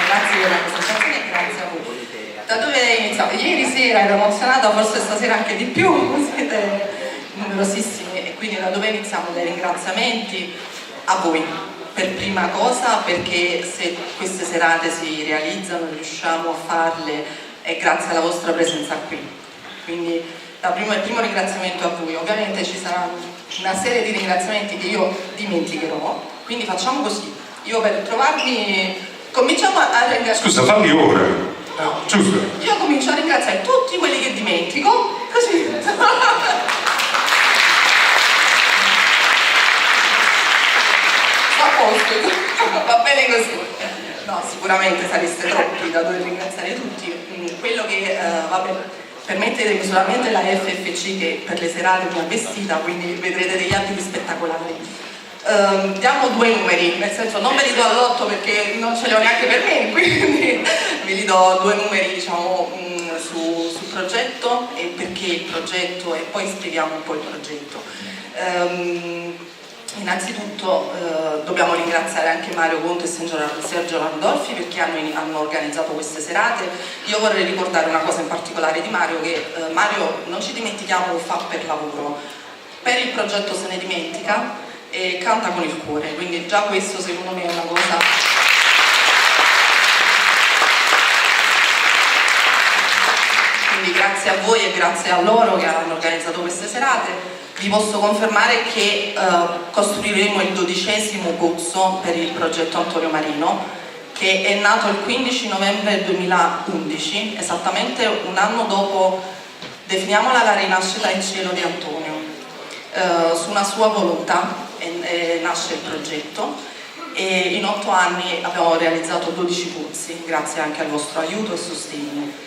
Grazie per la presentazione e grazie a voi. Da dove è iniziato? Ieri sera ero emozionata, forse stasera anche di più, siete numerosissimi, e quindi da dove iniziamo? Dai ringraziamenti a voi, per prima cosa, perché se queste serate si realizzano, riusciamo a farle, è grazie alla vostra presenza qui. Quindi il primo ringraziamento a voi. Ovviamente ci sarà una serie di ringraziamenti che io dimenticherò, quindi facciamo così. Io per trovarmi cominciamo a ringraziare. Scusa, falli ora. No. Giusto. Io comincio a ringraziare tutti quelli che dimentico, così. A posto, va bene così. No, sicuramente sareste troppi da dover ringraziare tutti. Quello che, permettetemi solamente la FFC che per le serate mi ha vestita, quindi vedrete degli abiti spettacolari. Diamo due numeri, nel senso non ve li do all'otto perché non ce li ho neanche per me, quindi ve li do due numeri, diciamo, sul progetto e perché il progetto, e poi spieghiamo un po' il progetto. Innanzitutto dobbiamo ringraziare anche Mario Conte e Sergio Landolfi perché hanno organizzato queste serate. Io vorrei ricordare una cosa in particolare di Mario, che Mario, non ci dimentichiamo, lo fa per lavoro, per il progetto se ne dimentica e canta con il cuore, quindi già questo secondo me è una cosa. Quindi grazie a voi e grazie a loro che hanno organizzato queste serate. Vi posso confermare che costruiremo il 12° pozzo per il progetto Antonio Marino, che è nato il 15 novembre 2011, esattamente un anno dopo, definiamola, la rinascita in cielo di Antonio. Su una sua volontà nasce il progetto e in 8 anni abbiamo realizzato 12 pozzi, grazie anche al vostro aiuto e sostegno.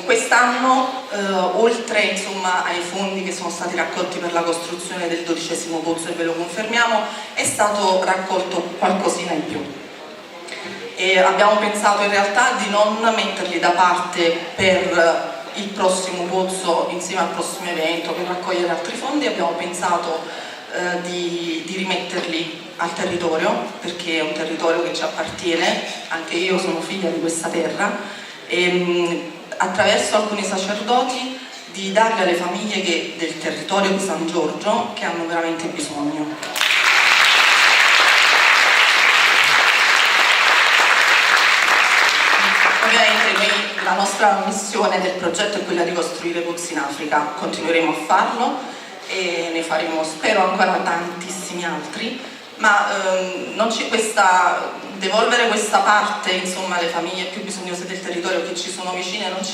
Quest'anno, oltre insomma ai fondi che sono stati raccolti per la costruzione del 12° pozzo, e ve lo confermiamo, è stato raccolto qualcosina in più. E abbiamo pensato in realtà di non metterli da parte per il prossimo pozzo insieme al prossimo evento, per raccogliere altri fondi. Abbiamo pensato di rimetterli al territorio, perché è un territorio che ci appartiene, anche io sono figlia di questa terra, e attraverso alcuni sacerdoti di darli alle famiglie del territorio di San Giorgio che hanno veramente bisogno. Ovviamente noi, la nostra missione del progetto è quella di costruire pozzi in Africa, continueremo a farlo e ne faremo, spero, ancora tantissimi altri, ma devolvere questa parte, insomma, alle famiglie più bisognose del territorio che ci sono vicine non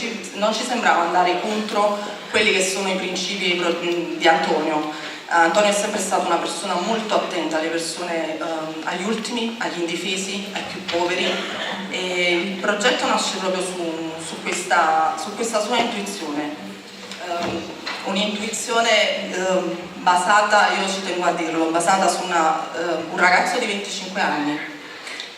ci sembrava andare contro quelli che sono i principi di Antonio. Antonio è sempre stato una persona molto attenta alle persone, agli ultimi, agli indifesi, ai più poveri, e il progetto nasce proprio su questa sua intuizione. Un'intuizione basata, io ci tengo a dirlo, basata su un ragazzo di 25 anni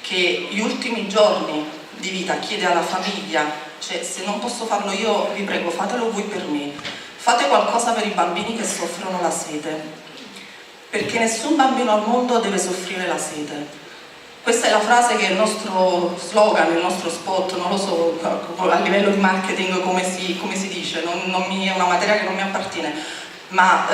che gli ultimi giorni di vita chiede alla famiglia, cioè, se non posso farlo io, vi prego, fatelo voi per me, fate qualcosa per i bambini che soffrono la sete. perché nessun bambino al mondo deve soffrire la sete. Questa è la frase che è il nostro slogan, il nostro spot, non lo so a livello di marketing come si dice, è una materia che non mi appartiene, ma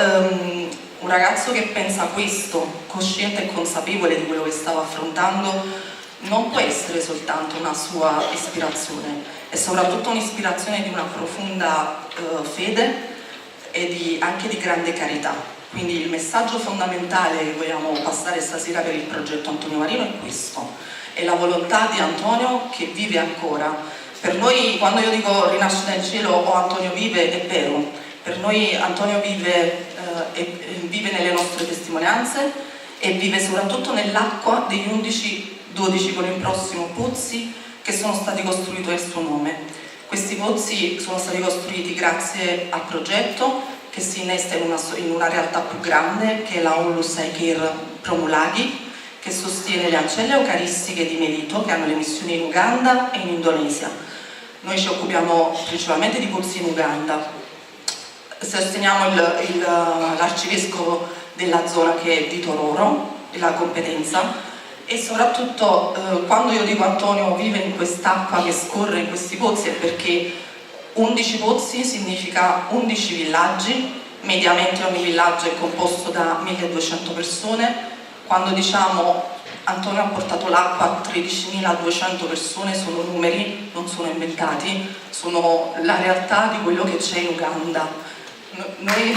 un ragazzo che pensa questo, cosciente e consapevole di quello che stava affrontando, non può essere soltanto una sua ispirazione, è soprattutto un'ispirazione di una profonda fede e anche di grande carità. Quindi il messaggio fondamentale che vogliamo passare stasera per il progetto Antonio Marino è questo, è la volontà di Antonio che vive ancora. Per noi, quando io dico rinasce nel cielo o Antonio vive, è vero, per noi Antonio vive nelle nostre testimonianze e vive soprattutto nell'acqua degli 11-12 con il prossimo pozzi che sono stati costruiti nel suo nome. Questi pozzi sono stati costruiti grazie al progetto che si innesta in una realtà più grande che è la Onlus Care Promulaghi, che sostiene le ancelle eucaristiche di Melito che hanno le missioni in Uganda e in Indonesia. Noi ci occupiamo principalmente di pozzi in Uganda, sosteniamo l'arcivescovo della zona che è di Tororo, la competenza, e soprattutto quando io dico Antonio vive in quest'acqua che scorre in questi pozzi è perché 11 pozzi significa 11 villaggi, mediamente ogni villaggio è composto da 1200 persone. Quando diciamo Antonio ha portato l'acqua a 13.200 persone, sono numeri, non sono inventati, sono la realtà di quello che c'è in Uganda. Noi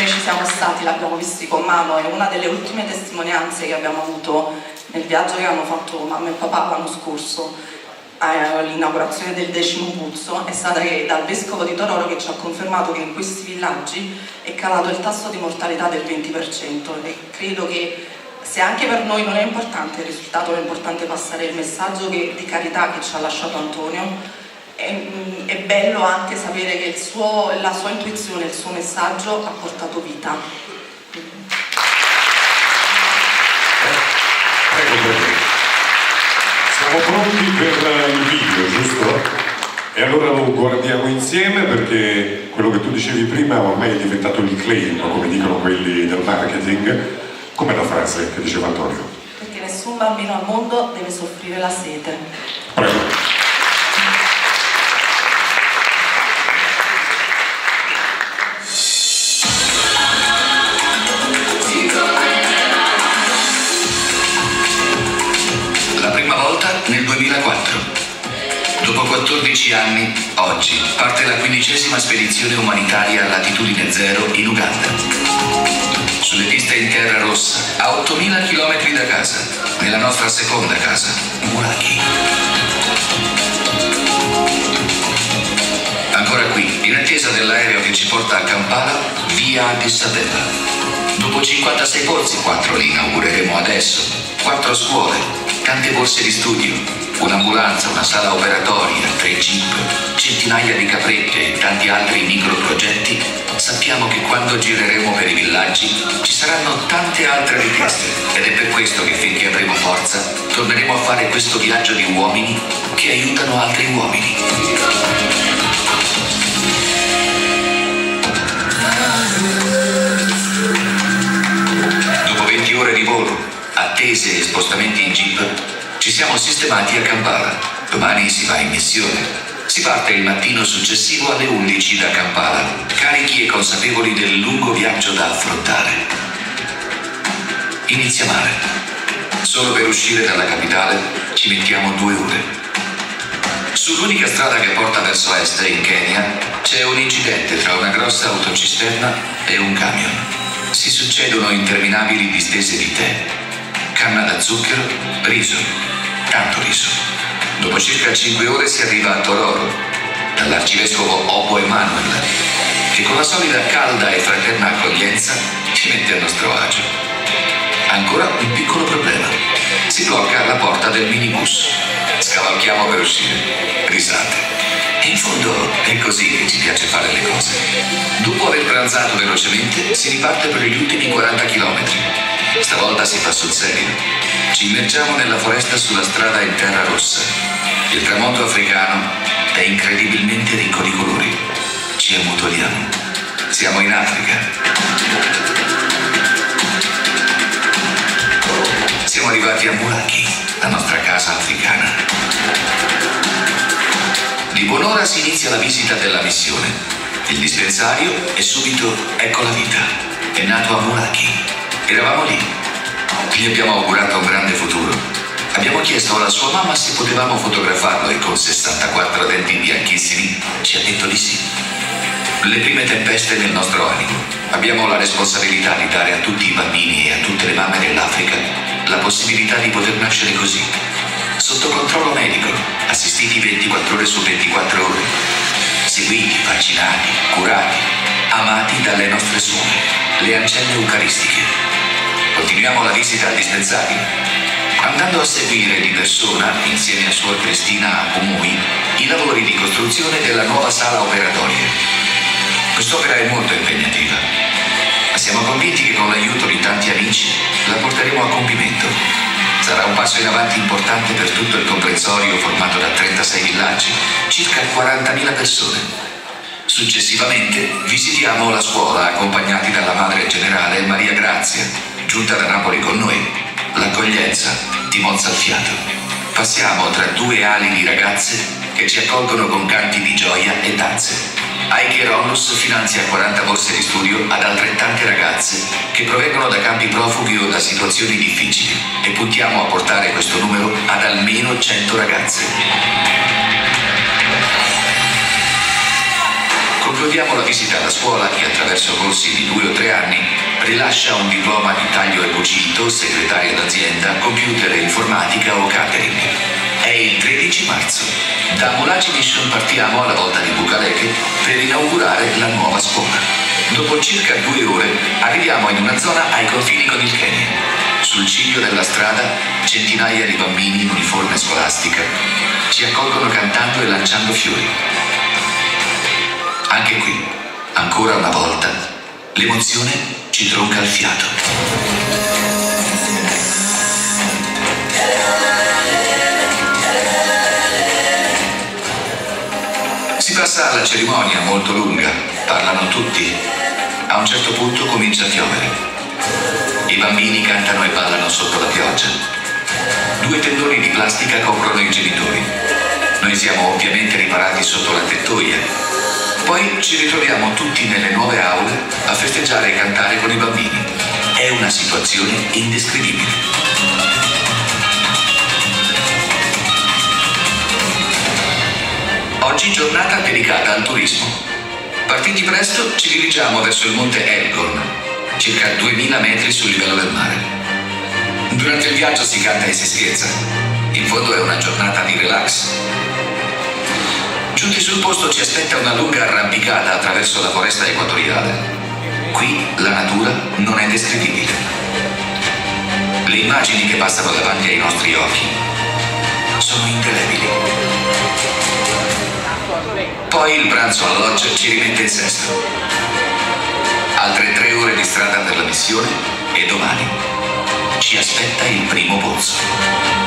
ci siamo stati, l'abbiamo visti con mano, e una delle ultime testimonianze che abbiamo avuto nel viaggio che hanno fatto mamma e papà l'anno scorso all'inaugurazione del 10° pozzo è stata dal vescovo di Tororo, che ci ha confermato che in questi villaggi è calato il tasso di mortalità del 20%, e credo che se anche per noi non è importante il risultato, è importante passare il messaggio di carità che ci ha lasciato Antonio. È bello anche sapere che la sua intuizione, il suo messaggio ha portato vita. Siamo pronti per il video, giusto? E allora lo guardiamo insieme, perché quello che tu dicevi prima ormai è diventato il claim, come dicono quelli del marketing. Com'è la frase che diceva Antonio? Perché nessun bambino al mondo deve soffrire la sete. Prego. Nel 2004. Dopo 14 anni, oggi, parte la 15ª spedizione umanitaria a latitudine zero in Uganda. Sulle piste in terra rossa, a 8.000 km da casa, nella nostra seconda casa, Mulaki. Ancora qui, in attesa dell'aereo che ci porta a Kampala, via Addis Abeba. Dopo 56 pozzi, 4 li inaugureremo adesso, 4 scuole, tante borse di studio, un'ambulanza, una sala operatoria, 3 jeep, centinaia di caprette e tanti altri microprogetti, sappiamo che quando gireremo per i villaggi ci saranno tante altre richieste, ed è per questo che finché avremo forza torneremo a fare questo viaggio di uomini che aiutano altri uomini. Dopo 20 ore di volo, attese e spostamenti in jeep, ci siamo sistemati a Kampala. Domani si va in missione. Si parte il mattino successivo alle 11 da Kampala, carichi e consapevoli del lungo viaggio da affrontare. Inizia male. Solo per uscire dalla capitale ci mettiamo 2 ore. Sull'unica strada che porta verso est, in Kenya, c'è un incidente tra una grossa autocisterna e un camion. Si succedono interminabili distese di tè, canna da zucchero, riso, tanto riso. Dopo circa 5 ore si arriva a Tororo, dall'arcivescovo Obbo Emanuel, che con la solita calda e fraterna accoglienza ci mette a nostro agio. Ancora un piccolo problema. Si blocca alla porta del minibus. Scavalchiamo per uscire. Risate. In fondo è così che ci piace fare le cose. Dopo aver pranzato velocemente si riparte per gli ultimi 40 km. Stavolta si fa sul serio. Ci immergiamo nella foresta sulla strada in terra rossa. Il tramonto africano è incredibilmente ricco di colori. Ci ammutoliamo. Siamo in Africa. Siamo arrivati a Mulaki, la nostra casa africana. Di buon'ora si inizia la visita della missione. Il dispensario e subito ecco la vita. È nato a Mulaki. Eravamo lì. Gli abbiamo augurato un grande futuro. Abbiamo chiesto alla sua mamma se potevamo fotografarlo e con 64 denti bianchissimi ci ha detto di sì. Le prime tempeste nel nostro animo. Abbiamo la responsabilità di dare a tutti i bambini e a tutte le mamme dell'Africa la possibilità di poter nascere così, sotto controllo medico, assistiti 24 ore su 24 ore, seguiti, vaccinati, curati, amati dalle nostre suore, le ancelle eucaristiche. Continuiamo la visita al dispensario, andando a seguire di persona, insieme a suor Cristina Apumui, i lavori di costruzione della nuova sala operatoria. Quest'opera è molto impegnativa, ma siamo convinti che con l'aiuto di tanti amici la porteremo a compimento. Sarà un passo in avanti importante per tutto il comprensorio formato da 36 villaggi, circa 40.000 persone. Successivamente visitiamo la scuola accompagnati dalla madre generale Maria Grazia, giunta da Napoli con noi. L'accoglienza ti mozza il fiato. Passiamo tra due ali di ragazze che ci accolgono con canti di gioia e danze. Aiker Onlus finanzia 40 borse di studio ad altrettante ragazze che provengono da campi profughi o da situazioni difficili e puntiamo a portare questo numero ad almeno 100 ragazze. Concludiamo la visita alla scuola che attraverso corsi di 2 o 3 anni rilascia un diploma di taglio e cucito, segretario d'azienda, computer e informatica o catering. È il 13 marzo. Da Mulaki Mission partiamo alla volta di Bukaleke per inaugurare la nuova scuola. Dopo circa 2 ore arriviamo in una zona ai confini con il Kenya. Sul ciglio della strada centinaia di bambini in uniforme scolastica ci accolgono cantando e lanciando fiori. Anche qui, ancora una volta, l'emozione ci tronca il fiato. Si passa alla cerimonia molto lunga, parlano tutti. A un certo punto comincia a piovere. I bambini cantano e ballano sotto la pioggia. 2 tendoni di plastica coprono i genitori. Noi siamo ovviamente riparati sotto la tettoia. Poi ci ritroviamo tutti nelle nuove aule a festeggiare e cantare con i bambini. È una situazione indescrivibile. Oggi giornata dedicata al turismo. Partiti presto ci dirigiamo verso il monte Elgon, circa 2000 metri sul livello del mare. Durante il viaggio si canta e si scherza. In fondo è una giornata di relax. Giunti sul posto ci aspetta una lunga arrampicata attraverso la foresta equatoriale. Qui la natura non è descrivibile. Le immagini che passano davanti ai nostri occhi sono indelebili. Poi il pranzo al lodge ci rimette in sesto. Altre 3 ore di strada per la missione e domani ci aspetta il primo pozzo.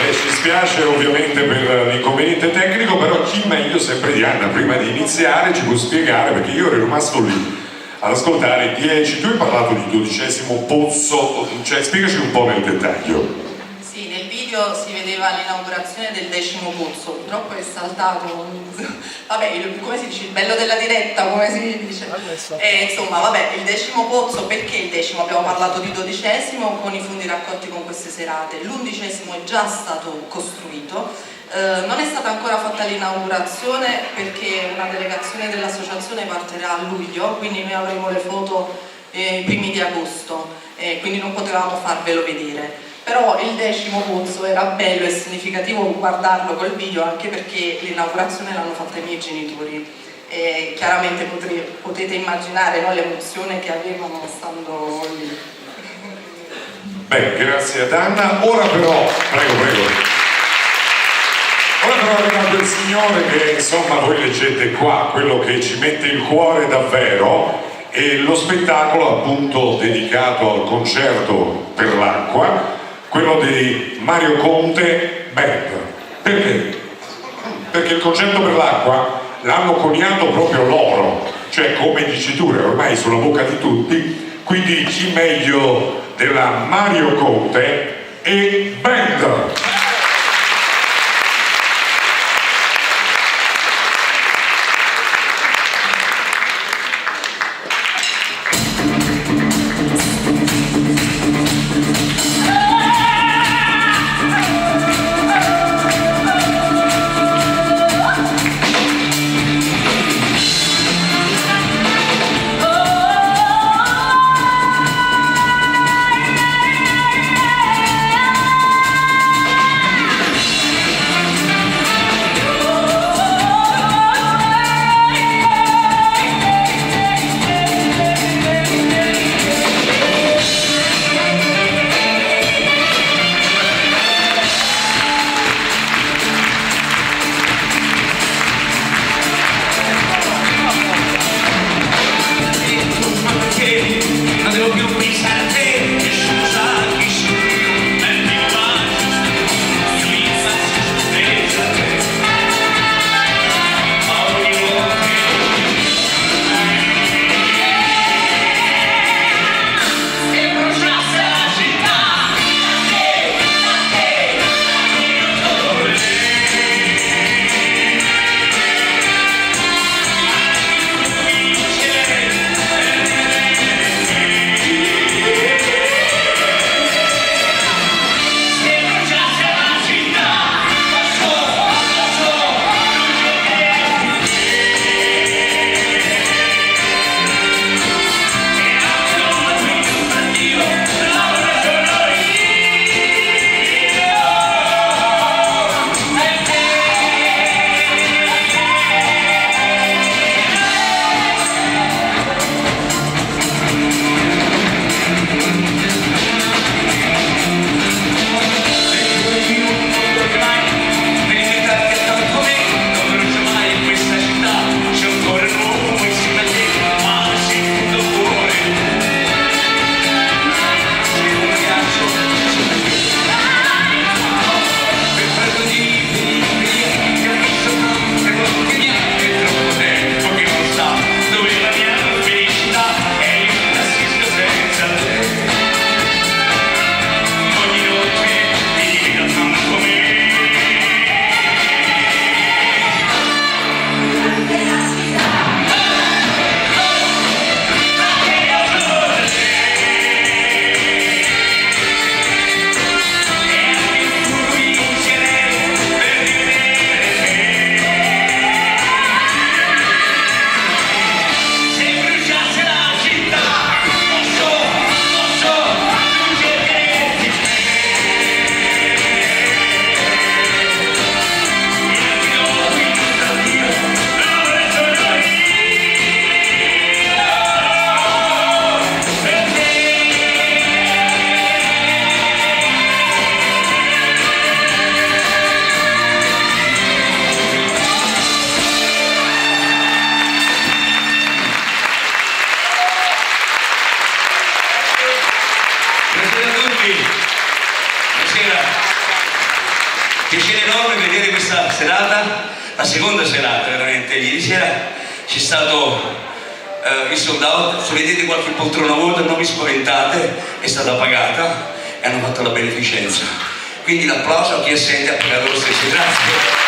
Ci spiace ovviamente per l'inconveniente tecnico, però chi meglio sempre di Anna prima di iniziare ci può spiegare, perché io ero rimasto lì ad ascoltare 10, tu hai parlato di 12° pozzo, cioè spiegaci un po' nel dettaglio. Sì, nel video si vedeva l'inaugurazione del 10° pozzo, purtroppo è saltato, vabbè, come si dice, il bello della diretta, come si dice, insomma, vabbè, il 10° pozzo, perché il 10°? Abbiamo parlato di 12° con i fondi raccolti con queste serate, l'11° è già stato costruito, non è stata ancora fatta l'inaugurazione perché una delegazione dell'associazione partirà a luglio, quindi noi avremo le foto i primi di agosto, quindi non potevamo farvelo vedere. Però il 10° pozzo era bello e significativo guardarlo col video, anche perché l'inaugurazione l'hanno fatta i miei genitori e chiaramente potete immaginare, no, l'emozione che avevano stando lì. Beh, grazie ad Anna. Ora però, prego. Ora però è arrivato il signore che, insomma, voi leggete qua, quello che ci mette il cuore davvero, e lo spettacolo appunto dedicato al concerto per l'acqua, quello di Mario Conte Band. Perché? Perché il concerto per l'acqua l'hanno coniato proprio loro, cioè come diciture ormai sulla bocca di tutti, quindi chi meglio della Mario Conte e Band. Piacere enorme vedere questa serata, la seconda serata veramente. Ieri sera c'è stato il sold out, se vedete qualche poltrona vuota non vi spaventate, è stata pagata e hanno fatto la beneficenza. Quindi l'applauso a chi assente ha pagato lo stesso. Grazie.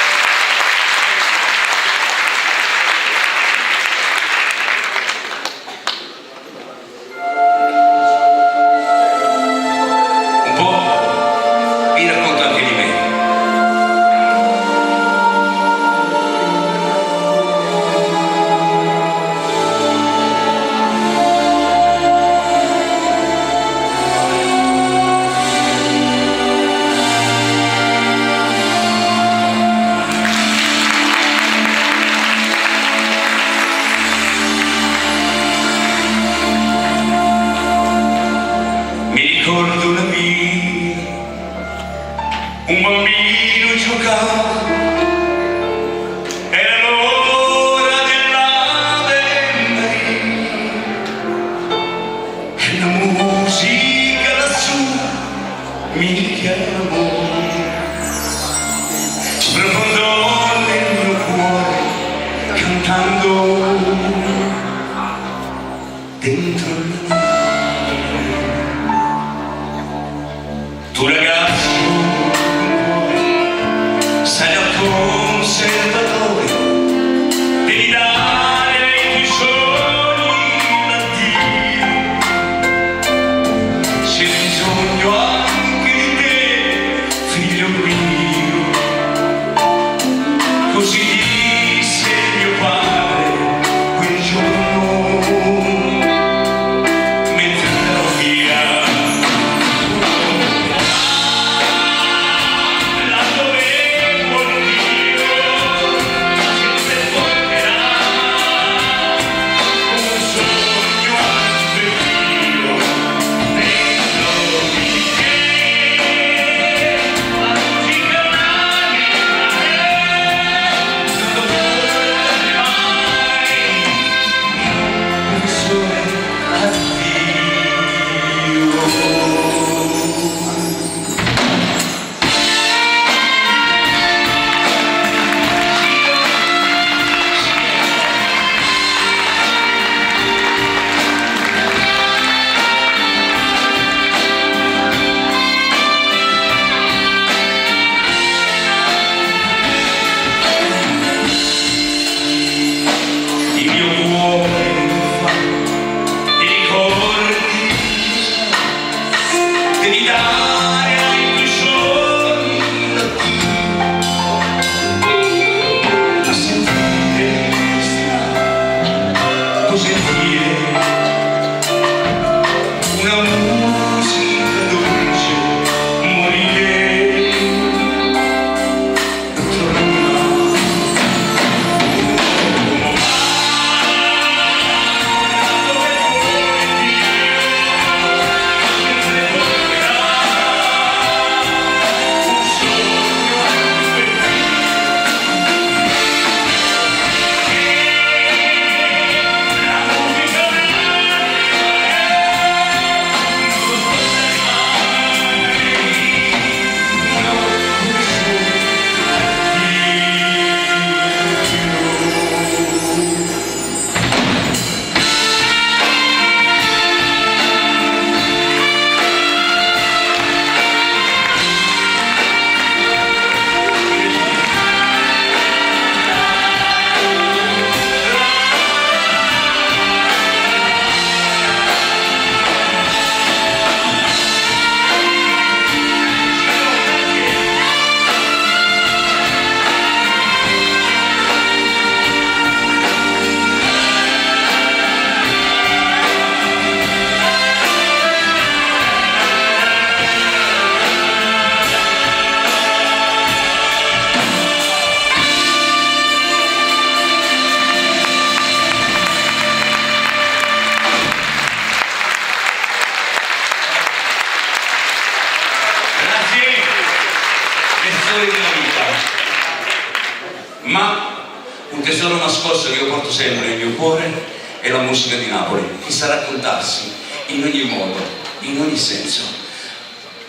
Un tesoro nascosto che io porto sempre nel mio cuore è la musica di Napoli, che sa raccontarsi in ogni modo, in ogni senso.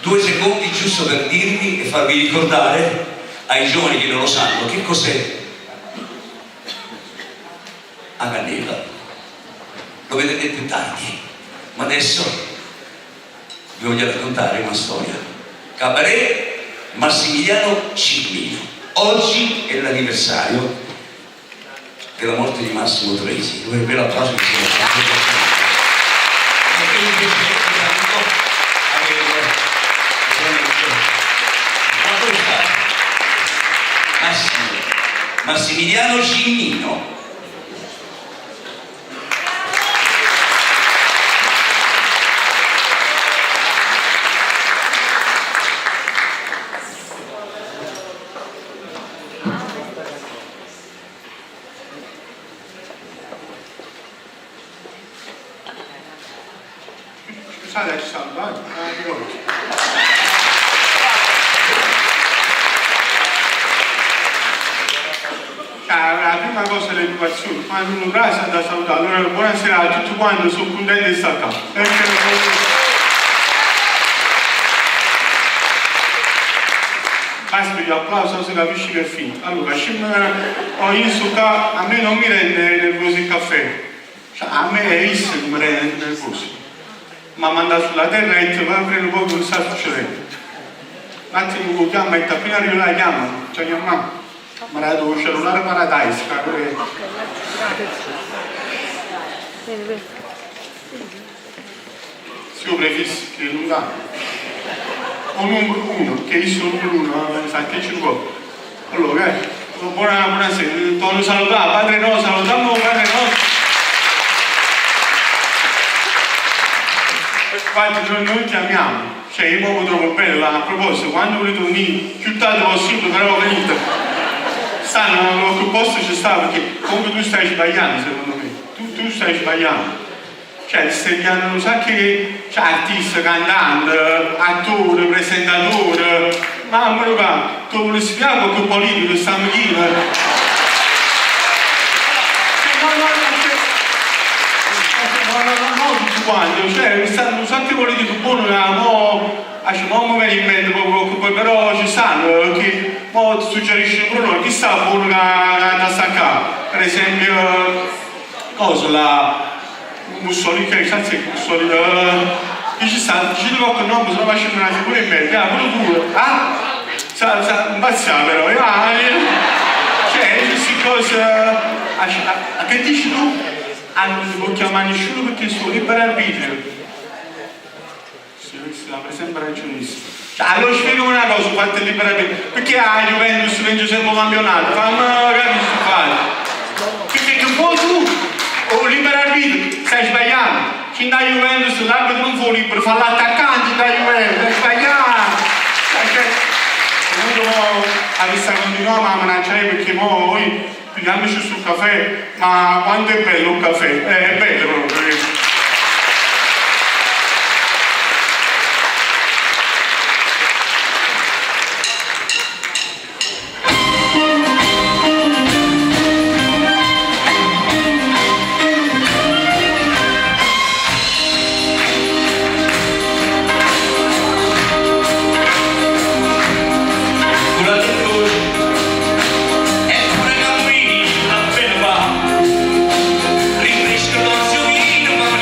2 secondi giusto per dirvi e farvi ricordare ai giovani che non lo sanno che cos'è a Candela. Lo vedrete più tardi, ma adesso vi voglio raccontare una storia. Cabaret Massimiliano Cimino. Oggi è l'anniversario della morte di Massimo Troisi. Un bel applauso che si Massimiliano Cimino. Scusate, ci sono, vai. La prima cosa è l'educazione, ma in un caso da salutare. Allora, buonasera a tutti quanti, sono contento di stare qua. Basta gli applausi, si capisce che è finito. Allora, io sto qua, a me non mi rende nervoso il caffè. Cioè, a me è isso che mi rende nervoso. Ma manda sulla terra e ti va a prendere un po' cosa sta succedendo. Un attimo lo chiama e appena arriva la chiama, cioè mia mamma. Ma era il cellulare Paradise, se io prefissi che non dà o numero 1, che io sono numero 1, sa che ci vuole. Allora, buonasera, torno a salutare, padre no, salutiamo padre no. Infatti noi chiamiamo, cioè io mi trovo bene, a proposito, quando volete venire più tardi possibile, però venite. Stanno, che posto ci sta, perché comunque tu stai sbagliando secondo me, tu stai sbagliando. Cioè, stai chiamando un sacco di artisti, cantanti, attori, presentatori, ma me lo fa, tu vuoi spiegare che politico sta meglio? No, tutti quanti, cioè, stanno un sacco di politici buoni che non mi viene in mente proprio, però ci stanno, che mo suggerisce pure chi sta buono che sta qua. Per esempio, cosa, la Mussolini, che sa se Mussolini, ci sta, ci devo che non bisogna facendo una figura in mente, pure tu, sa impazzare però, cioè, queste cose, che dici tu? Non si può chiamare nessuno perché sono libero arbitrio. Per esempio ragionista. Allora spiegami una cosa, fate libero arbitrio. Perché la Juventus vince sempre un campionato? Fammi capire. Perché vuoi tu? O libero arbitrio, stai sbagliando. Chi da Juventus l'arbitro non fu libero, fa l'attaccante da Juventus, stai sbagliando. Comunque adesso continuiamo a mangiare perché poi pigliamoci sul caffè, ma quanto è bello un caffè? È bello proprio. Rinfresco l'ansiolino, ma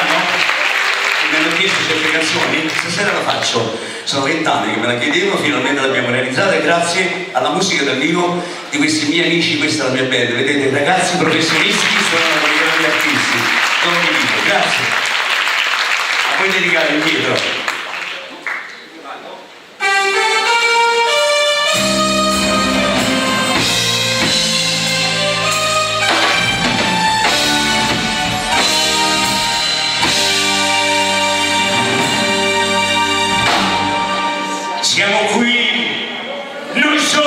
mano e mi hanno chiesto certe canzoni, stasera la faccio. Sono 20 anni che me la chiedevano, finalmente l'abbiamo realizzata e grazie alla musica dal vivo di questi miei amici, questa è la mia band, vedete, ragazzi professionisti che suonano con i grandi artisti. Non vi dico, grazie. A voi dedicare indietro. Siamo qui, noi soli,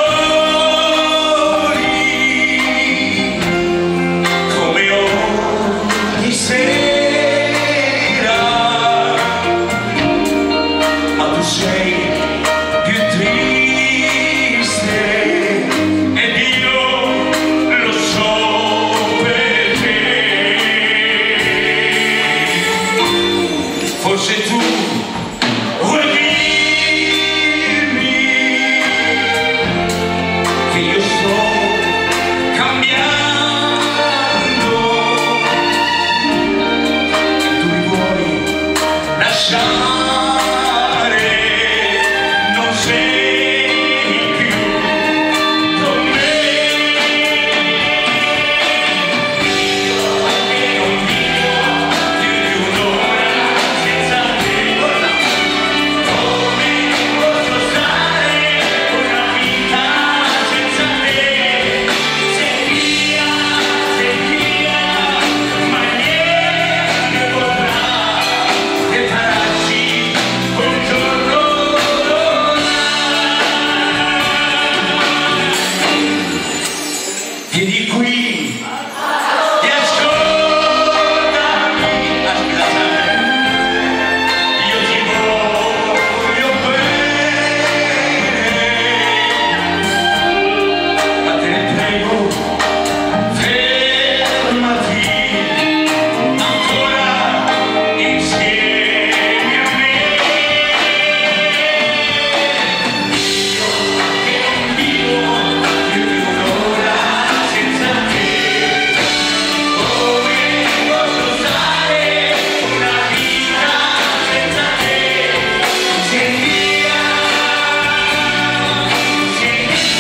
come ogni sera, ma tu sei più triste ed io lo so perché. Forse tu vuoi dire che io sto cambiando e tu mi vuoi lasciare, non sei più con me. Io non vivo più di un'ora senza te. Come posso stare una vita senza te? Sei via, ma niente potrà separarci un giorno d'ora. Vieni qui e ascoltami, io ti voglio bene, ma te ne prego, fermati ancora insieme a me. Io che non vivo più di un'ora senza te. Come posso stare una vita senza te? Sei mia, sei mia.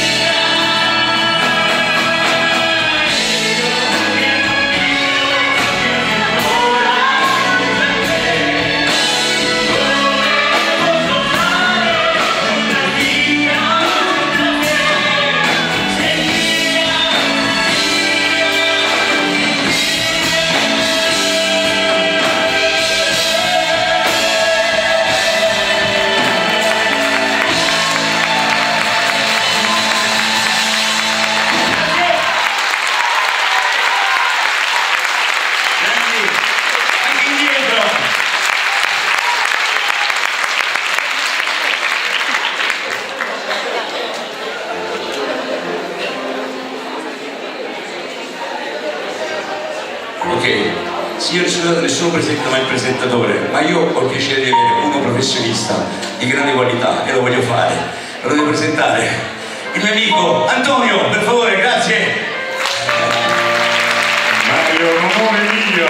Anche indietro. Ok, signori, scusate, nessuno presenta mai il presentatore, ma io ho il piacere di avere uno professionista di grande qualità e lo voglio fare. Lo devo presentare. Il mio amico Antonio, per favore, grazie. Mario, l'onore mio.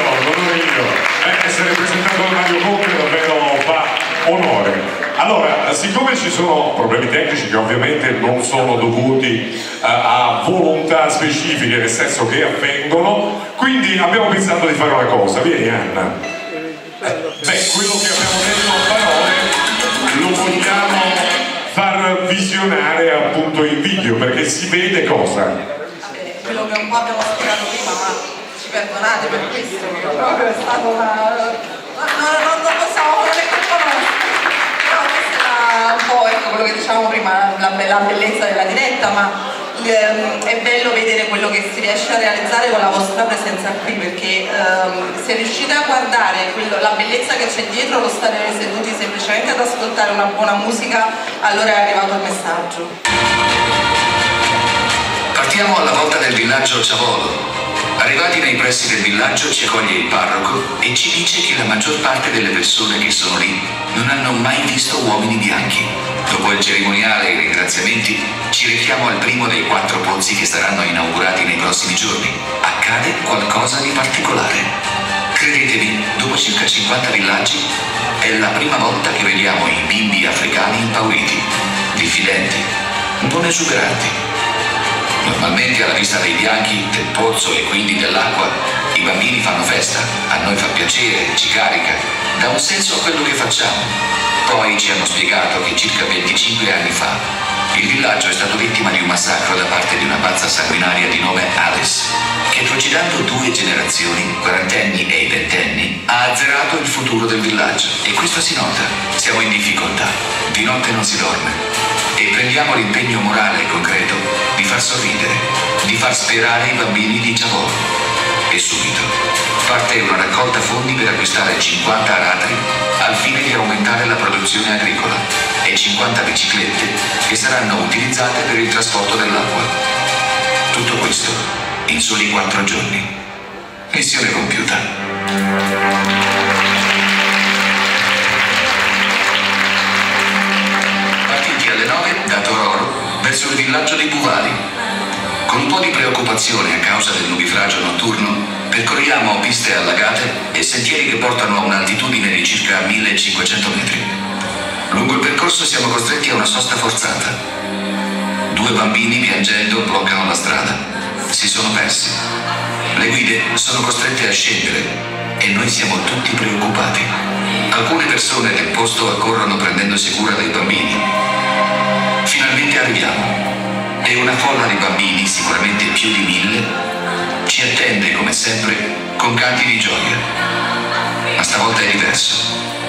Essere presentato da Mario Conte davvero fa onore. Allora, siccome ci sono problemi tecnici che ovviamente non sono dovuti a volontà specifiche, nel senso che avvengono, quindi abbiamo pensato di fare una cosa. Vieni Anna. Quello che abbiamo detto a parole lo vogliamo far visionare appunto in video, perché si vede cosa? Quello che un po' abbiamo spiegato prima, ma ci perdonate per questo, proprio è stato una... non possiamo, non è colpa nostra. Però questo era un po', ecco, quello che dicevamo prima, la bellezza della diretta, ma è bello vedere quello che si riesce a realizzare con la vostra presenza qui, perché se riuscite a guardare la bellezza che c'è dietro lo stare seduti semplicemente ad ascoltare una buona musica, allora è arrivato il messaggio. Partiamo alla volta del villaggio Ciavolo. Arrivati nei pressi del villaggio ci accoglie il parroco e ci dice che la maggior parte delle persone che sono lì non hanno mai visto uomini bianchi. Dopo il cerimoniale e i ringraziamenti ci rechiamo al primo dei 4 pozzi che saranno inaugurati nei prossimi giorni. Accade qualcosa di particolare. Credetemi, dopo circa 50 villaggi, è la prima volta che vediamo i bimbi africani impauriti, diffidenti, non esuberanti. Normalmente alla vista dei bianchi, del pozzo e quindi dell'acqua, i bambini fanno festa, a noi fa piacere, ci carica, dà un senso a quello che facciamo. Poi ci hanno spiegato che circa 25 anni fa il villaggio è stato vittima di un massacro da parte di una pazza sanguinaria di nome Alice, che trucidando 2 generazioni, quarantenni e i ventenni, ha azzerato il futuro del villaggio. E questo si nota. Siamo in difficoltà. Di notte non si dorme. E prendiamo l'impegno morale e concreto di far sorridere, di far sperare i bambini di Chavò. E subito parte una raccolta fondi per acquistare 50 aratri al fine di aumentare la produzione agricola e 50 biciclette che saranno utilizzate per il trasporto dell'acqua. Tutto questo in soli 4 giorni. Missione compiuta. Partiti alle 9 da Tororo verso il villaggio di Buvali. Con un po' di preoccupazione a causa del nubifragio notturno, percorriamo piste allagate e sentieri che portano a un'altitudine di circa 1500 metri. Lungo il percorso siamo costretti a una sosta forzata. 2 bambini piangendo bloccano la strada. Si sono persi. Le guide sono costrette a scendere e noi siamo tutti preoccupati. Alcune persone del posto accorrono prendendosi cura dei bambini. Finalmente arriviamo. E una folla di bambini, sicuramente più di 1000, ci attende come sempre con canti di gioia. Ma stavolta è diverso.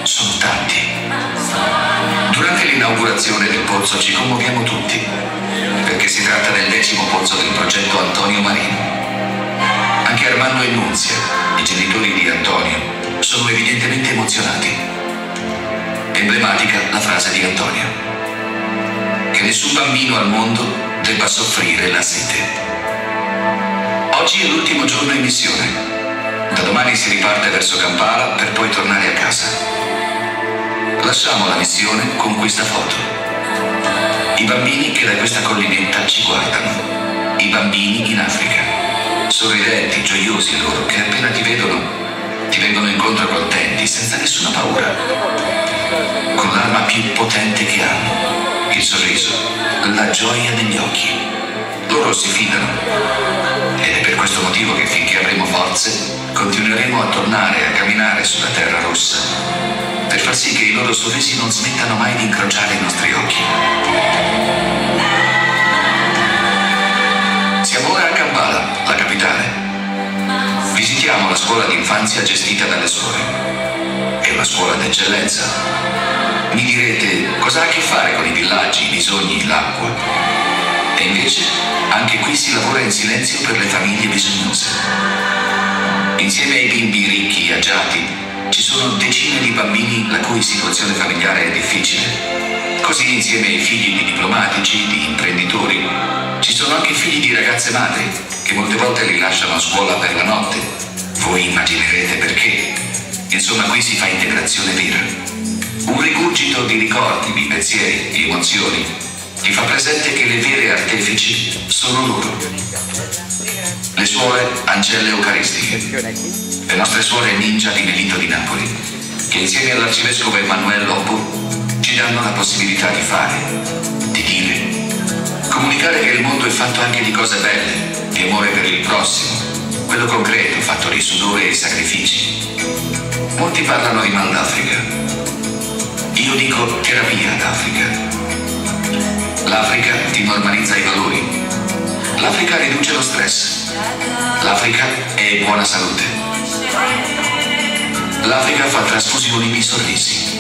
Sono tanti. Durante l'inaugurazione del pozzo ci commuoviamo tutti, perché si tratta del 10° pozzo del progetto Antonio Marino. Anche Armando e Nunzia, i genitori di Antonio, sono evidentemente emozionati. Emblematica la frase di Antonio: che nessun bambino al mondo debba soffrire la sete. Oggi è l'ultimo giorno in missione. Da domani si riparte verso Kampala per poi tornare a casa. Lasciamo la missione con questa foto. I bambini che da questa collinetta ci guardano. I bambini in Africa. Sorridenti, gioiosi loro, che appena ti vedono, ti vengono incontro contenti, senza nessuna paura. Con l'arma più potente che hanno. Il sorriso, la gioia negli occhi. Loro si fidano. Ed è per questo motivo che finché avremo forze, continueremo a tornare a camminare sulla terra rossa, per far sì che i loro sorrisi non smettano mai di incrociare i nostri occhi. Siamo ora a Kampala, la capitale. Visitiamo la scuola d'infanzia gestita dalle suore. È una scuola d'eccellenza. Mi direte, cosa ha a che fare con i villaggi, i bisogni, l'acqua? E invece, anche qui si lavora in silenzio per le famiglie bisognose. Insieme ai bimbi ricchi, agiati, ci sono decine di bambini la cui situazione familiare è difficile. Così insieme ai figli di diplomatici, di imprenditori, ci sono anche figli di ragazze madri, che molte volte li lasciano a scuola per la notte. Voi immaginerete perché. Insomma, qui si fa integrazione vera. Un rigurgito di ricordi, di pensieri, di emozioni ti fa presente che le vere artefici sono loro. Le suore Ancelle Eucaristiche, le nostre suore ninja di Melito di Napoli, che insieme all'arcivescovo Emanuele Lobo ci danno la possibilità di fare, di dire, comunicare che il mondo è fatto anche di cose belle, di amore per il prossimo, quello concreto, fatto di sudore e sacrifici. Molti parlano di mal d'Africa. Io dico terapia d'Africa. L'Africa ti normalizza i valori. L'Africa riduce lo stress. L'Africa è buona salute. L'Africa fa trasfusioni di sorrisi.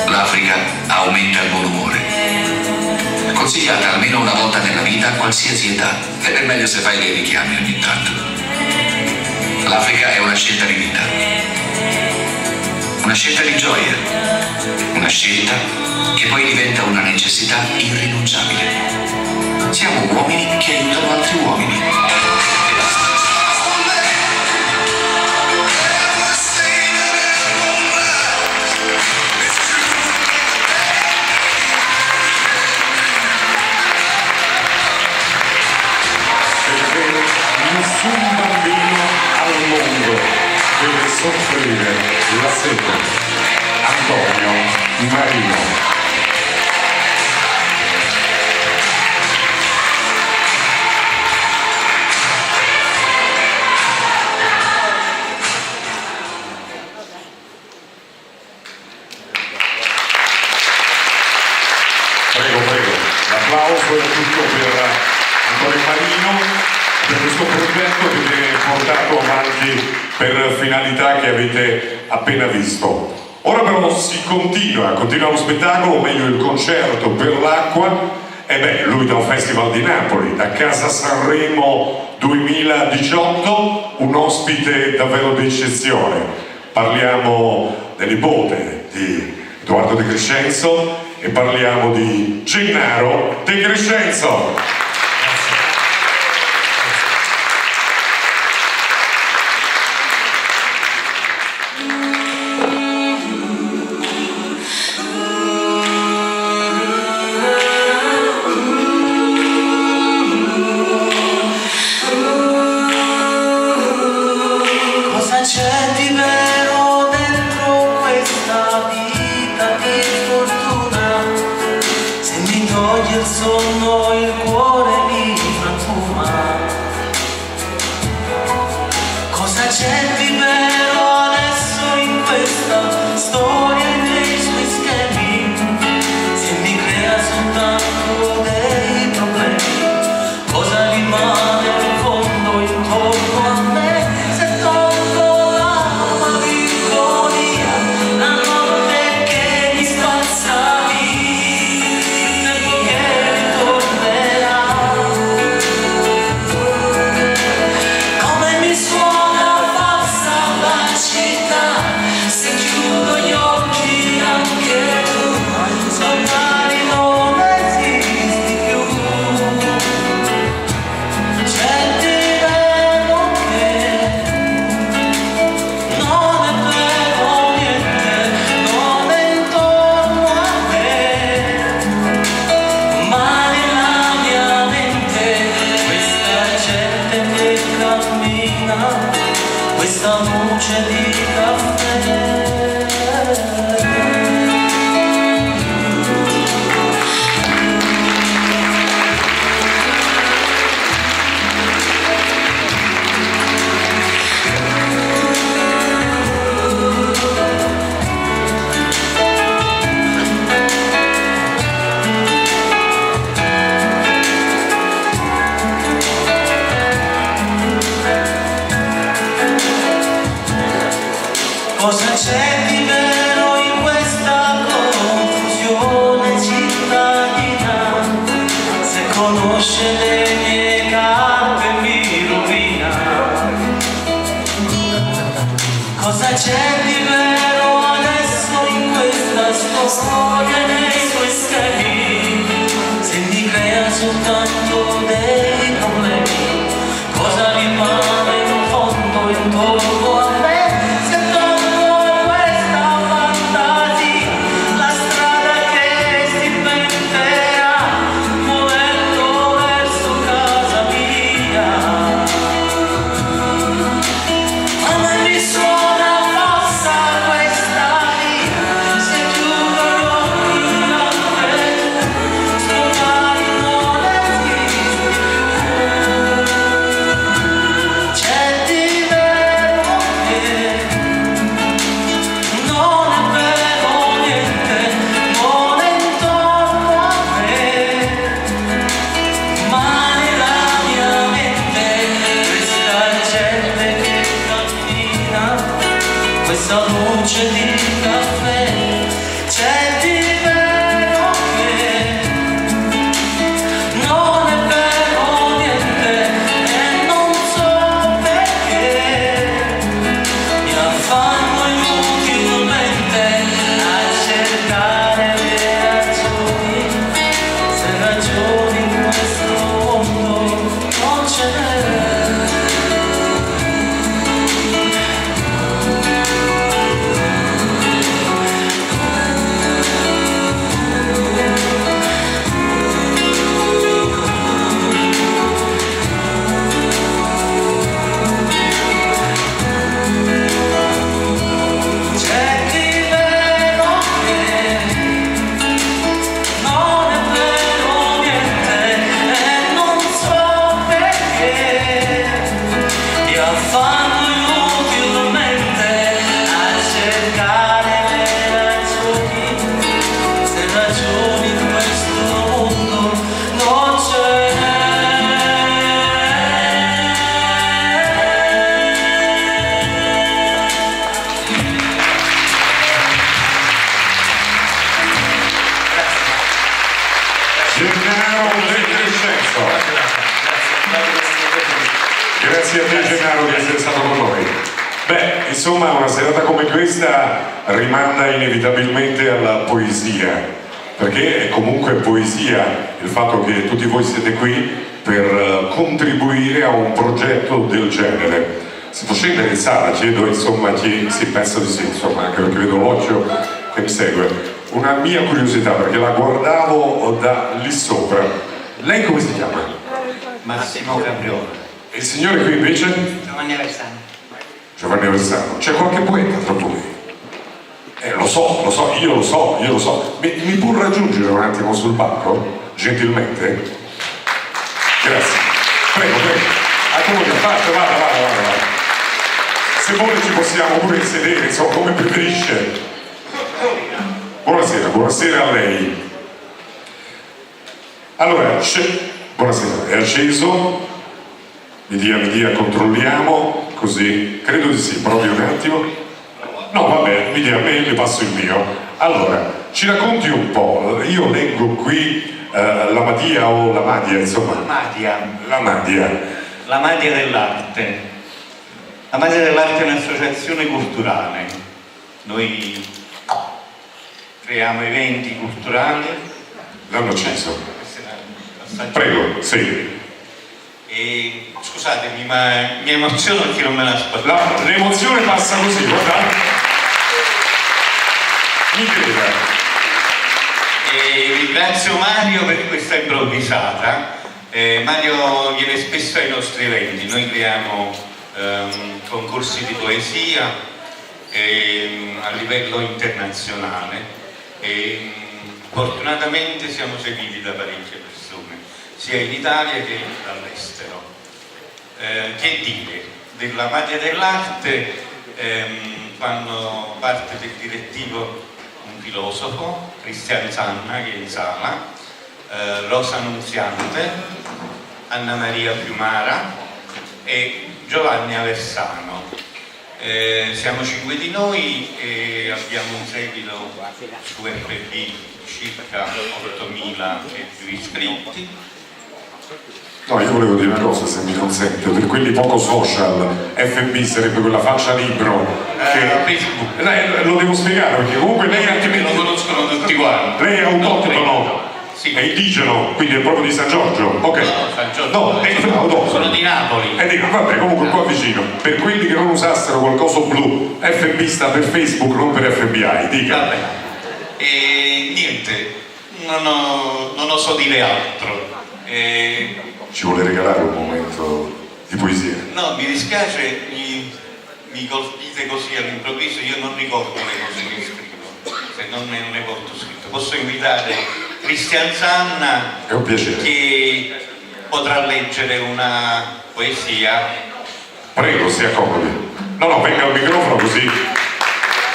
L'Africa aumenta il buon umore. Consigliata almeno una volta nella vita a qualsiasi età, ed è meglio se fai dei richiami ogni tanto. L'Africa è una scelta di vita. Una scelta di gioia, una scelta che poi diventa una necessità irrinunciabile. Siamo uomini che aiutano altri uomini. E basta. Perché nessun bambino al mondo deve Grassetto, Antonio Marino. Prego, l'applauso è tutto per Antonio Marino, per questo progetto che viene portato avanti per finalità che avete appena visto. Ora però si continua lo spettacolo, o meglio il concerto per l'acqua, e beh, lui da un festival di Napoli, da Casa Sanremo 2018, un ospite davvero d'eccezione. Parliamo del nipote di Edoardo De Crescenzo e parliamo di Gennaro De Crescenzo. Cosa c'è di vero dentro questa vita di fortuna? Se mi toglie il sonno il cuore mi frantuma. Cosa c'è di vero adesso in questa storia e nei suoi schemi? Se mi crea soltanto dei problemi, cosa rimane in fondo intorno a me? Se tolgo la malinconia, la notte che mi spazza via, il tempo che ritornerà. Come mi suona falsa la città, se chiudo gli occhi anche tu, magari non esisti più. C'è di vero che non è vero niente, non è intorno a me, ma nella mia mente questa gente che cammina, questa luce di caffè. Cosa c'è di vero in questa confusione cittadina? Se conosce le mie carte mi rovina. Cosa c'è di vero adesso in questa storia e nei suoi schemi? Se mi crea soltanto dei problemi, cosa rimane in fondo intorno a me? Se tolgo questa fantasia, la strada che si inventerà, muovendo verso casa mia. Come mi suona falsa questa vita, se chiudo gli occhi anche tu, magari non esisti più. C'è di vero che non è vero niente, non è intorno a me, ma nella mia mente questa gente che cammina, questa luce di caffè. C'è di vero che non è vero niente e non so perché mi affanno inutilmente a cercare le ragioni, se ragioni in questo mondo non ce n'è. insomma, una serata come questa rimanda inevitabilmente alla poesia, perché è comunque poesia il fatto che tutti voi siete qui per contribuire a un progetto del genere. Si può scendere in sala, chiedo insomma chi si pensa di sì, insomma, anche perché vedo l'occhio che mi segue. Una mia curiosità, perché la guardavo da lì sopra. Lei come si chiama? Massimo Capriolo. E il signore qui invece? Giovanni Aversano. Giovanni Aversano. C'è qualche poeta tra voi? Lo so, io lo so. Mi può raggiungere un attimo sul palco? Gentilmente? Grazie. Prego. Vada. Se vuole ci possiamo pure sedere, insomma, come preferisce. Buonasera a lei. Allora, buonasera, è acceso? Mi dia, controlliamo, così, credo di sì, provi un attimo. No, vabbè, mi dia, a me le passo il mio. Allora, ci racconti un po', io leggo qui la Madia o la Madia, insomma. La Madia dell'arte. La Madia dell'arte è un'associazione culturale. Noi creiamo eventi culturali. L'hanno acceso. Prego, sì. E scusatemi, ma mi emoziono perché non me l'aspettavo. L'emozione passa così, guardate. Mi creda. E ringrazio Mario per questa improvvisata. Mario viene spesso ai nostri eventi, noi creiamo concorsi di poesia a livello internazionale e fortunatamente siamo seguiti da parecchie persone, sia in Italia che all'estero. Che dire della Madia dell'arte? Fanno parte del direttivo un filosofo, Cristian Zanna, che è in sala, Rosa Nunziante, Anna Maria Fiumara e Giovanni Aversano. Siamo 5 di noi e abbiamo un seguito su FB circa 8.000 e più iscritti. No, io volevo dire una cosa, se mi consente, per quelli poco social, FB sarebbe quella faccia libro che lo devo spiegare, perché comunque lei anche me lo conoscono tutti quanti. Lei è autoctono, sì. È indigeno, quindi è proprio di San Giorgio. Ok. No, San Giorgio. Sono di Napoli. Vabbè, comunque qua vicino. Per quelli che non usassero qualcosa blu, FB sta per Facebook, non per FBI, dica. Vabbè. E niente, non oso dire altro. Ci vuole regalare un momento di poesia? No, mi dispiace, mi colpite così all'improvviso, io non ricordo le cose che scrivo, se non ne porto scritto. Posso invitare Cristian Zanna, è un piacere, che potrà leggere una poesia. Prego, si accomodi. No, venga al microfono così.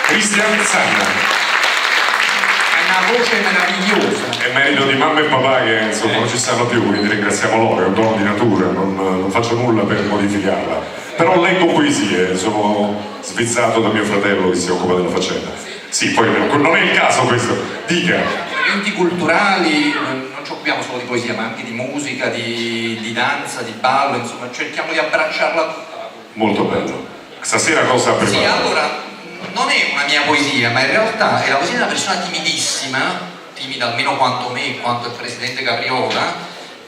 Cristian Zanna. Una voce meravigliosa. È merito di mamma e papà che insomma non ci stanno più, quindi ringraziamo loro, è un dono di natura, non faccio nulla per modificarla. Però leggo poesie, sono svizzato da mio fratello che si occupa della faccenda. Sì, poi non è il caso questo, dica. Eventi culturali, non ci occupiamo solo di poesia, ma anche di musica, di danza, di ballo, insomma, cerchiamo di abbracciarla tutta. Molto bello. Stasera cosa ha preparato? Sì, allora, non è una mia poesia, ma in realtà è la poesia di una persona timidissima, timida almeno quanto me, quanto il presidente Capriola,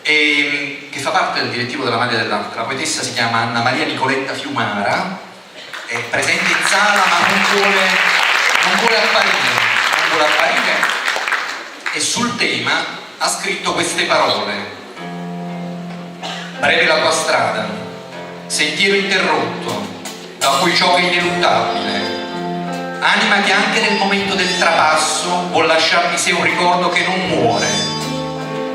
che fa parte del direttivo della Madia dell'arte. La poetessa si chiama Anna Maria Nicoletta Fiumara, è presente in sala ma non vuole apparire, e sul tema ha scritto queste parole: breve la tua strada, sentiero interrotto, da cui ciò è ineluttabile, anima che anche nel momento del trapasso vuol lasciar di sé un ricordo che non muore.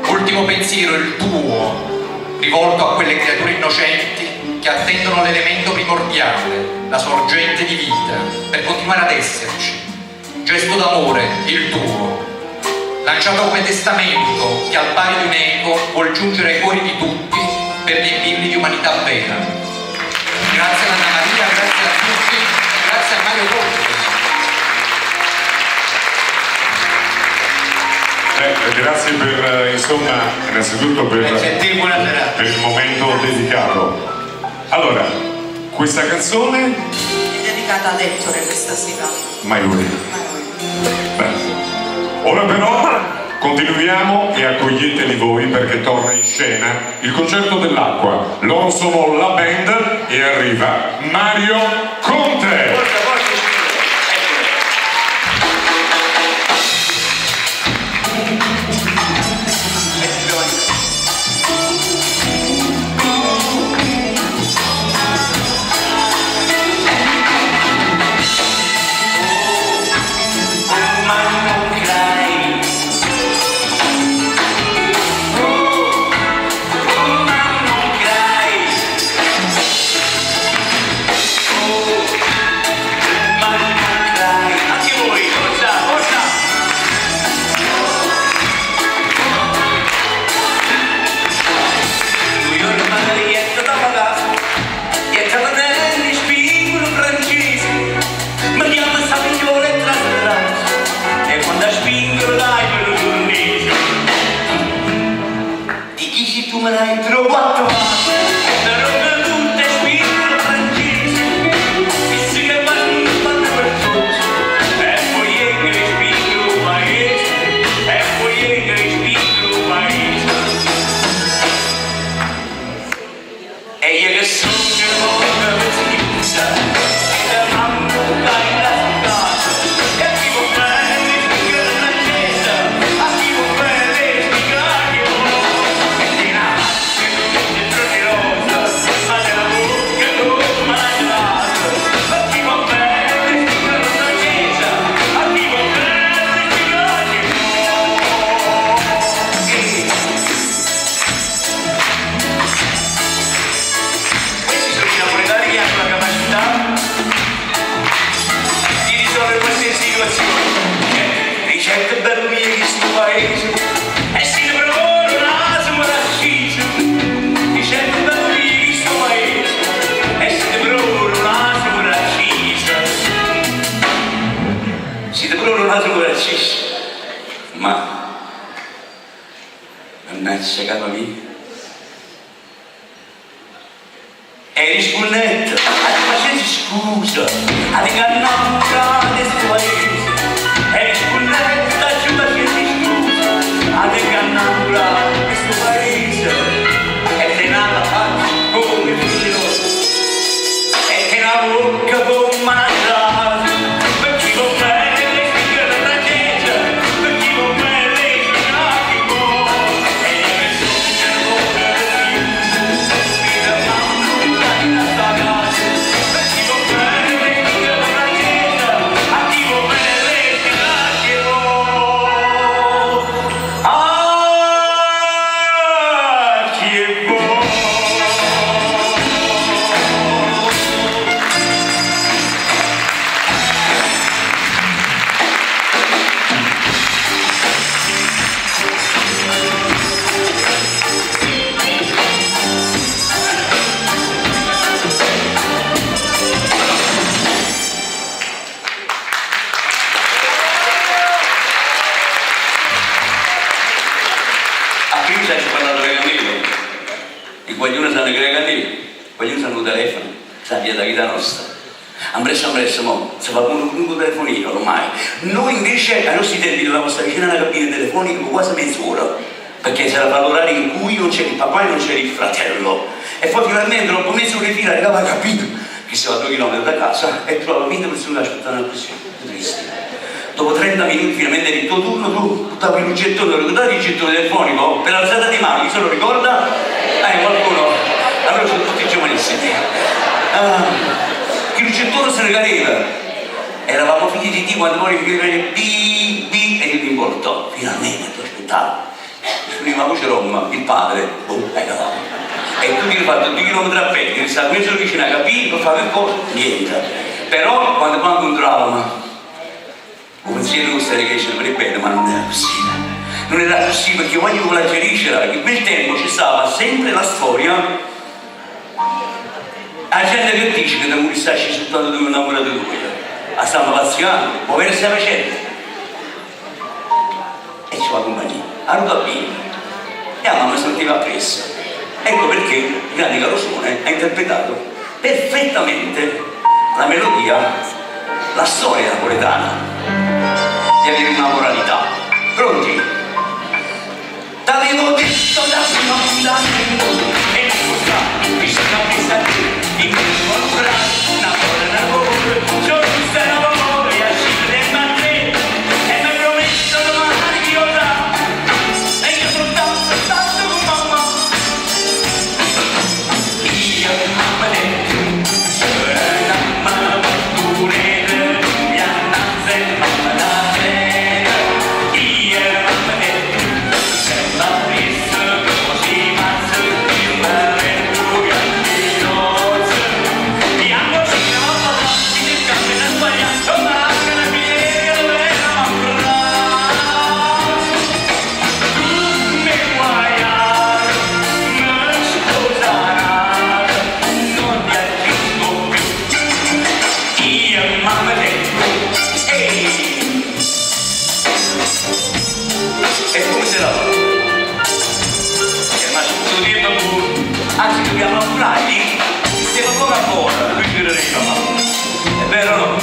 Ultimo pensiero, il tuo, rivolto a quelle creature innocenti che attendono l'elemento primordiale, la sorgente di vita, per continuare ad esserci. Gesto d'amore, il tuo, lanciato come testamento che al pari di un eco vuol giungere ai cuori di tutti per riempirli di umanità vera. Grazie ad Anna Maria, grazie a tutti, grazie a Mario Conte. Grazie per, insomma, innanzitutto per il momento dedicato. Allora, questa canzone? È dedicata ad Ettore questa sera. Mai lui. Beh. Ora però continuiamo e accoglieteli voi perché torna in scena il concerto dell'acqua. Loro sono la band e arriva Mario Conte. Me l'hai trovato la roba tutta spingono francese e si che vanno fanno per tutti e poi è che spingono il paese e poi è che spingono il paese e io che sono che voglio vestita e la mamma dai la casa e a chi può bene spingere la chiesa a chi può bene spingere ricette bello mie di sto paese e si ne provò una sumorascita ricette bello mie di sto paese e si ne provò una sumorascita si ne provò una sumorascita ma mannaggia capa mia eri scunnetta facessi scusa ad ingannare sto paese eri scunnetta ci facessi scusa ad ingannare questo paese e te nata faccia come figlioso e te la bocca come mangiata per chi vuol bene le figlie della francese per chi vuol bene le figlie di cuore e io che sono il cuore e la mamma in sta casa per chi vuol bene le figlie della francese a chi vuol bene le i guaglioni sanno che le candele, i guaglioni sanno il telefono, sanno via da vita nostra. Ampresso, mo, si fa un telefonino ormai. Noi invece ai nostri tempi dovevamo stare vicino alla cabina telefonica quasi mezz'ora, perché c'era l'orario in cui non c'era il papà e non c'era il fratello. E poi finalmente dopo mezz'ora di fila arrivava a capito che stava a 2 chilometri da casa e trovava 20 persone che aspettavano così, tristi. Dopo 30 minuti finalmente era il tuo turno, tu buttavi il lucettone, ricordavi il gettone telefonico per l'alzata di mano, chi se lo ricorda? Qualcuno, allora sono tutti giovanissimi. Il lucettone se ne cadeva, eravamo figli di Dio quando poi bi e io mi importò, finalmente tu aspettavo. Prima voce Roma, il padre, ecco. E tu ti hai fatto 2 chilometri a piedi, stavi messo vicino a capire, non fare cosa, niente. Però quando incontravamo un pensiero che stare che ci per bene, ma non era possibile. Non era possibile perché quando io la felice era che in quel tempo ci stava sempre la storia la gente che dice che non sta soltanto di un innamorato di lui a stanno pazziando, può avere sempre facendo e ci va compagnia allora bene e la mamma sentiva appresso. Ecco perché il grande Carosone ha interpretato perfettamente la melodia, la storia napoletana di avere una moralità. Pronti? T'avevo detto da seconda e non sta, bisogna pensare in questo contrario, sono sta lavoro e a Cile e Madrid e mi hai promesso domani di ora e io soltanto tanto con mamma. Io mamma detto, la mamma pure, mi annanze mamma da te, io mamma detto, sembra visto così mazzo di un vento grandinoso, mi amo fino a farsi nel campo da sbagliato, ma che la mia dove la mamma. Tu mi guaiare, non sposare, non ti aggiungo più, io mamma detto, ehi, e come se la va? Ma tutto dietro pure, anzi dobbiamo apurarli, siamo poco a poco, qui gireremo, è vero o no?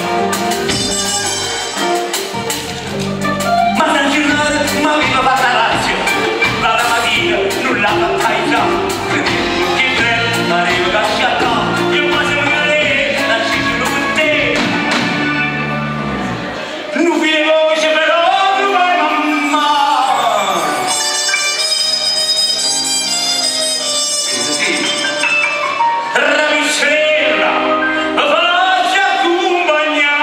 Ma sta giornata mi aveva fatta razio, la mattina non l'ha fatta in già, che bello, arrivo casciata, io quasi non la lei, la cifra con te, non vi le voce però, non vai mamma. Sì, ravicella, faccia accompagnare.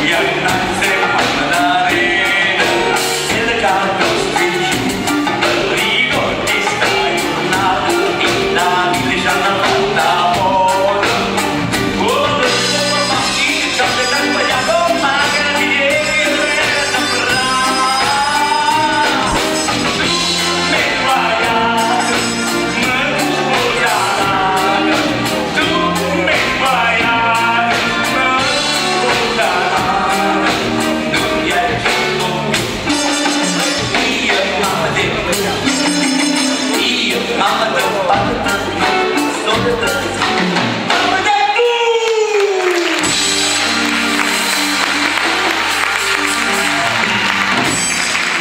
Mi annanzi mamma da rena, e le carte stringi, ricordi stai tornato, in la vita ci hanno fatta buona. Oh, mamma, ci ha sbagliato, ma che la viene da brava. Mi guaiato, non sposare, tu mi guaiato, non sposare, non ti aggiungo più. Io mamma detto, io mamma detto, mamma detto.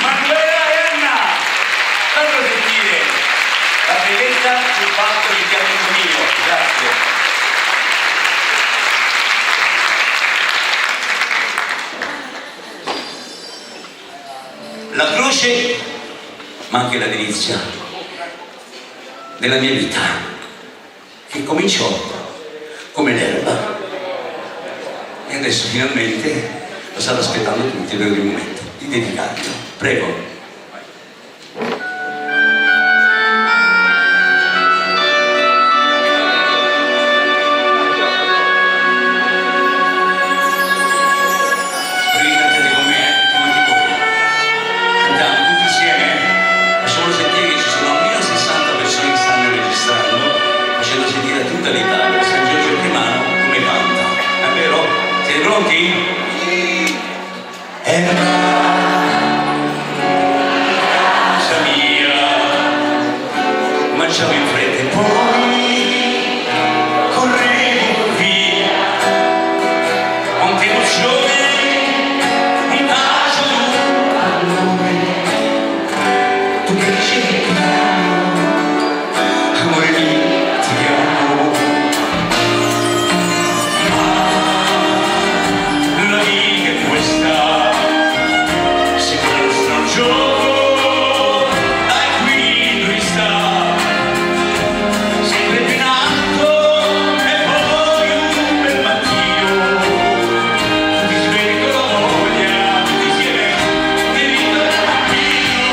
Manuela Enna, fatelo sentire la bellezza sul fatto che ti amico mio, grazie. La croce, ma anche la delizia della mia vita, che cominciò come l'erba e adesso finalmente lo stanno aspettando tutti per il momento di dedicarlo. Prego. Cantate con me, tutti voi. Cantiamo tutti insieme. Facciamo sentire che ci sono almeno 60 persone che stanno registrando, facendo sentire a tutta l'Italia San Giorgio Primano come canta. È vero? Siete pronti? Casa mia, mangiamo in fretta e poi correvo via. Quante emozioni mi bacio a noi. Tu che dicevi ti amo, amore mio ti amo. Ma la vita è questa, sembra il nostro gioco, dai qui lui sta, sempre più in alto e poi un bel mattino ti svegli con la voglia tutti insieme di ridere al mattino.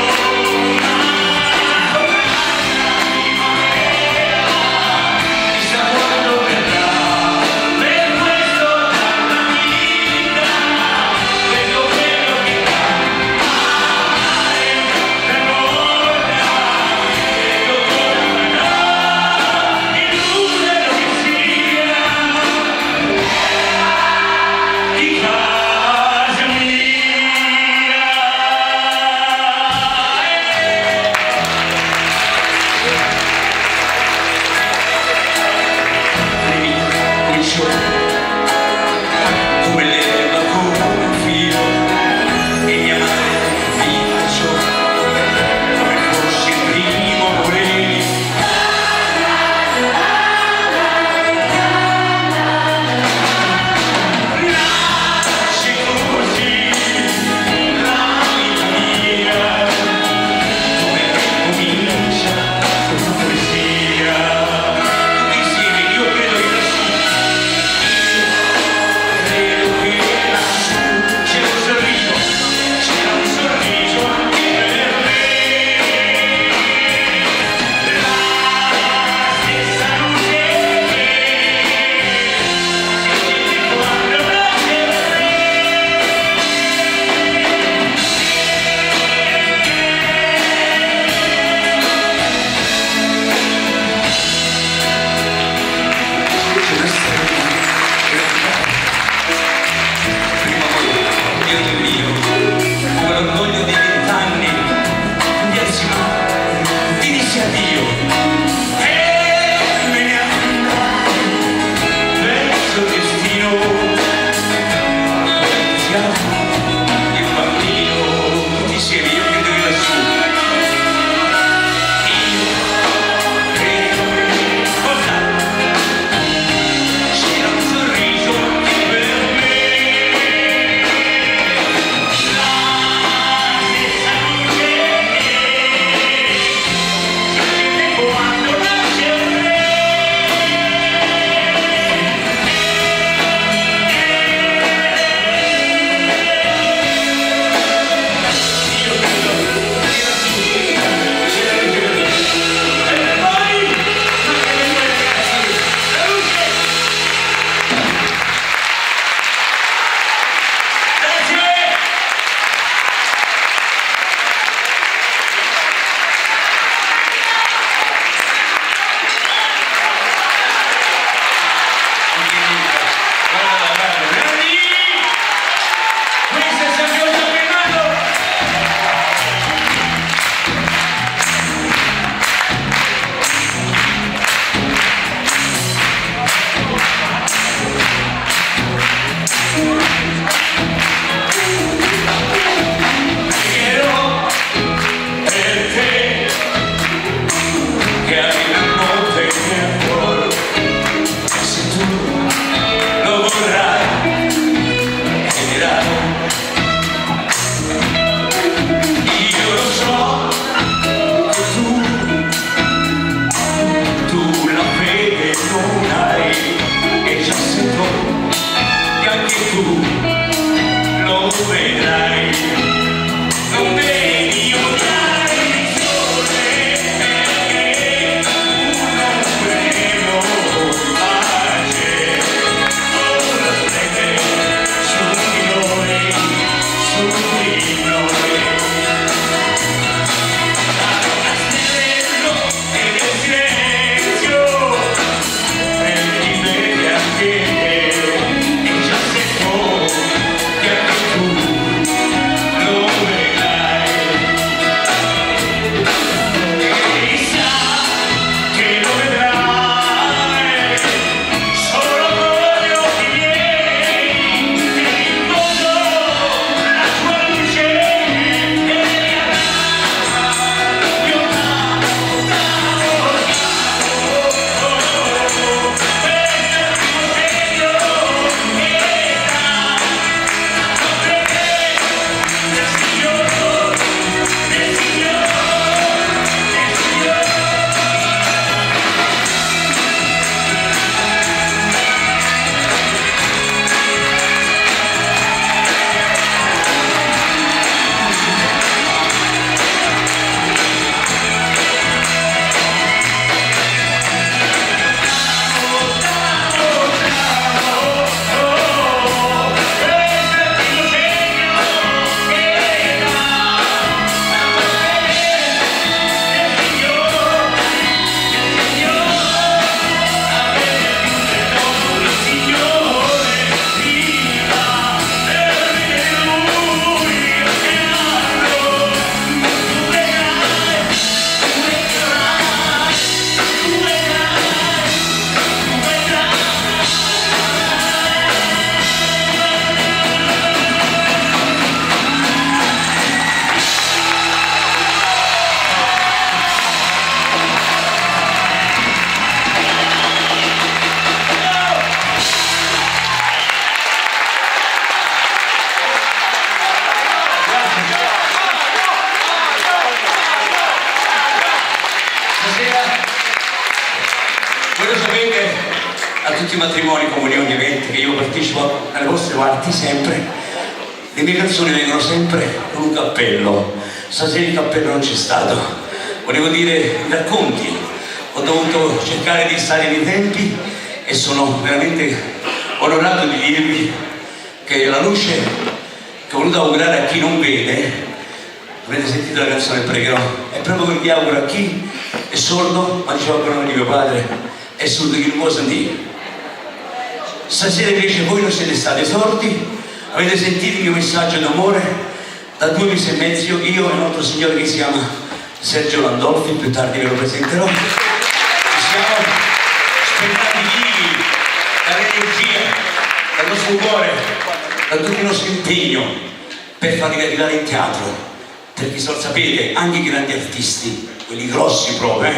voi sapete, a tutti i matrimoni, comunioni, eventi che io partecipo alle vostre parti sempre, le mie canzoni vengono sempre con un cappello. Stasera il cappello non c'è stato, volevo dire i racconti, ho dovuto cercare di stare nei tempi e sono veramente onorato di dirvi che la luce che ho voluto augurare a chi non vede, avete sentito la canzone Pregherò, è proprio che vi auguro a chi è sordo, ma diceva prima di mio padre, è sordo chi non può sentire. Stasera invece voi non siete stati sordi, avete sentito il mio messaggio d'amore, da 2 mesi e mezzo io e un altro signore che si chiama Sergio Landolfi, più tardi ve lo presenterò, siamo spettati vivi dall'energia, dal nostro cuore, da tutto il nostro impegno per farli arrivare in teatro. Perché sapete, anche i grandi artisti, quelli grossi proprio,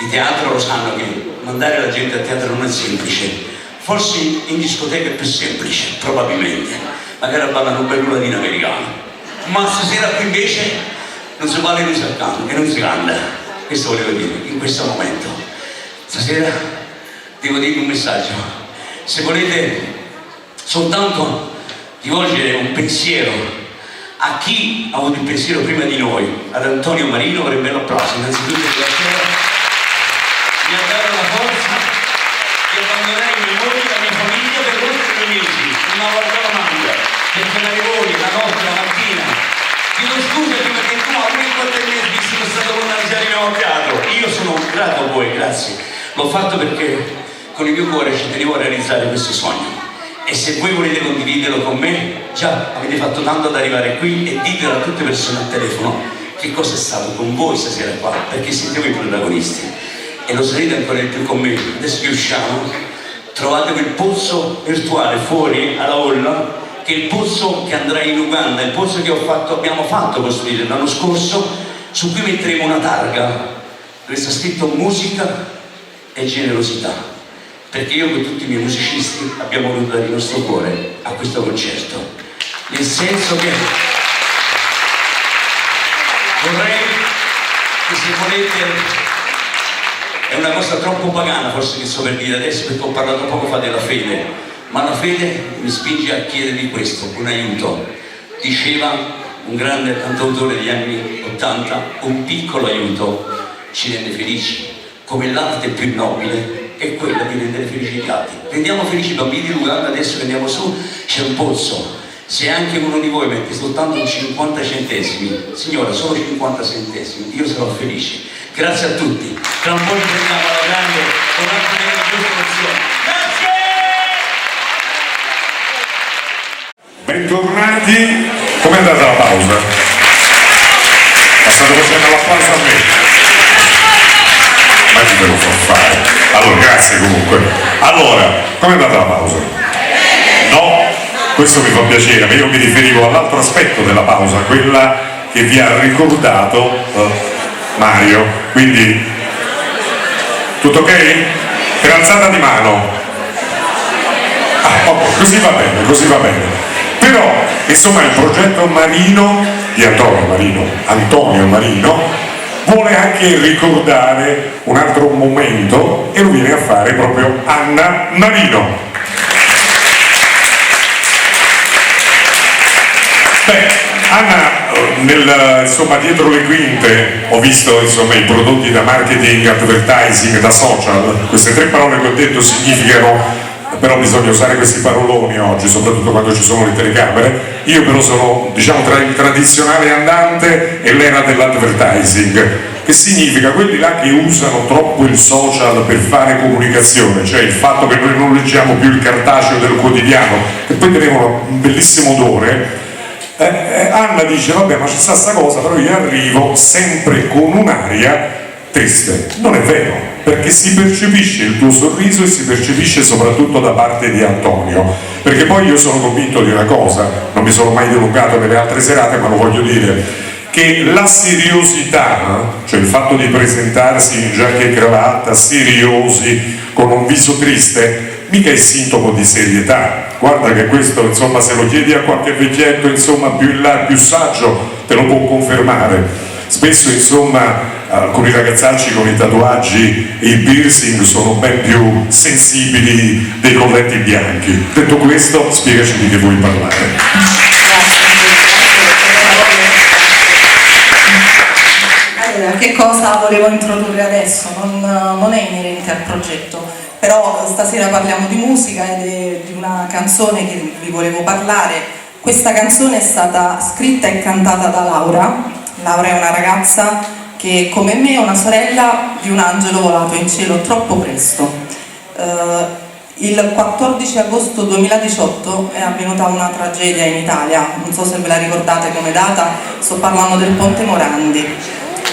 di teatro lo sanno che mandare la gente a teatro non è semplice. Forse in discoteca è più semplice, probabilmente. Magari ballano un bel latino americano. Ma stasera qui invece non si balla e non si canta, e non si canta. Questo volevo dire, in questo momento. Stasera devo dirvi un messaggio. Se volete soltanto rivolgere un pensiero a chi ha avuto il pensiero prima di noi, ad Antonio Marino, vorrei un bel applauso. Innanzitutto mi ha dato la forza di abbandonare i miei mogli, la mia famiglia per oltre 2 mesi, una volta la manda, perché la lavori la notte, la mattina. Chiedo scusa prima che tu a me 4 mesi sono stato con una risata al teatro. Io sono grato a voi, grazie. L'ho fatto perché con il mio cuore ci tenevo a realizzare questo sogno. E se voi volete condividerlo con me, già avete fatto tanto ad arrivare qui, e ditelo a tutte le persone al telefono che cosa è stato con voi stasera qua, perché siete voi i protagonisti e lo sarete ancora di più con me. Adesso che usciamo trovate quel pozzo virtuale fuori alla hall, che è il pozzo che andrà in Uganda, il pozzo che abbiamo fatto costruire l'anno scorso, su cui metteremo una targa dove sta scritto musica e generosità. Perché io con tutti i miei musicisti abbiamo voluto dare il nostro cuore a questo concerto, nel senso che vorrei che, se volete, è una cosa troppo pagana forse che sto per dire adesso, perché ho parlato poco fa della fede, ma la fede mi spinge a chiedervi questo, un aiuto. Diceva un grande cantautore degli anni 80, un piccolo aiuto ci rende felici, come l'arte più nobile è quella di rendere felici gli altri. Rendiamo felici i bambini di Uganda, adesso che andiamo su c'è un pozzo. Se anche uno di voi mette soltanto un 50 centesimi, signora, solo 50 centesimi, io sarò felice. Grazie a tutti. Tra un po' ci vediamo alla grande con altre meravigliose emozioni. Grazie! Bentornati. Com'è andata la pausa? State facendo l'applauso a me. Ma chi ve lo fa fare? Allora, grazie comunque. Allora, com'è andata la pausa? No, questo mi fa piacere, ma io mi riferivo all'altro aspetto della pausa, quella che vi ha ricordato Mario. Quindi, tutto ok? Per alzata di mano. Ok, così va bene, così va bene. Però, insomma, il progetto Marino, di Antonio Marino, vuole anche ricordare un altro momento e lo viene a fare proprio Anna Marino. Beh, Anna, insomma, dietro le quinte ho visto, insomma, i prodotti da marketing, advertising, da social. Queste 3 parole che ho detto significano, però bisogna usare questi paroloni oggi, soprattutto quando ci sono le telecamere. Io però sono, diciamo, tra il tradizionale andante e l'era dell'advertising, che significa quelli là che usano troppo il social per fare comunicazione, cioè il fatto che noi non leggiamo più il cartaceo del quotidiano, che poi tenevano un bellissimo odore. Anna dice: vabbè, ma c'è sta cosa, però io arrivo sempre con un'aria triste. Non è vero, perché si percepisce il tuo sorriso e si percepisce soprattutto da parte di Antonio, perché poi io sono convinto di una cosa, non mi sono mai dilungato nelle altre serate, ma lo voglio dire, che la seriosità, cioè il fatto di presentarsi in giacca e cravatta, seriosi, con un viso triste, mica è sintomo di serietà. Guarda che questo, insomma, se lo chiedi a qualche vecchietto, insomma, più in là, più saggio, te lo può confermare. Spesso insomma alcuni ragazzacci con i tatuaggi e i piercing sono ben più sensibili dei colletti bianchi. Detto questo, spiegaci di che vuoi parlare. Allora, che cosa volevo introdurre adesso? Non è inerente al progetto, però stasera parliamo di musica ed è di una canzone che vi volevo parlare. Questa canzone è stata scritta e cantata da Laura. Laura è una ragazza che, come me, è una sorella di un angelo volato in cielo troppo presto. Il 14 agosto 2018 è avvenuta una tragedia in Italia, non so se ve la ricordate come data, sto parlando del Ponte Morandi.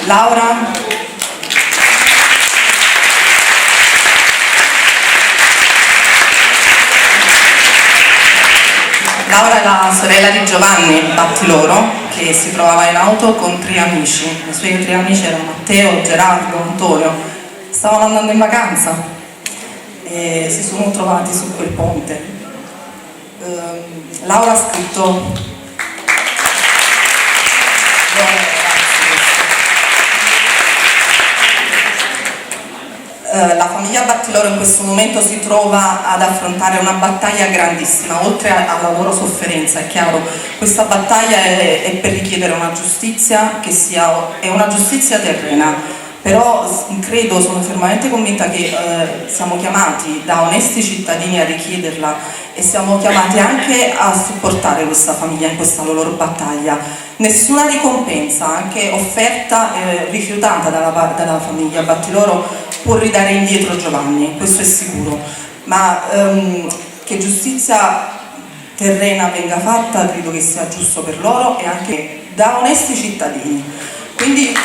Laura è la sorella di Giovanni Battiloro, che si trovava in auto con 3 amici. I suoi 3 amici erano Matteo, Gerardo, Antonio. Stavano andando in vacanza e si sono trovati su quel ponte. Laura ha scritto la famiglia Battiloro in questo momento si trova ad affrontare una battaglia grandissima, oltre alla loro sofferenza, è chiaro. Questa battaglia è per richiedere una giustizia che è una giustizia terrena, però credo, sono fermamente convinta che siamo chiamati da onesti cittadini a richiederla e siamo chiamati anche a supportare questa famiglia in questa loro battaglia. Nessuna ricompensa, anche offerta rifiutata dalla famiglia Battiloro, può ridare indietro Giovanni, questo è sicuro, ma che giustizia terrena venga fatta credo che sia giusto per loro e anche da onesti cittadini. Quindi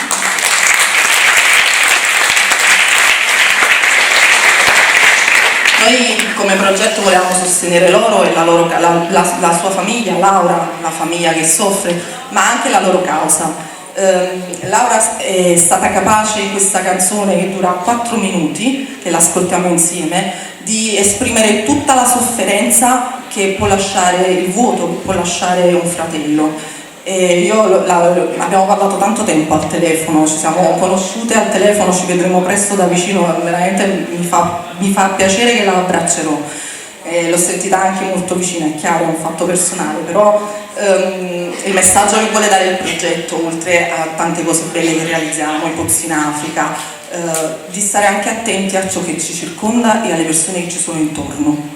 noi come progetto volevamo sostenere loro e la sua famiglia, Laura, la famiglia che soffre, ma anche la loro causa. Laura è stata capace in questa canzone, che dura 4 minuti, che l'ascoltiamo insieme, di esprimere tutta la sofferenza che può lasciare il vuoto, che può lasciare un fratello. Abbiamo parlato tanto tempo al telefono, ci siamo conosciute al telefono, ci vedremo presto da vicino, veramente mi fa piacere che la abbraccerò. L'ho sentita anche molto vicina, è chiaro, è un fatto personale, però il messaggio che vuole dare il progetto, oltre a tante cose belle che realizziamo, i pozzi in Africa, di stare anche attenti a ciò che ci circonda e alle persone che ci sono intorno.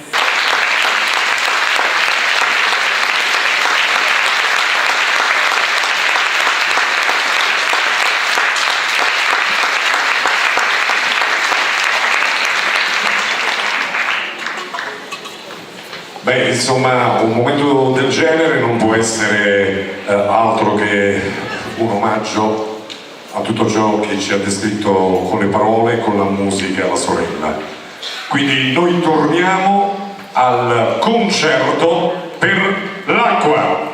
Beh, insomma, un momento del genere non può essere altro che un omaggio a tutto ciò che ci ha descritto con le parole, con la musica, la sorella. Quindi noi torniamo al concerto per l'acqua.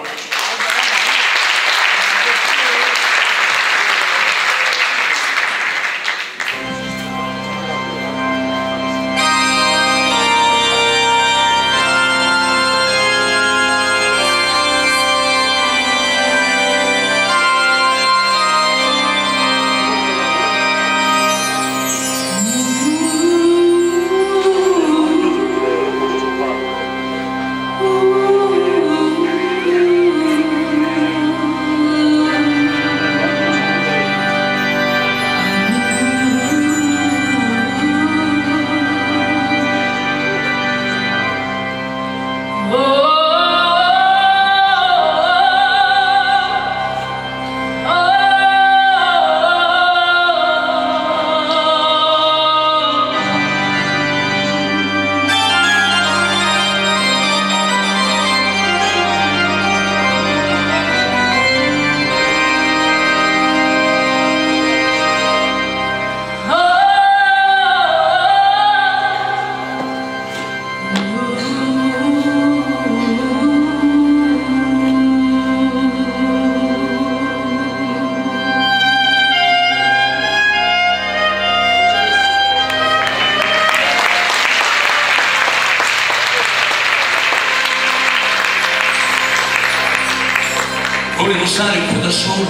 Volevo stare un po' da solo,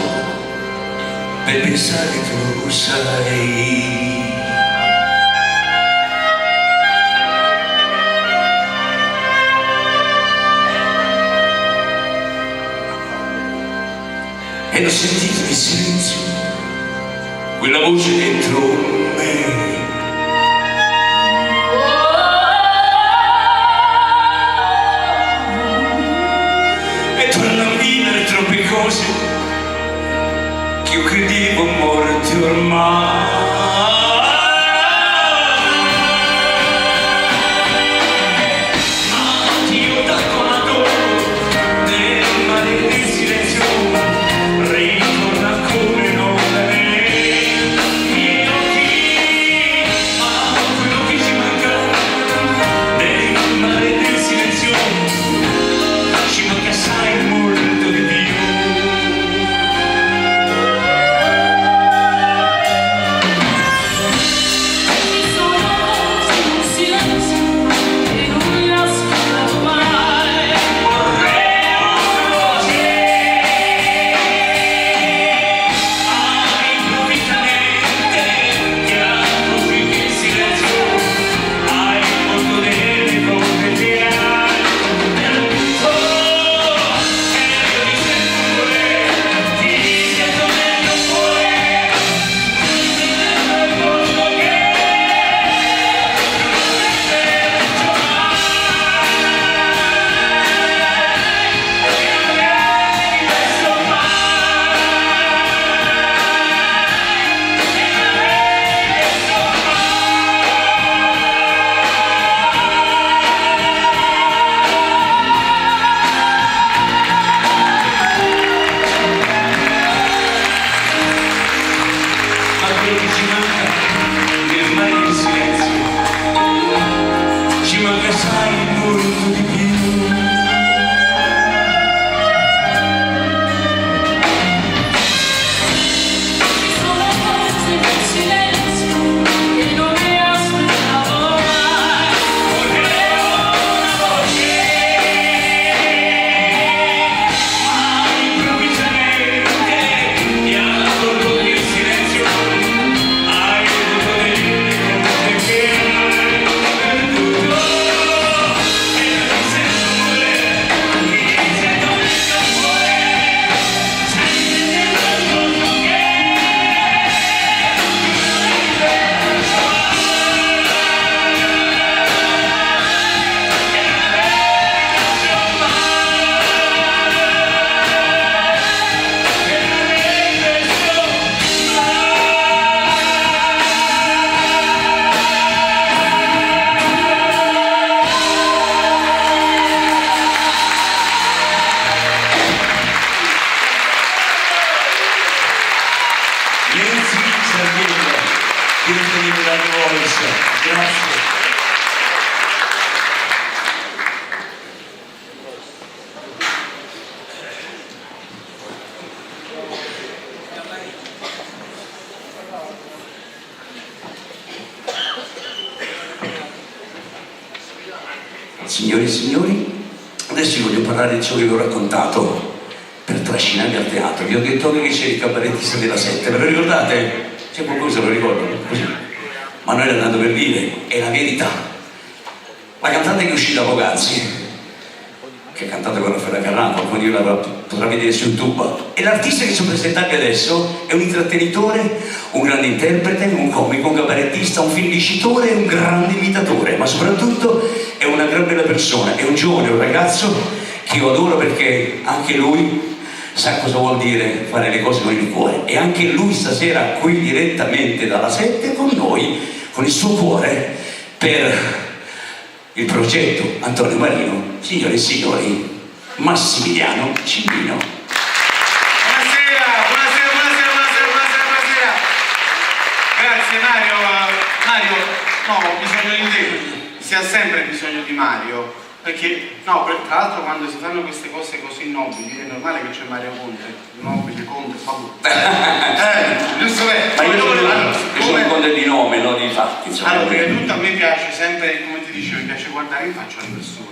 per pensare che tu sai. E l'ho sentito nel silenzio, quella voce dentro me. E torno a vivere troppe cose che io credevo morte ormai. Signore e signori, adesso vi voglio parlare di ciò che vi ho raccontato per trascinarvi al teatro. Vi ho detto che c'era il cabarettista della Sette, ve lo ricordate? C'è qualcuno che se lo ricorda? Ma noi l'abbiamo per dire, è la verità. La cantante che è uscita poc'anzi, che ha cantato con Raffaella Carrà, qualcuno di voi potrà vedere su YouTube, e l'artista che sto presentando adesso è un intrattenitore, un grande interprete, un comico, un cabarettista, un film dicitore e un grande imitatore, ma soprattutto è una gran bella persona, è un giovane, un ragazzo che io adoro perché anche lui sa cosa vuol dire fare le cose con il cuore, e anche lui stasera qui direttamente dalla Sette con noi, con il suo cuore, per il progetto Antonio Marino. Signore e signori, Massimiliano Cimino. Buonasera. Grazie Mario. Mario, no, ho bisogno di te. Si ha sempre bisogno di Mario. Perché, no, tra l'altro quando si fanno queste cose così nobili è normale che c'è Mario Conte. Nobile, Conte, giusto bene. Ma io sono Conte di nome, non di fatti. Allora, prima di tutto a me piace sempre, come ti dicevo, mi piace guardare in faccia alle persone.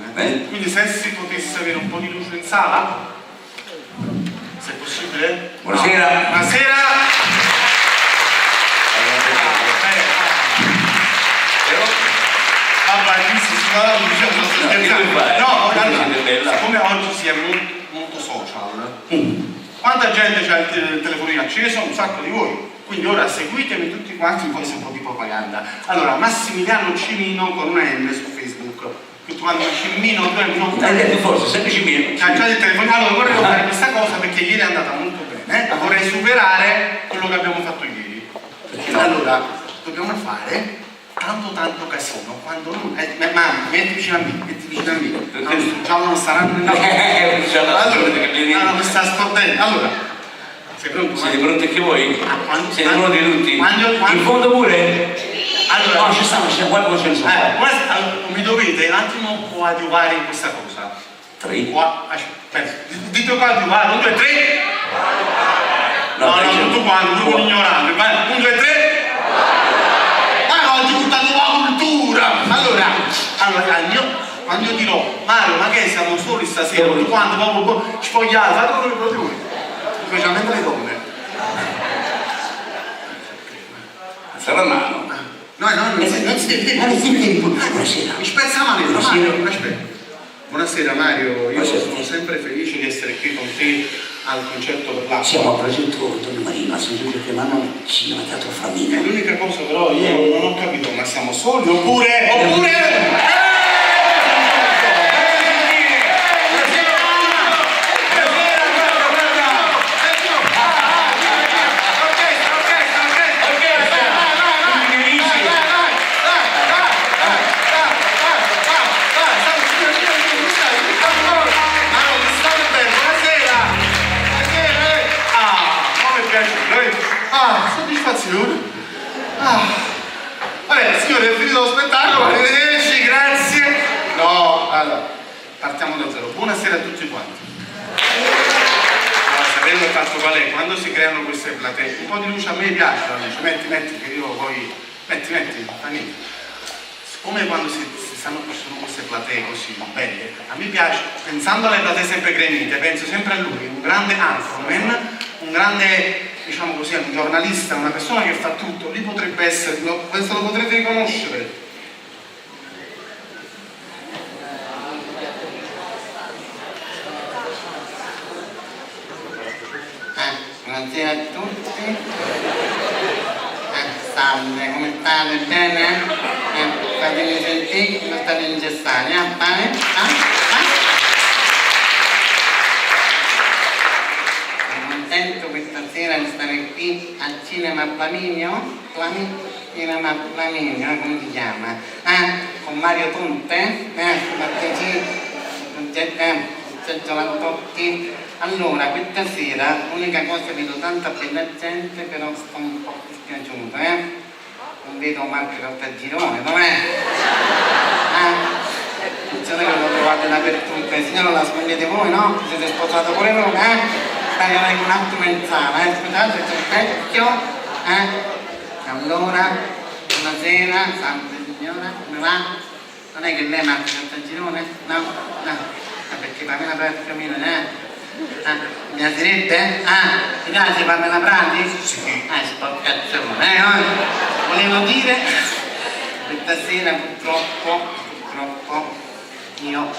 Quindi se si potesse avere un po' di luce in sala, se è possibile. Buonasera. Buonasera. siccome oggi si è molto social, quanta gente c'ha il telefonino acceso? Un sacco di voi. Quindi ora seguitemi tutti quanti, poi se un po' di propaganda. Allora, Massimiliano Cimino con una M su Facebook. Tutti quanti Cimino, forse, sempre Cimino. Già il telefonino. Allora, vorrei fare questa cosa perché ieri è andata molto bene. Vorrei superare quello che abbiamo fatto ieri. Allora, dobbiamo fare tanto casino quando non. Mamma, metti vicino a me, non saranno allora, mi sta scordando. Allora, sei pronto? Siete pronti anche voi? Siete pronti tutti? In fondo pure? Allora, no, ci stanno, qualcuno ce ne sono. Mi dovete un attimo coadiuvare in questa cosa. 3? Dite coadiuvare, 1, 2, 3. No, tutto quanto, tu ignorante. 1, 2, 3. Ma oggi buttato la cultura! Allora, quando io dirò Mario, ma che siamo soli stasera, tutti quanti proprio spogliati, fate quello che volete voi, specialmente le donne. Sarà mano. No, non si deve Buonasera. Mi spezza la mano, Mario, aspetta. Buonasera Mario, io sono sempre felice di essere qui con te al concerto per l'acqua. Siamo a presento Antonio Marino, a San Giorgio Chiamano, Cinema Teatro Flamminio. L'unica cosa però io non ho capito, ma siamo soli oppure... soddisfazione. Vabbè, signore, è finito lo spettacolo, arrivederci, grazie. No, allora, partiamo da zero. Buonasera a tutti quanti. Allora, sapendo il fatto qual è, quando si creano queste platee, un po' di luce a me piace, la luce, metti, che io poi... Metti, fa niente. Siccome quando ci sono queste platee così belle, a me piace, pensando alle platee sempre gremite, penso sempre a lui, un grande Anchorman, un grande, diciamo così, un giornalista, una persona che fa tutto, lì potrebbe essere, questo lo potrete riconoscere. Buonasera a tutti. Salve, come state? Bene? Fatemi sentire come state ingessati, Sono contento questa sera di stare qui al Cinema Flaminio. Cinema Flaminio, come si chiama? Con Mario Tonte? Sergio Lantotti. Allora, questa sera l'unica cosa che vedo tanta bella gente, però sto un po' dispiaciuto, Non vedo Marco Caltagirone, dov'è? Attenzione che lo trovate dappertutto, il signore lo nascondete voi, no? Siete sposato pure voi, Stai un attimo in sala, scusate, c'è il vecchio, Allora, buonasera, salve signora, come va? Non è che lei è Marco Caltagirone? No. Perché Pamela Prati cammina, mi piacerebbe? Ti piace Pamela Prati? Sì. Spoccazione, Volevo dire, questa sera purtroppo, io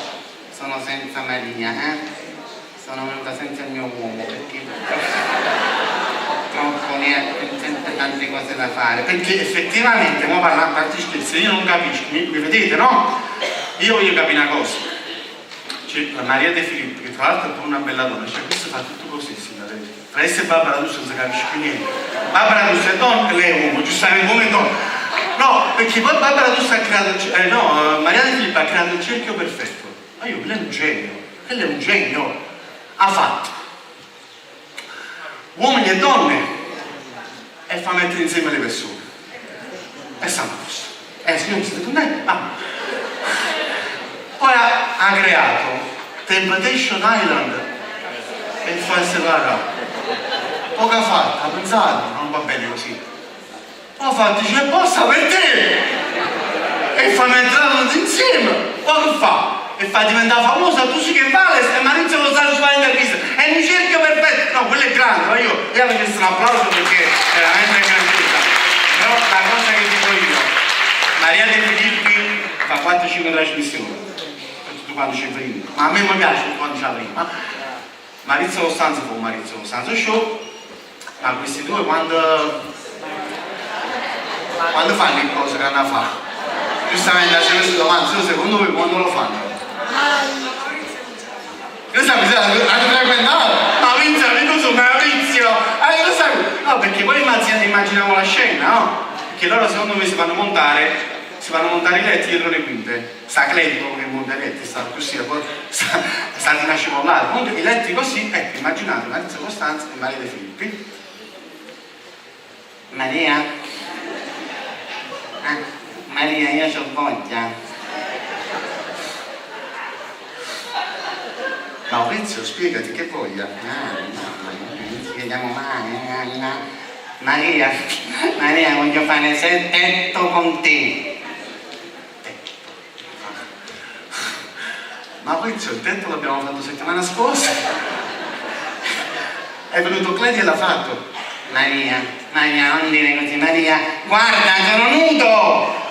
sono senza Maria, Sono venuta senza il mio uomo, perché purtroppo ne ha sempre tante cose da fare. Perché effettivamente, mo parlando a parte scherzi, io non capisco, mi vedete, no? Io voglio capire una cosa. La Maria De Filippi, che tra l'altro è pure una bella donna, questo fa tutto così, tra esse e Barbara D'Urso non si capisce più niente. Barbara D'Urso è donna e lei è uomo, giustamente come donna. No, perché poi Barbara D'Urso ha creato, Maria De Filippi ha creato il cerchio perfetto. Ma lei è un genio, ha fatto uomini e donne e fa mettere insieme le persone. E sanno questo. Signore, siete contenti? Poi ha creato Temptation Island e il fa separato. Poco ha fatto, ha pensato, non va bene così. Poi ha fatto, dice, posta per te! E fa entrare tutti insieme. Poi che fa? E fa diventare famosa, tu sì che vale, e Maurizio lo sa, ci fa intervista. È un cerchio perfetto. No, quello è grande, ma io vi chiesto un applauso perché è veramente grandiosa. Però la cosa che dico io, Maria De Filippi fa fatto 5 trasmissioni, per tutto quanto c'è prima, ma a me mi piace quando c'è prima. Maurizio Costanzo fu Maurizio Costanzo Show, ma questi due quando fanno le cose che hanno a fare? Giustamente se queste domande, secondo voi quando lo fanno? Io sapevo se hanno frequentato, ma pensate tu su Maurizio, lo sai? No, perché poi immaginiamo la scena, no? Che loro secondo me si vanno a montare i letti dietro le quinte, sta Cledico che monta i letti, sta così, poi sta di nascipollare, comunque i letti così, ecco, immaginate Maurizio Costanzo e Maria De Filippi. Maria, io c'ho voglia. Maurizio, spiegati che voglia. No, ci vediamo mai. Maria, voglio fare tetto con te. Maurizio, il tetto l'abbiamo fatto settimana scorsa. È venuto Cledi e l'ha fatto. Maria, non dire così, Maria, guarda, sono nudo!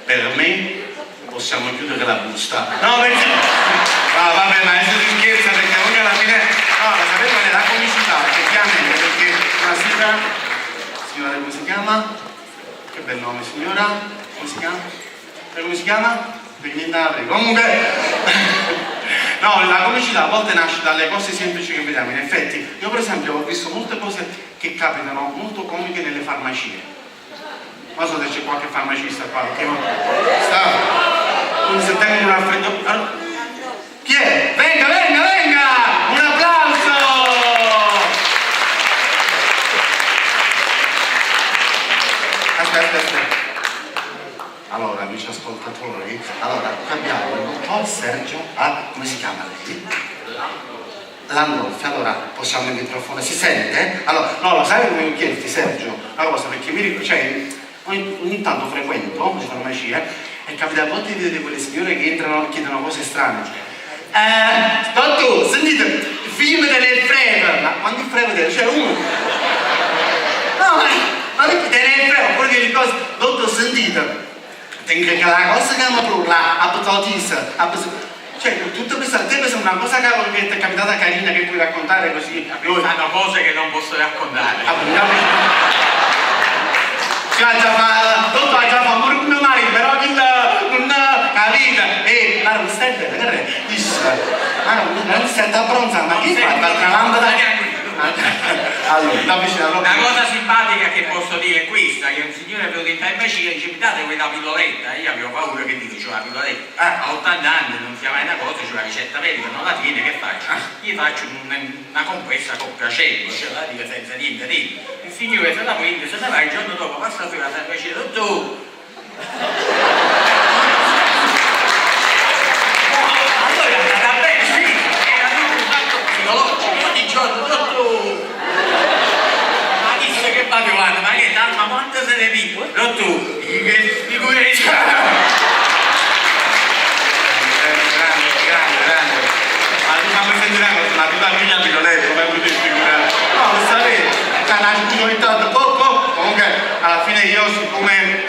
Per me possiamo chiudere la busta. No, perché... No, vabbè, ma adesso si scherza perché comunque alla fine... No, la sapete qual è la comicità, effettivamente, perché una signora come si chiama? Che bel nome, signora? Come si chiama? Come si chiama? Comunque... No, la comicità a volte nasce dalle cose semplici che vediamo. In effetti, io per esempio ho visto molte cose che capitano molto comiche nelle farmacie. Non so se c'è qualche farmacista qua, perché quindi se tengo un raffreddore. Allora, chi è? Venga! Un applauso! Aspetta. Allora, amici ascoltatori, allora abbiamo il dottor Sergio, come si chiama lei? Landolfi. Allora, possiamo il microfono, si sente? Allora, no, lo sai come chiederti Sergio? Una cosa, perché mi ricordo, cioè, ogni tanto frequento le farmacie e capita a volte di vedere quelle signore che entrano e chiedono cose strane. Dottor, sentite, il film delle Frevo, ma quando il Frevo c'è uno? No, ma perché te ne frega, oppure che le cose, dottor, sentite. Tengo che la cosa che mi parla, cioè, tutta questa, te questa è una cosa che ti è capitata carina che puoi raccontare così. Fanno cose che non posso raccontare. Dottor, ha già fatto amore con mio marito, però non capita. Ma non stai bene, non stai abbronzando, ma che fai? L'altra lampada? Allora, una cosa simpatica che posso dire è questa, che un signore è venuto in farmacia e dice mi date quella pilloletta, e io avevo paura che mi dice la pilloletta, a 80 anni non sia mai una cosa, c'è una ricetta medica, non la tiene, che faccio? Gli faccio una compressa con placebo, cioè la dico senza niente, il signore se la prende, se ne va, il giorno dopo passa fuori la farmacia, dottor! Allora è andata bene, sì, era tutto un fatto psicologico, ogni giorno, dottor! Che va piovando, ma che tal, ma quanto se ne dico? Dottor, che figurezza! Grande. Ma tu fammi sentire una cosa, ma tu da figlia mi lo leggo, come potete figurare? No, lo sapete, c'è una tanto poco, comunque alla fine io siccome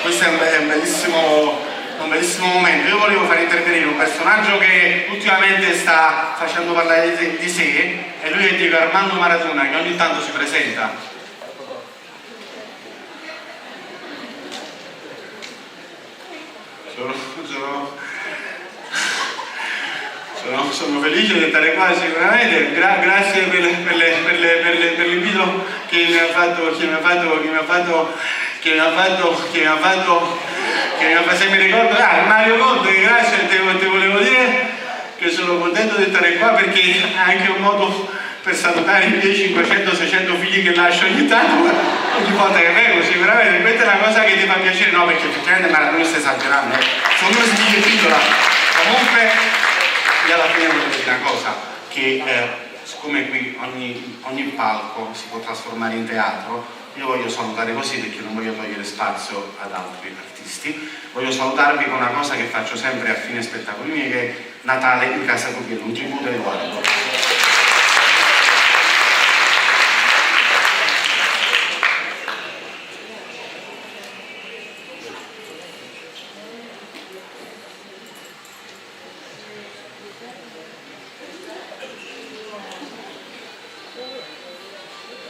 questo è un bellissimo momento, io volevo far intervenire un personaggio che ultimamente sta facendo parlare di sé, e lui è Diego Armando Maradona, che ogni tanto si presenta. Sono felice di stare qua sicuramente, grazie per l'invito che mi ha fatto, se mi ricordo, Mario Conte, grazie, te volevo dire che sono contento di stare qua perché è anche un modo per salutare i miei 500-600 figli che lascio ogni tanto, ogni volta che vengo, sicuramente questa è una cosa che ti fa piacere, no, perché effettivamente Maradona sta esagerando, sono una stiglia piccola, comunque io alla fine voglio dire una cosa, che siccome qui ogni palco si può trasformare in teatro, io voglio salutare così perché non voglio togliere spazio ad altri artisti, voglio salutarvi con una cosa che faccio sempre a fine spettacoli miei, che è Natale in casa Cupiello, un tributo a Edoardo.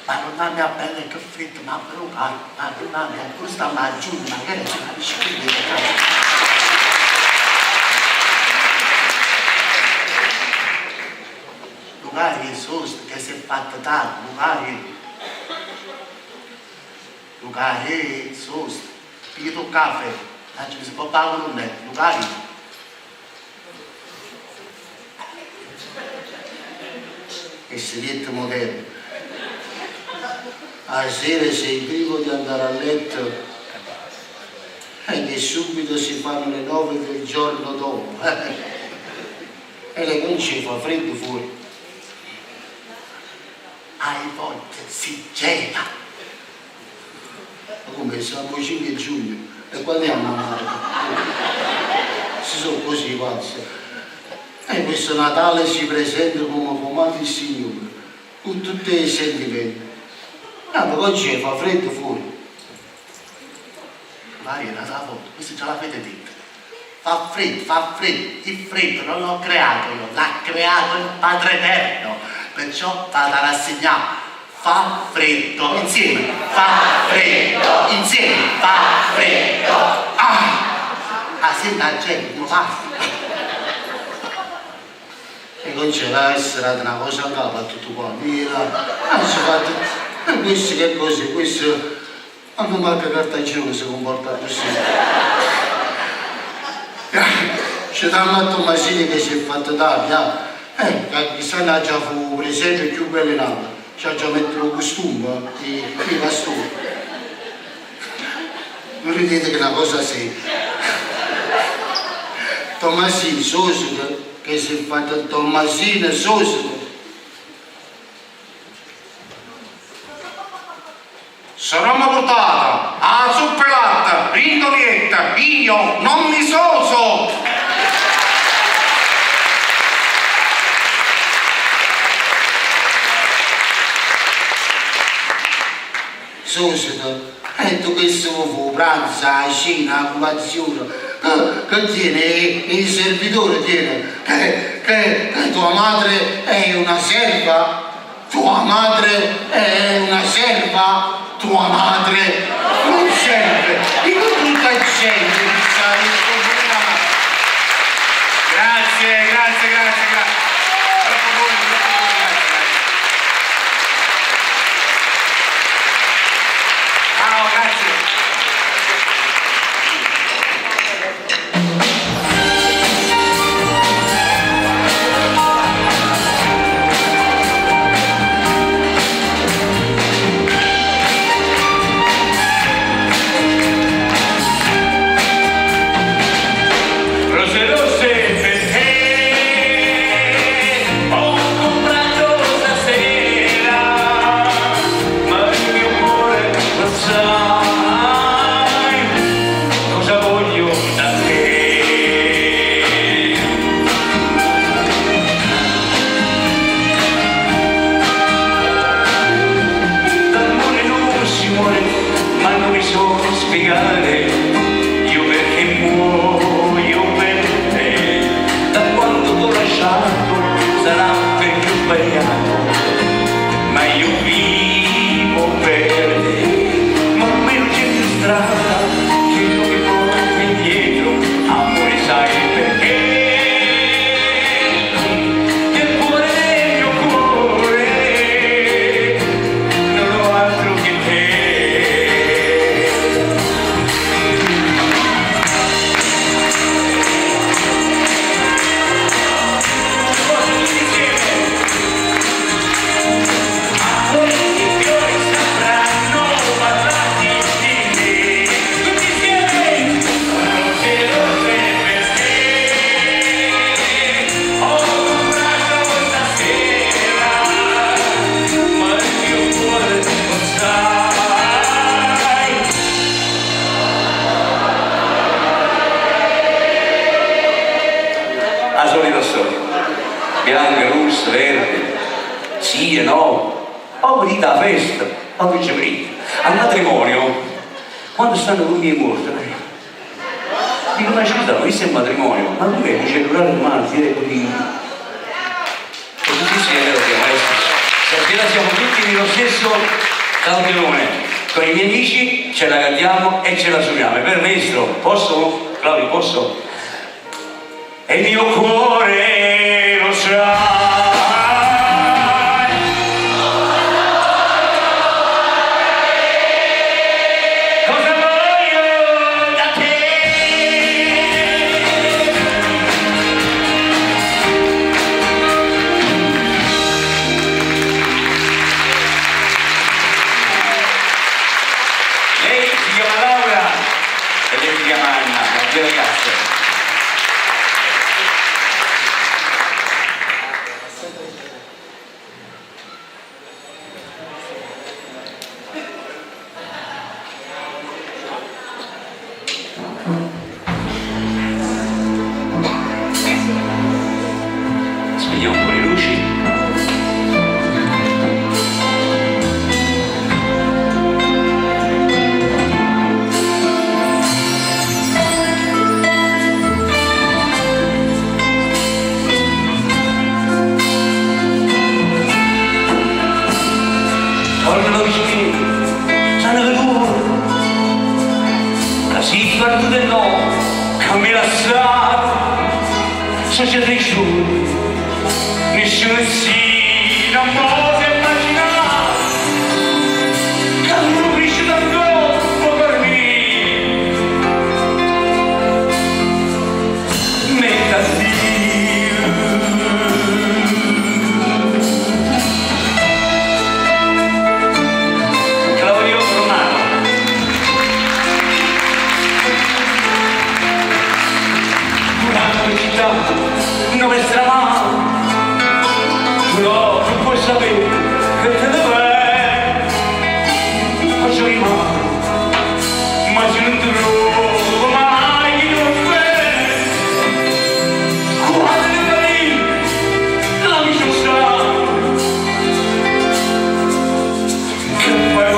ma non ha mia pelle che freddo, ma però ma non ha mia questa ma giù, magari si capisce più di Lucari è sosto che si è fatto tanto, Lucari è sosto, pigli tu caffè, non si può pagare con me, Lucari. E sedietto moderno. A sera sei privo di andare a letto e che subito si fanno le 9 del giorno dopo e le conci fa freddo fuori. Ai volte si gela. Ma come siamo 5 giugno e quando andiamo a mare? Si sono così pazzi. E questo Natale si presenta come comando il Signore, con tutti i sentimenti. Ma oggi fa freddo fuori. Maria, una volta, questo già l'avete detto. Fa freddo, il freddo non l'ho creato io, l'ha creato il Padre Eterno. Perciò fate rassegnare. Fa freddo, insieme, fa freddo, insieme, fa freddo. Ah, sembra la gente, non fa. E non c'era essere una cosa a capo a tutto quanto, questo che così, questo anche Marco Cartagino si comporta così. C'è da Tommasini che si è fatto tardi, chissà già fu per esempio più bello in alto, c'ha già mettere un costume, i pastori. Non ridete che una cosa sei. Tommasini, Soso, che si è fatto Tommasino Soso. Sarò portata a zuppelata, rindolietta, io non mi soso. Soso, e tu che fu pranzo, a cena, a colazione, che tiene il servitore, tiene che tua madre è una serva, tua madre è una serva, tua madre non serve, di tutta gente, grazie. Bianca, rossa, verde, sì e no, ho venito alla festa, ma non c'è venito. Al matrimonio, quando stanno con i miei morti, dico una città, questo è un matrimonio, ma tu hai il cellulare in mano, ti devo dire. E così si è vero che maestro, stasera siamo tutti in lo stesso Claudione, con i miei amici ce la cantiamo e ce la suoniamo. Per maestro, posso? Claudio, posso? E il mio cuore lo sa. Spegniamo un po' le luci. Tornano vicini, sanno che pure, così parto del no, cambia la strada, se c'è dei giorni, nessuno si non può immaginare, che uno cresce da troppo per me, mettati. Non è strano, però non puoi sapere che te dov'è, faccio rimane, ma se non trovo mai chi lo fa, quando ne vai, l'amico sa, che poi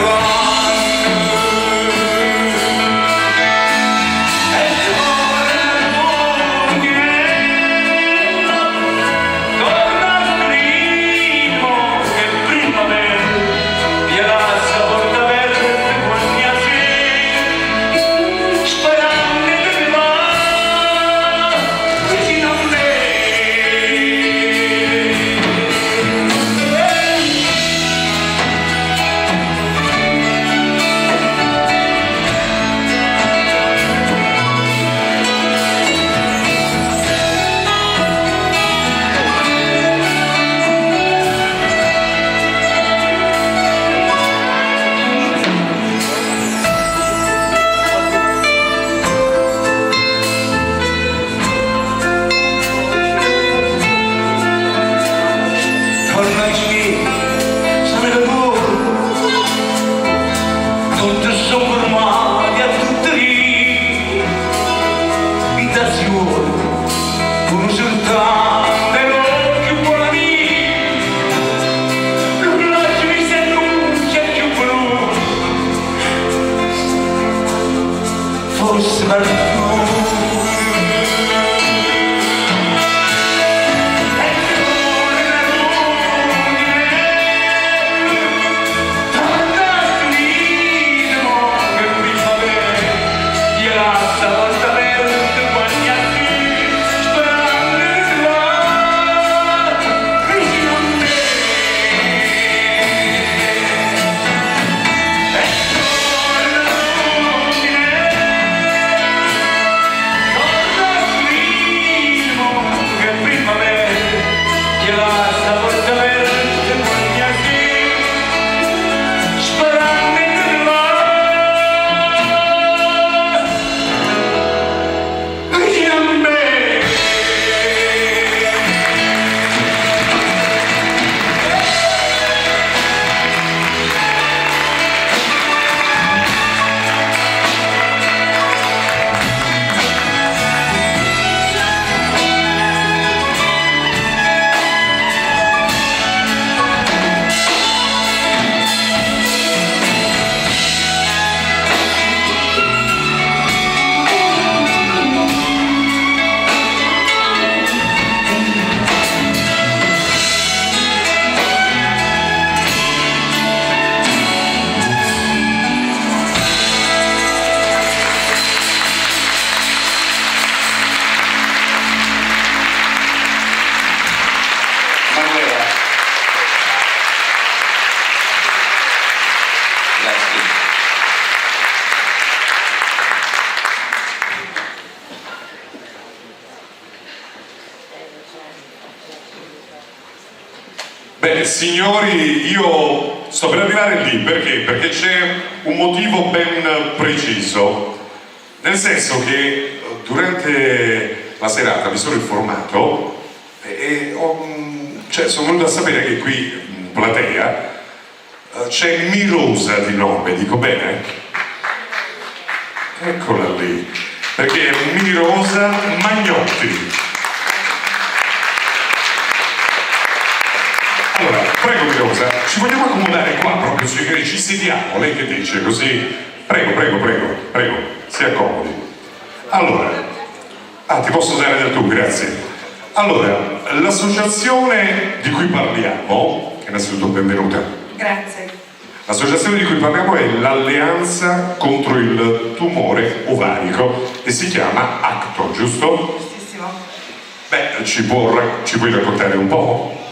signori, io sto per arrivare lì, perché? Perché c'è un motivo ben preciso, nel senso che durante la serata mi sono informato e sono venuto a sapere che qui in platea c'è Mirosa di nome, dico bene? Eccola lì, perché è Mirosa Magnotti. Allora, prego Mirosa, ci vogliamo accomodare qua proprio sui che ci sediamo, lei che dice così? Prego, si accomodi. Allora, ti posso dare del tu, grazie. Allora, l'associazione di cui parliamo, innanzitutto benvenuta. Grazie. L'associazione di cui parliamo è l'Alleanza contro il tumore ovarico e si chiama ACTO, giusto? Giustissimo. Beh, ci puoi raccontare un po'?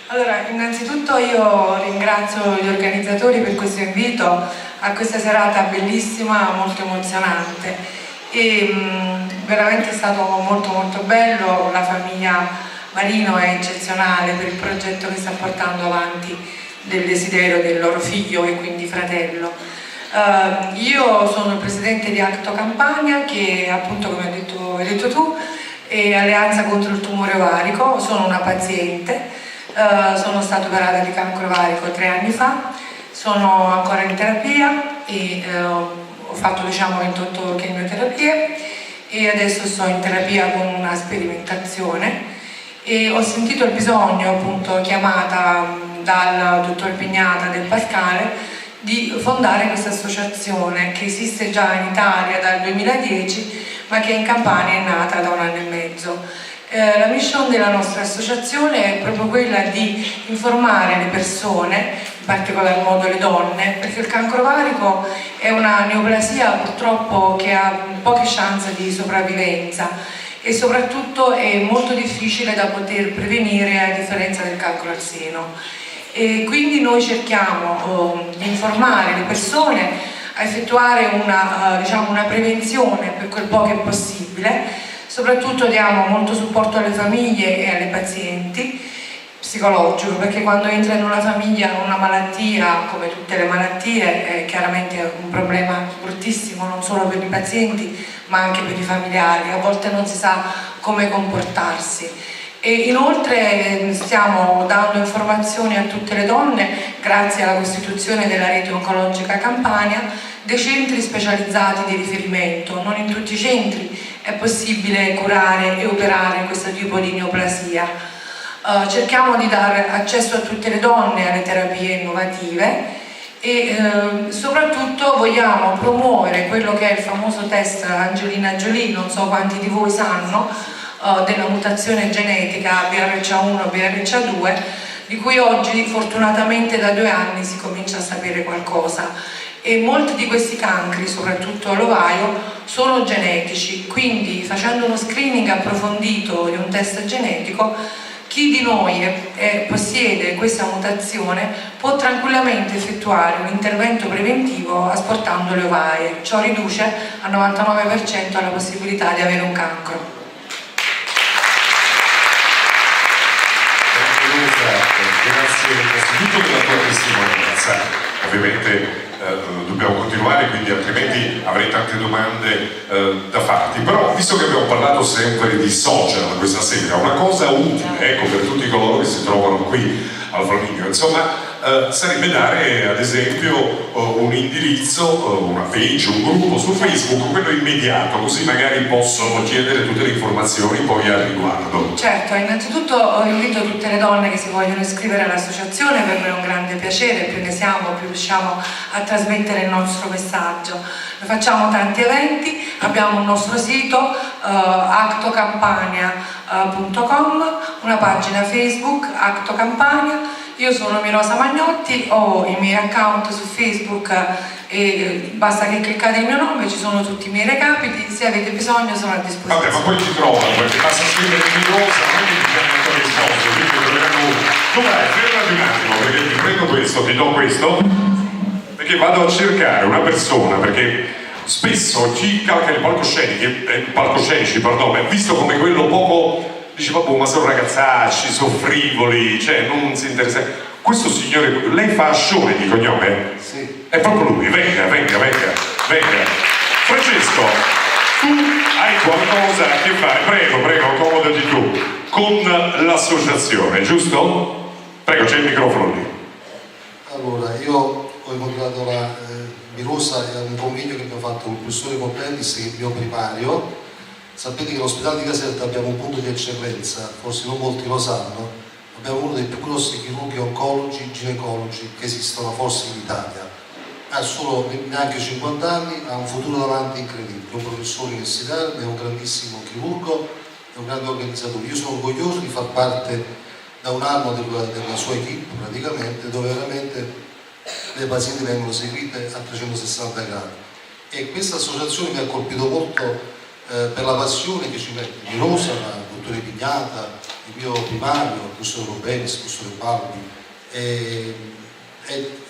Allora, innanzitutto io ringrazio gli organizzatori per questo invito a questa serata bellissima, molto emozionante e veramente è stato molto molto bello. La famiglia Marino è eccezionale per il progetto che sta portando avanti del desiderio del loro figlio e quindi fratello. Io sono il presidente di Acto Campania, che appunto, come hai detto tu, è Alleanza contro il tumore ovarico. Sono una paziente, sono stata operata di cancro ovarico 3 anni fa, sono ancora in terapia e ho fatto 28 chemioterapie e adesso sto in terapia con una sperimentazione e ho sentito il bisogno, appunto chiamata dal dottor Pignata del Pascale, di fondare questa associazione che esiste già in Italia dal 2010 ma che in Campania è nata da 1 anno e mezzo. La mission della nostra associazione è proprio quella di informare le persone, in particolar modo le donne, perché il cancro ovarico è una neoplasia purtroppo che ha poche chance di sopravvivenza e soprattutto è molto difficile da poter prevenire a differenza del cancro al seno. E quindi noi cerchiamo di informare le persone a effettuare una prevenzione per quel po' che è possibile. Soprattutto diamo molto supporto alle famiglie e alle pazienti, psicologico, perché quando entra in una famiglia una malattia, come tutte le malattie, è chiaramente un problema bruttissimo, non solo per i pazienti ma anche per i familiari. A volte non si sa come comportarsi. E inoltre stiamo dando informazioni a tutte le donne, grazie alla costituzione della rete oncologica Campania, dei centri specializzati di riferimento. Non in tutti i centri è possibile curare e operare questo tipo di neoplasia. Cerchiamo di dare accesso a tutte le donne alle terapie innovative e soprattutto vogliamo promuovere quello che è il famoso test Angelina Jolie, non so quanti di voi sanno, della mutazione genetica BRCA1 BRCA2, di cui oggi fortunatamente da 2 anni si comincia a sapere qualcosa. E molti di questi cancri, soprattutto all'ovaio, sono genetici, quindi facendo uno screening approfondito di un test genetico, chi di noi possiede questa mutazione può tranquillamente effettuare un intervento preventivo asportando le ovaie. Ciò riduce al 99% la possibilità di avere un cancro. Grazie innanzitutto per la tua testimonianza. Ovviamente dobbiamo continuare, quindi altrimenti avrei tante domande da farti. Però, visto che abbiamo parlato sempre di social questa sera, una cosa utile, ecco, per tutti coloro che si trovano qui al Flaminio, insomma, sarebbe dare ad esempio un indirizzo, una page, un gruppo su Facebook, quello immediato, così magari possono chiedere tutte le informazioni poi al riguardo. Certo, innanzitutto invito tutte le donne che si vogliono iscrivere all'associazione, per me è un grande piacere, più ne siamo più riusciamo a trasmettere il nostro messaggio. Noi facciamo tanti eventi, abbiamo un nostro sito actocampania.com, una pagina Facebook Acto Campania. Io sono Mirosa Magnotti, ho i miei account su Facebook e basta che cliccate il mio nome, ci sono tutti i miei recapiti, se avete bisogno sono a disposizione. Vabbè, ma poi ti trovano, perché basta scrivere Mirosa, non è che ti chiamano ancora il socio, quindi troveranno uno. Dov'è? Fermati un attimo, perché ti prendo questo, ti do questo, perché vado a cercare una persona, perché spesso chi calca i palcoscenici, visto come quello poco dice vabbè, ma sono ragazzacci, sono frivoli, cioè non si interessa. Questo signore, lei fa Ascione di cognome? Sì. È proprio lui, venga. Francesco, tu hai qualcosa a che fare, prego, accomodati tu, con l'associazione, giusto? Prego, c'è il microfono lì. Allora, io ho incontrato la Mirosa a un convegno che abbiamo fatto con il professore Copellis, che è il mio primario. Sapete che all'ospedale di Caserta abbiamo un punto di eccellenza, forse non molti lo sanno, abbiamo uno dei più grossi chirurghi oncologi, ginecologi che esistono forse in Italia. Ha solo neanche 50 anni, ha un futuro davanti incredibile, è un professore universitario, è un grandissimo chirurgo, è un grande organizzatore. Io sono orgoglioso di far parte da un anno della sua equipe praticamente, dove veramente le pazienti vengono seguite a 360 gradi. E questa associazione mi ha colpito molto per la passione che ci mette Mirosa, il dottore Pignata, il mio primario, il professore Robenis, il professore Balbi.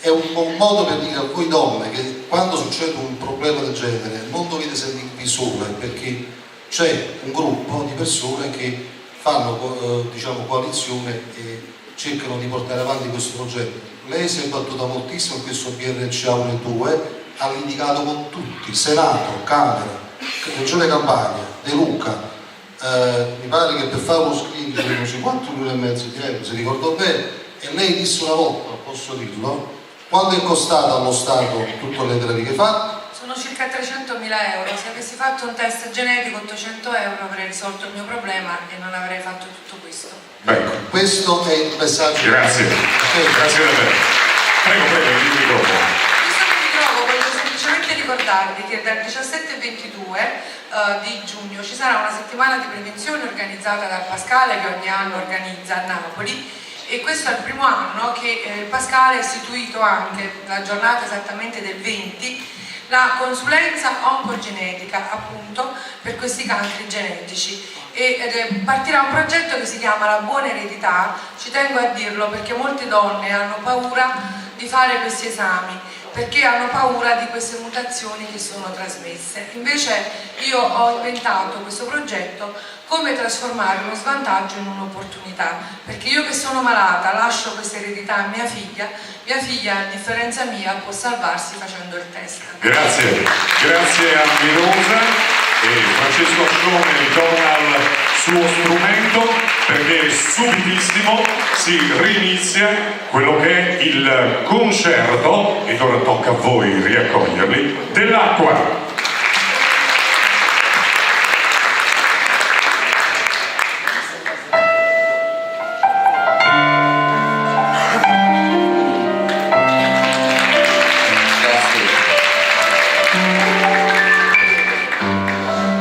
È un modo per dire a voi donne che quando succede un problema del genere non dovete sentirvi sole, perché c'è un gruppo di persone che fanno coalizione e cercano di portare avanti questo progetto. Lei si è battuta moltissimo in questo BRCA 1 e 2, ha litigato con tutti, Senato, Camera, Regione Campania, De Luca, mi pare che per fare uno screening c'erano 4 milioni e mezzo di euro, se ricordo bene, e lei disse una volta, posso dirlo, quanto è costata allo Stato tutte le terapie che fa? Sono circa 300.000 euro, se avessi fatto un test genetico 800 euro avrei risolto il mio problema e non avrei fatto tutto questo. Ecco. Questo è il messaggio. Grazie, grazie davvero. Prego, il microfono. Visto che mi trovo, voglio semplicemente ricordarvi che dal 17 e 22 di giugno ci sarà una settimana di prevenzione organizzata dal Pascale, che ogni anno organizza a Napoli, e questo è il primo anno che il Pascale ha istituito anche, la giornata esattamente del 20, la consulenza oncogenetica appunto per questi cancri genetici, e partirà un progetto che si chiama La Buona Eredità. Ci tengo a dirlo perché molte donne hanno paura di fare questi esami, perché hanno paura di queste mutazioni che sono trasmesse. Invece io ho inventato questo progetto, come trasformare uno svantaggio in un'opportunità, perché io che sono malata lascio questa eredità a mia figlia a differenza mia può salvarsi facendo il test. Grazie a Mirosa. E Francesco Ascione torna al suo strumento perché subitissimo si rinizia quello che è il concerto, ed ora tocca a voi riaccoglierli, dell'acqua.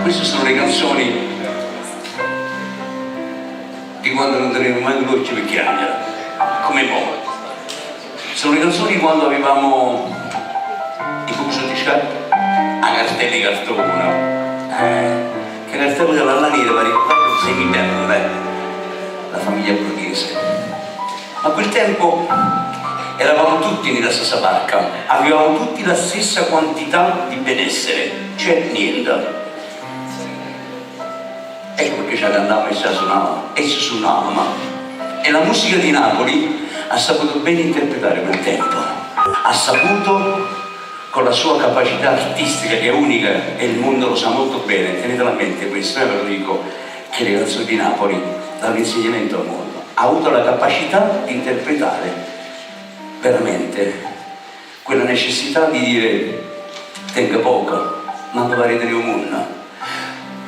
Queste sono le canzoni di quando non tenevo mai un dolce per chiamare, come mo. Sono le canzoni quando avevamo i buchi di scarpe, a cartelli di cartone, che cartello della laniera pare semibelle, la famiglia borghese. A quel tempo eravamo tutti nella stessa barca, avevamo tutti la stessa quantità di benessere, cioè niente. Ecco perché ce ne andavamo e si suonavamo. E la musica di Napoli ha saputo bene interpretare quel tempo, ha saputo, con la sua capacità artistica che è unica e il mondo lo sa molto bene, tenete a mente questo, ve lo dico, che le canzoni di Napoli danno insegnamento al mondo, ha avuto la capacità di interpretare veramente quella necessità di dire tenga poco, ma varete di un mondo.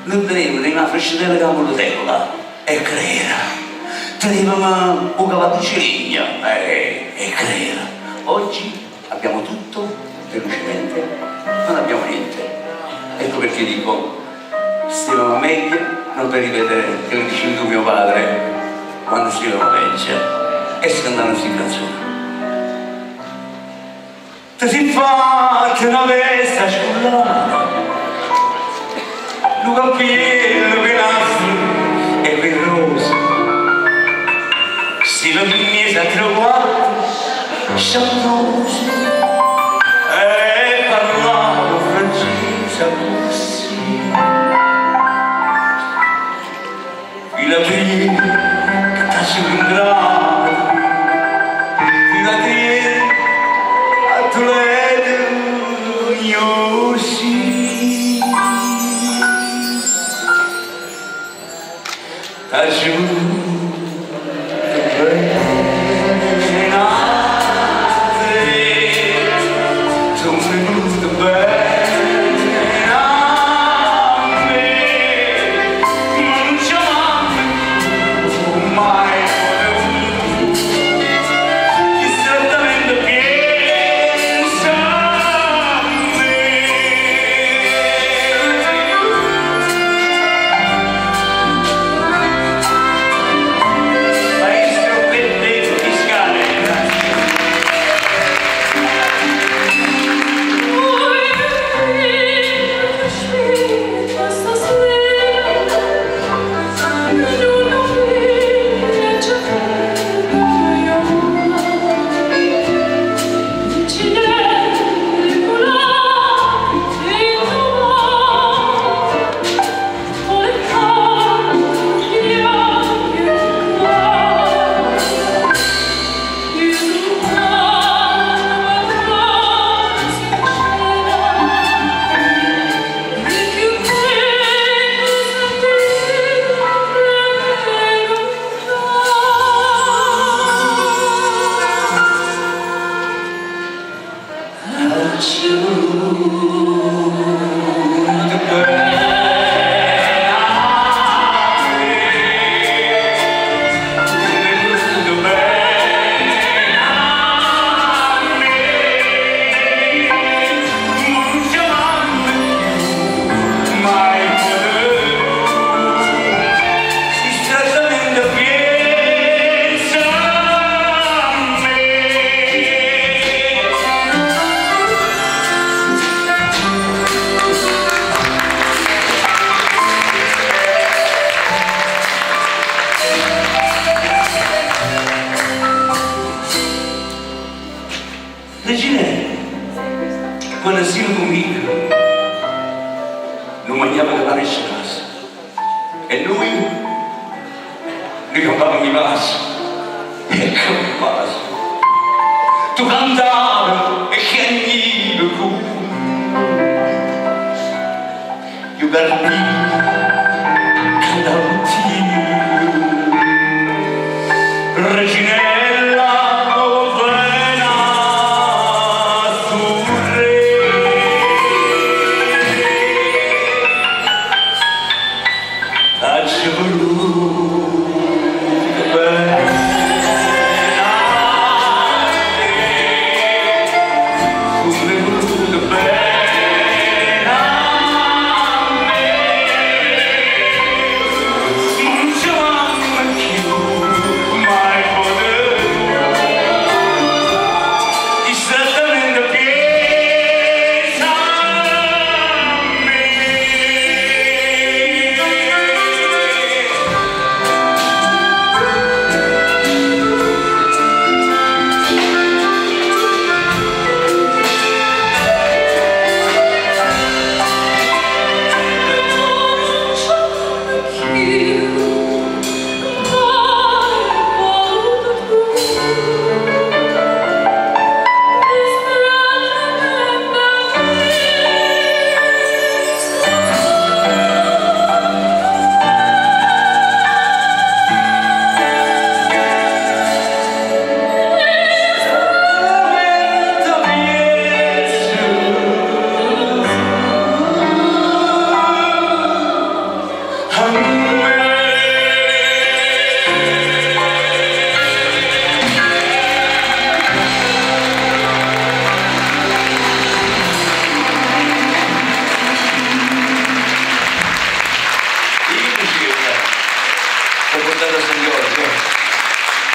Noi tenevamo una frescitella che avevamo tela e creera, tenevamo un cavallo di ciligna e creera. Oggi abbiamo tutto, velocemente, non abbiamo niente. Ecco perché dico, stavamo meglio, non per ripetere che lo dicevi tu mio padre, quando stavamo peggio, e si andavano in canzone. Ti si fa una vesta scullata, Luca Piero che nasce e quel rosa si lo mise a trovare sciamposo e parlavo francese così. treni che passano in grado fino a Trieste, a Toledo, io sì. Quando si domingo non mangiava la casa e lui cantava mi vaso e che vaso tu cantavi e che annivo io garantì cantavo Dio Reginella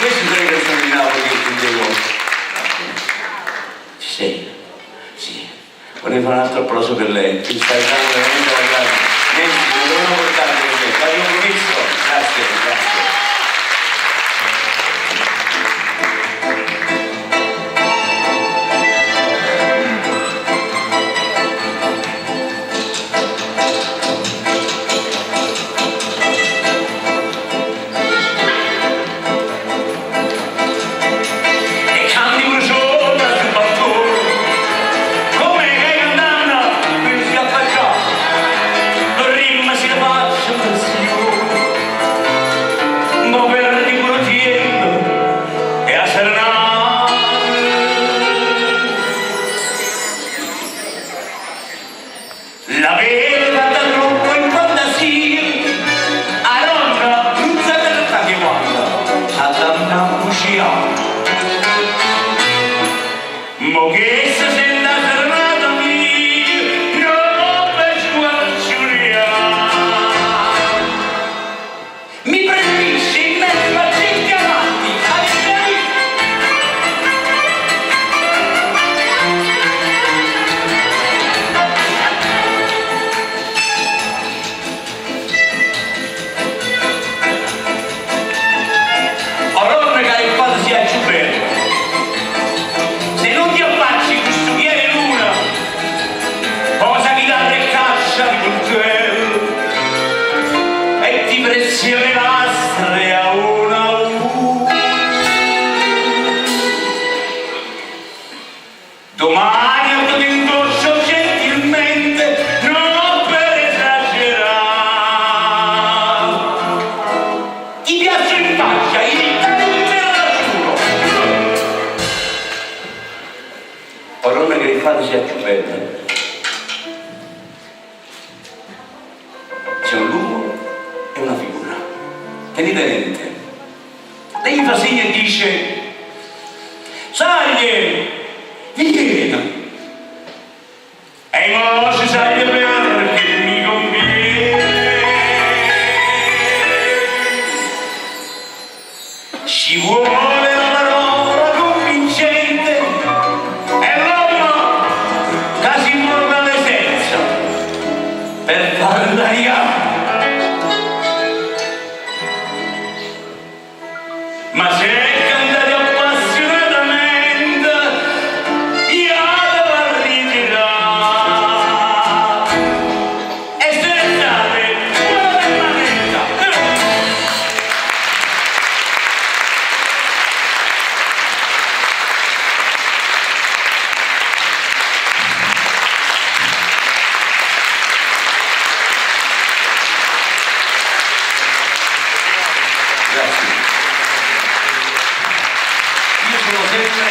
Questi sono i canzoni di Napoli che intendevo. Ci sei? Sì. Vorrei fare un altro applauso per lei. Ci stai dando veramente la grande. Messi, lo devono portare per me. Fai un compromesso. Grazie, grazie. mo che se senta serrata mia, non per sguarciuriare. Mi preferisci in mezzo a gente avanti, Oronna che il padre sia più bello. Se non ti affacci questo viene l'una, cosa mi dà le caccia di coltello e ti prezzi le lastre a una a una. Domani io ti indoscio gentilmente, non per esagerare. Ti piace in faccia, Oronna che il padre sia più bello. C'è un lupo e una figura. Tenete mente. Lei gli fa segno e dice: Saglie, vieni. E mo si saglie perché mi conviene. Ci vuole la parola convincente. Per parlare, ma se cantare appassionatamente, io devo ritirare. E se ne state, buona permanenza. Io sono sempre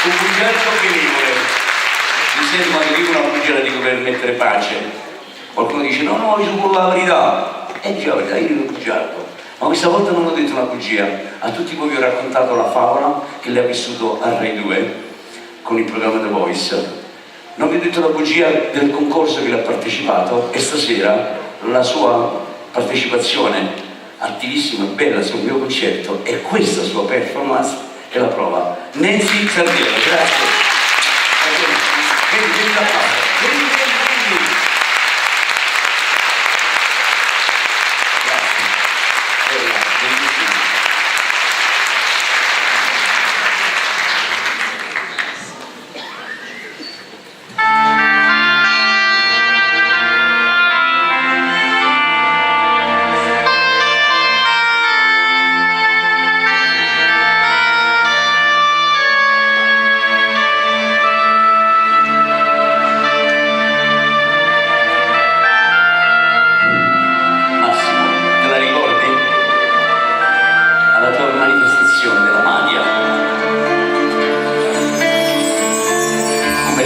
un bugiardo benevole. Mi sembra che io una bugia la dico per mettere pace. Qualcuno dice no, io sono la verità. E dice la verità, io sono un bugiardo. Ma questa volta non ho detto una bugia. A tutti voi vi ho raccontato la favola che lei ha vissuto a Rai 2 con il programma The Voice. Non vi ho detto la bugia del concorso che l'ha partecipato e stasera la sua partecipazione attivissima e bella sul mio concerto e questa sua performance è la prova. Nancy Sardiello, grazie. Vieni da qua. Vieni.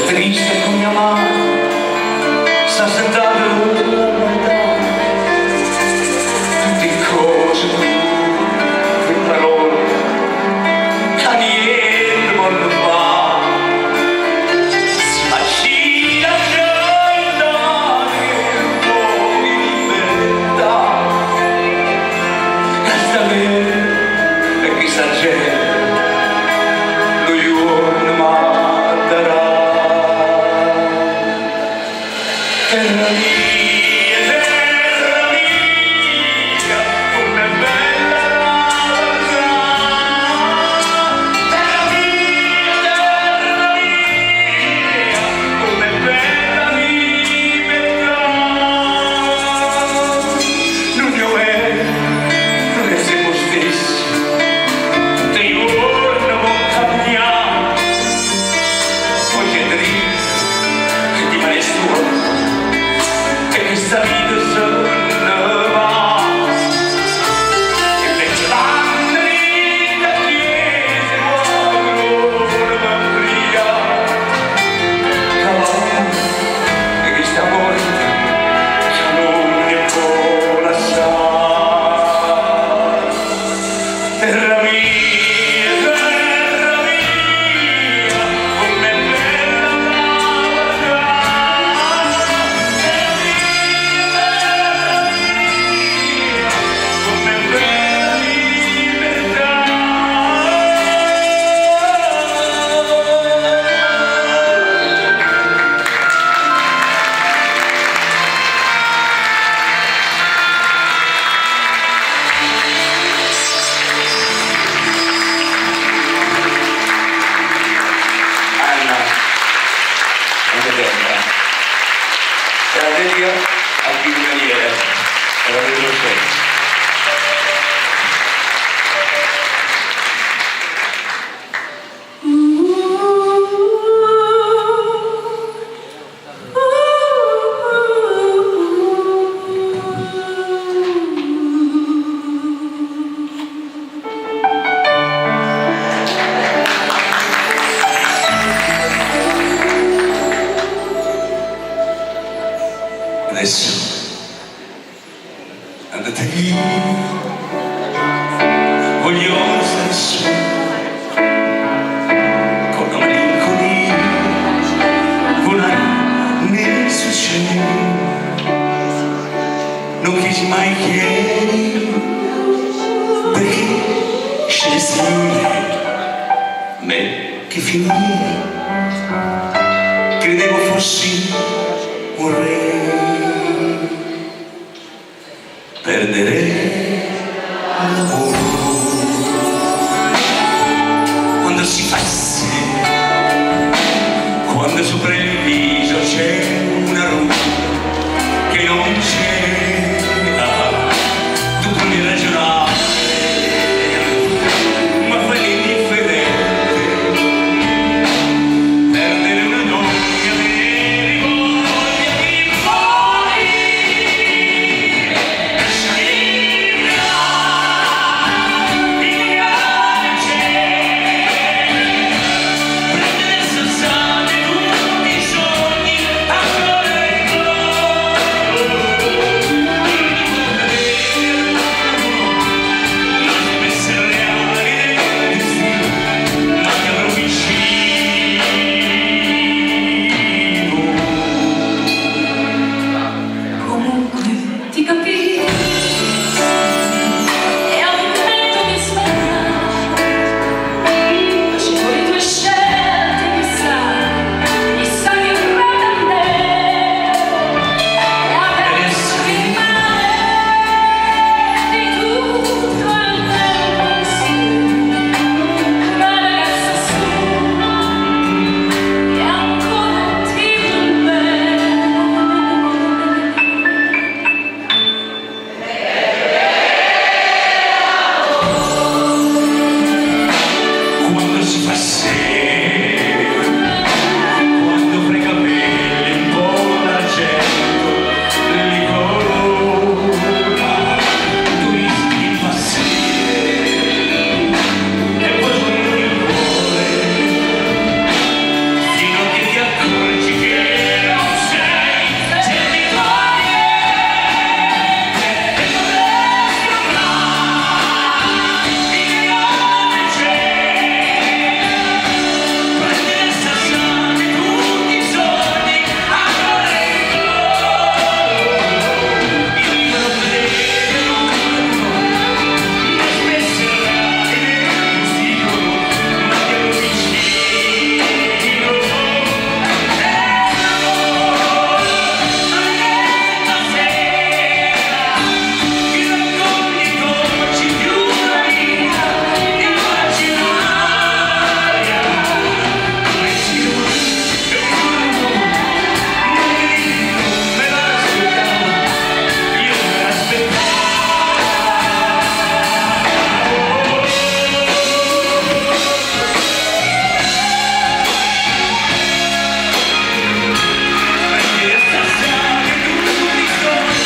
Triste con mia mamma, sta sentando la guardare, tutte cose che parole, che niente voglio fare, si macina già andare un po' di libertà, resta bene e questa gente lo giorno manderà. Terra mia, come bella rosa. Terra mia, come bella libertà. Non è siamo stessi, te io bicchieri, perché scelsi me che fino a ieri credevo fossi un re. Perdere l'amore quando si fa sé, quando sopra il viso c'è una ruga che non c'era, tutto l'irragionabile, ma fa l'indifferente. Perdere una donna, avere voglia di morire, lasciare prendere sassate tutti i sogni ancora in ti capisco e ammetto di sbagliare, facevo le tue scelte, chissà che pretendevo, e adesso rimane di tutto il tempo insieme una ragazza sola che ancora ti vuol bene. quando si fa sera, quando frega bene un po' d'argento, li colora, turisti impazzire, e poi torna il cuore, fino a che ti accorgi che non sei servitorio, e non resta mai in grande prendere sassate tutti i giorni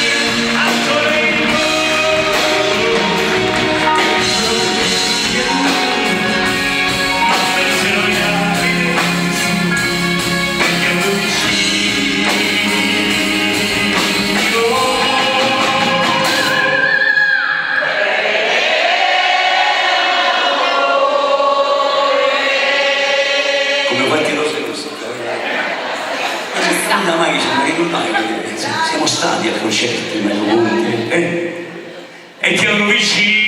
ancora in come quanti cose così. Una mai siamo stati a concerti Mario Conte e ti hanno vicino.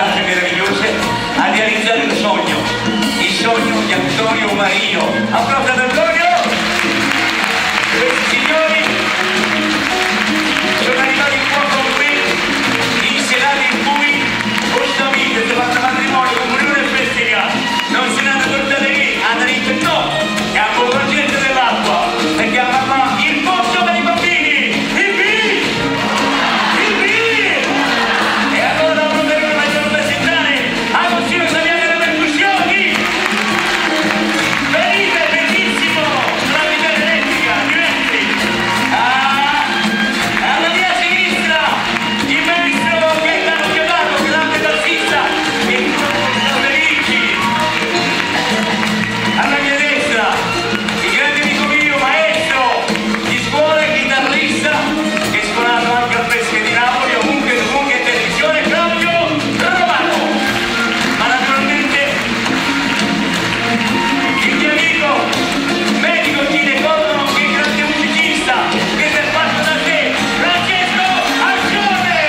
serate meravigliose, a realizzare un sogno, il sogno di Antonio Marino. Applauso ad Antonio! Questi signori sono arrivati qua con me in serate in cui questa vita si fa matrimonio, comunione e festività. Non se ne hanno portate qui, hanno detto no, chiamo la gente dell'acqua e chiamano il posto per i bambini, il B! E allora per una maggior presentare a Monsignor Saviano delle percussioni. Venite, bellissimo, la vita elettrica, diversi. Alla mia sinistra, il maestro Gaetano Chiodato, grande bassista, e sono felici. Alla mia destra, il grande amico mio, maestro di scuola e chitarrista, che è suonato anche al Fresche di Napoli, ovunque in televisione, Claudio Romano. Ma naturalmente il mio amico, medico ginecologo, nonché grande musicista, che si è fatto da te, Francesco Accione.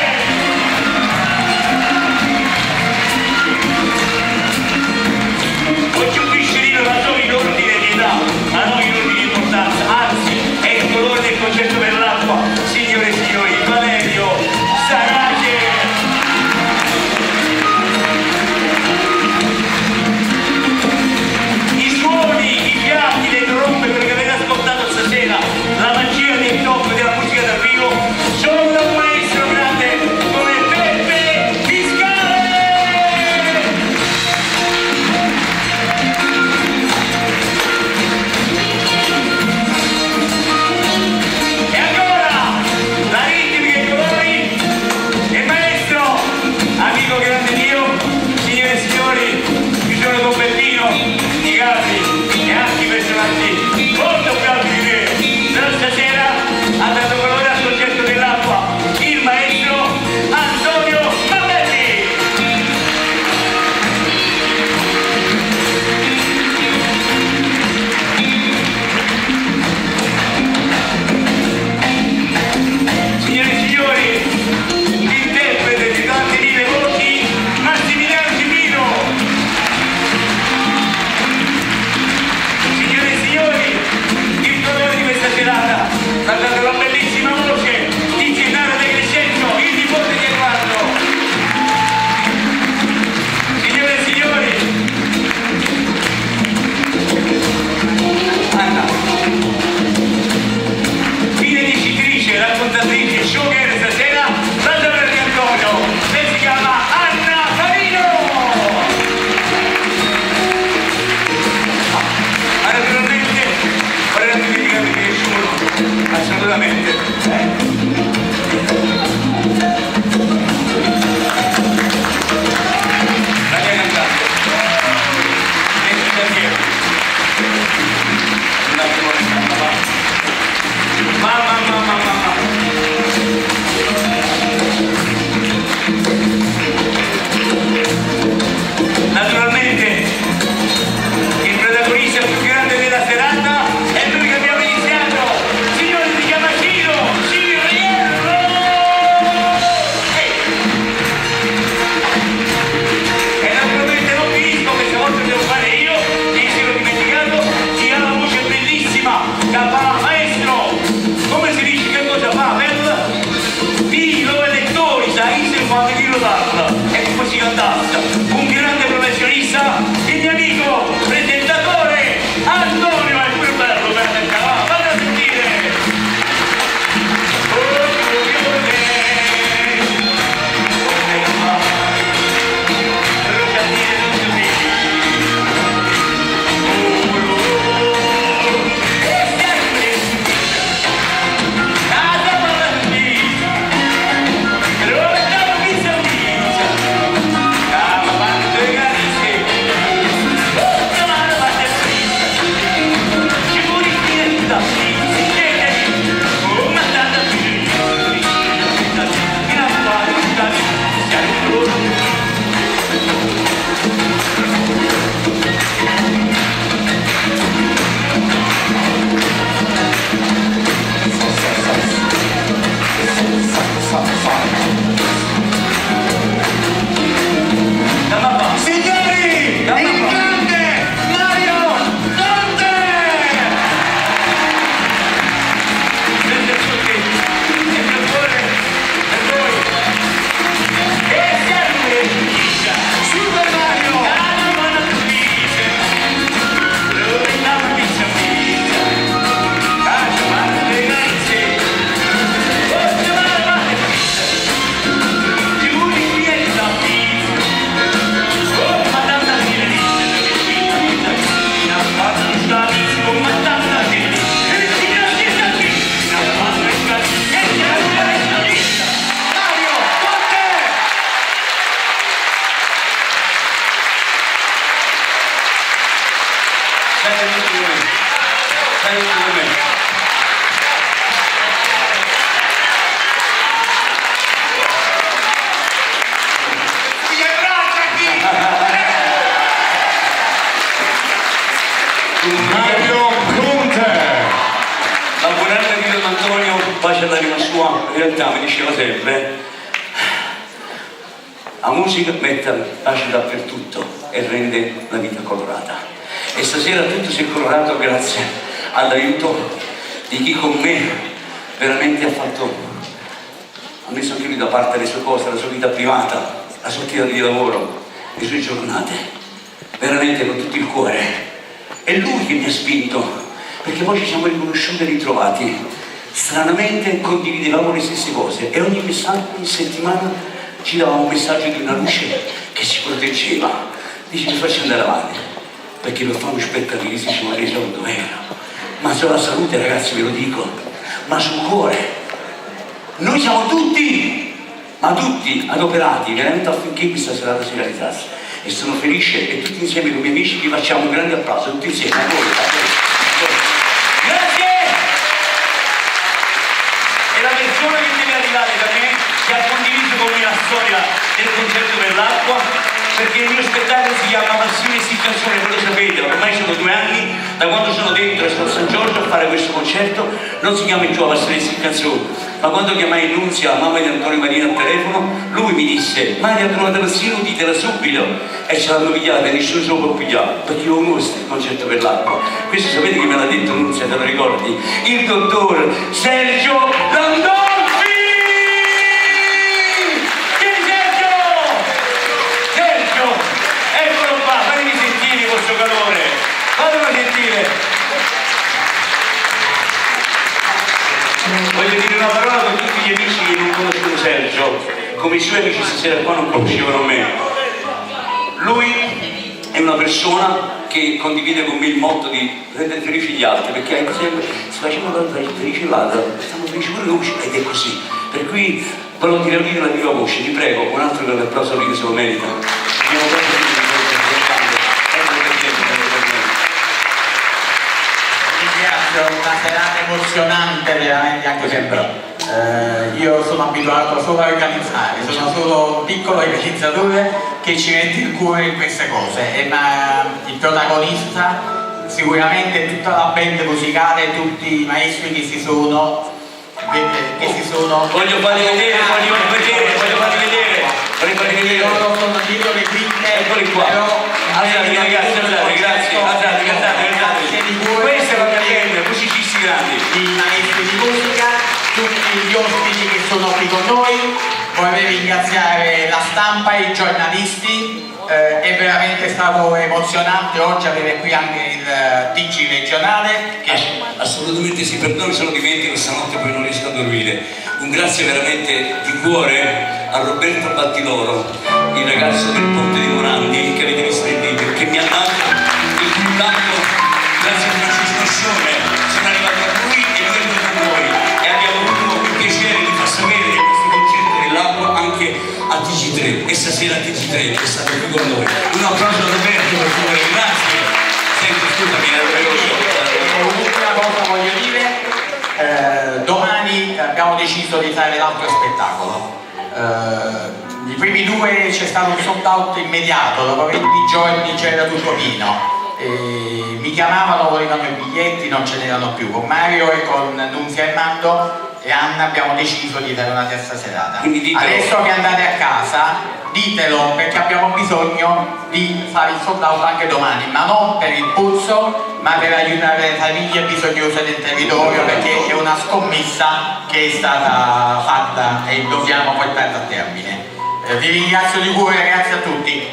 Oggi un piscerino da solo in ordine di età, ma non in ordine di importanza, anzi è il colore del concetto per l'acqua. Signore e signori, Valerio Sarace. I suoni, i fiati, le trombe, quello che avete ascoltato stasera, la magia del top della musica dal vivo, sono da un maestro grande come Peppe Fiscale. E ancora la ritmica e i colori, il maestro, amico grande mio, signore e signori, ci sono con Peppino, i Gabri e altri personaggi molto più alti di me. Però stasera ha dato colore al soggetto dell'acqua, il maestro Antonio Mabelli. Signore e signori, l'interprete di tante vive voci, Massimiliano Cimino. Signore e signori, il colore di questa serata ha dato la bellissima voce di Gennaro De Crescenzo, il nipote di Edoardo. Signore e signori, Anna, fine dicitrice, raccontatrice, showgirl stasera, la donna di Antonio, lei si chiama Anna Farino. Ma naturalmente vorrei dimenticarmi di nessuno, assolutamente. La mia cantante, Lady Daniel. Un attimo, mamma. Naturalmente il protagonista più grande della serata è lui che abbiamo iniziato, signore di Chiamacino, Ciriello! E naturalmente non finisco, questa volta devo fare io, che si ero dimenticato, chi ha la voce bellissima, che fa maestro, come si dice, che cosa fa? Filo elettori, sai, se fa venire parla, e come si cantassa, un grande professionista, il mio amico, presentatore, Antonio, è pure bello, vado a sentire. Casa Stai tutto con me. Mario Conte. La buonanima di Don Antonio, pace all'anima sua, in realtà mi diceva sempre: la musica mette pace dappertutto e rende la vita colorata. E stasera tutto si è colorato grazie all'aiuto di chi con me veramente ha messo anche lui da parte le sue cose, la sua vita privata, la sua attività di lavoro, le sue giornate, veramente con tutto il cuore. È lui che mi ha spinto, perché poi ci siamo riconosciuti e ritrovati. Stranamente condividevamo le stesse cose e ogni settimana ci davamo un messaggio di una luce che ci proteggeva. Dice: mi faccio andare avanti, perché per fare un spettacolo ci siamo resi un dovere. Ma sulla salute, ragazzi, ve lo dico, ma sul cuore. Noi siamo tutti, ma tutti adoperati veramente affinché questa serata si realizzasse. E sono felice, e tutti insieme con i miei amici vi facciamo un grande applauso, tutti insieme, a voi. Grazie! E la persona che deve arrivare da me, che ha condiviso con me la storia del concerto per l'acqua, perché il mio spettacolo si chiama Passione e Canzone, voi lo sapete, ormai sono 2 anni da quando sono dentro e sono a San Giorgio a fare questo concerto. Non si chiama più Passione e Canzone, ma quando chiamai Nunzia, mamma di Antonio Marino, al telefono, lui mi disse: Maria, ha trovato Passino, ditela subito. E ce l'hanno pigliata e nessuno se lo può pigliare, perché lo conosco il concetto per l'acqua. Questo sapete che me l'ha detto Nunzia, te lo ricordi? Il dottor Sergio Landolfi! Chi è Sergio? Sergio! Eccolo qua, fatemi sentire questo calore, fatemi sentire. Voglio dire una parola con tutti gli amici che non conoscono Sergio, come i suoi amici stasera qua non conoscevano me. Lui è una persona che condivide con me il motto di rendere felici gli altri, perché anche sempre si facevano felici l'altro, stanno felici pure noi, ed è così. Per cui volevo dire unire la mia voce, vi prego, un altro grande applauso a lui che se lo merita. Ringrazio, una serata emozionante veramente anche sempre. Io sono abituato solo a organizzare, sono solo un piccolo organizzatore che ci mette il cuore in queste cose, ma il protagonista sicuramente è tutta la band musicale, tutti i maestri che si sono voglio farli vedere. Loro sono dietro le quinte, eccoli qua. Alzate ragazzi, grazie. Questa è la mia band, musicisti grandi. I maestri di musica, tutti gli ospiti che sono qui con noi, vorrei ringraziare la stampa e i giornalisti, è veramente stato emozionante oggi avere qui anche il TG regionale. Assolutamente sì, perdoni se lo dimentico, stanotte poi non riesco a dormire. Un grazie veramente di cuore a Roberto Battiloro, il ragazzo del Ponte di Morandi che avete visto in video, che mi ha dato il contatto grazie a Francesco Scione. Sono arrivato a lui e lui è venuto a noi e abbiamo avuto il piacere di far sapere questo concerto dell'acqua anche a TG3, e stasera a TG3 è stato qui con noi. Un applauso a Roberto per favore, grazie. Senti, scusami, L'ultima cosa voglio dire, domani abbiamo deciso di fare l'altro spettacolo. I primi 2 c'è stato un sold out immediato, dopo 20 giorni c'era tutto pieno. Mi chiamavano, volevano i biglietti, non ce n'erano più. Con Mario e con Nunzia e Mando e Anna abbiamo deciso di fare una terza serata. Adesso che andate a casa, ditelo, perché abbiamo bisogno di fare il sold out anche domani, ma non per il puzzo, ma per aiutare le famiglie bisognose del territorio, perché è una scommessa che è stata fatta e dobbiamo portarla a termine. Vi ringrazio di cuore, grazie a tutti.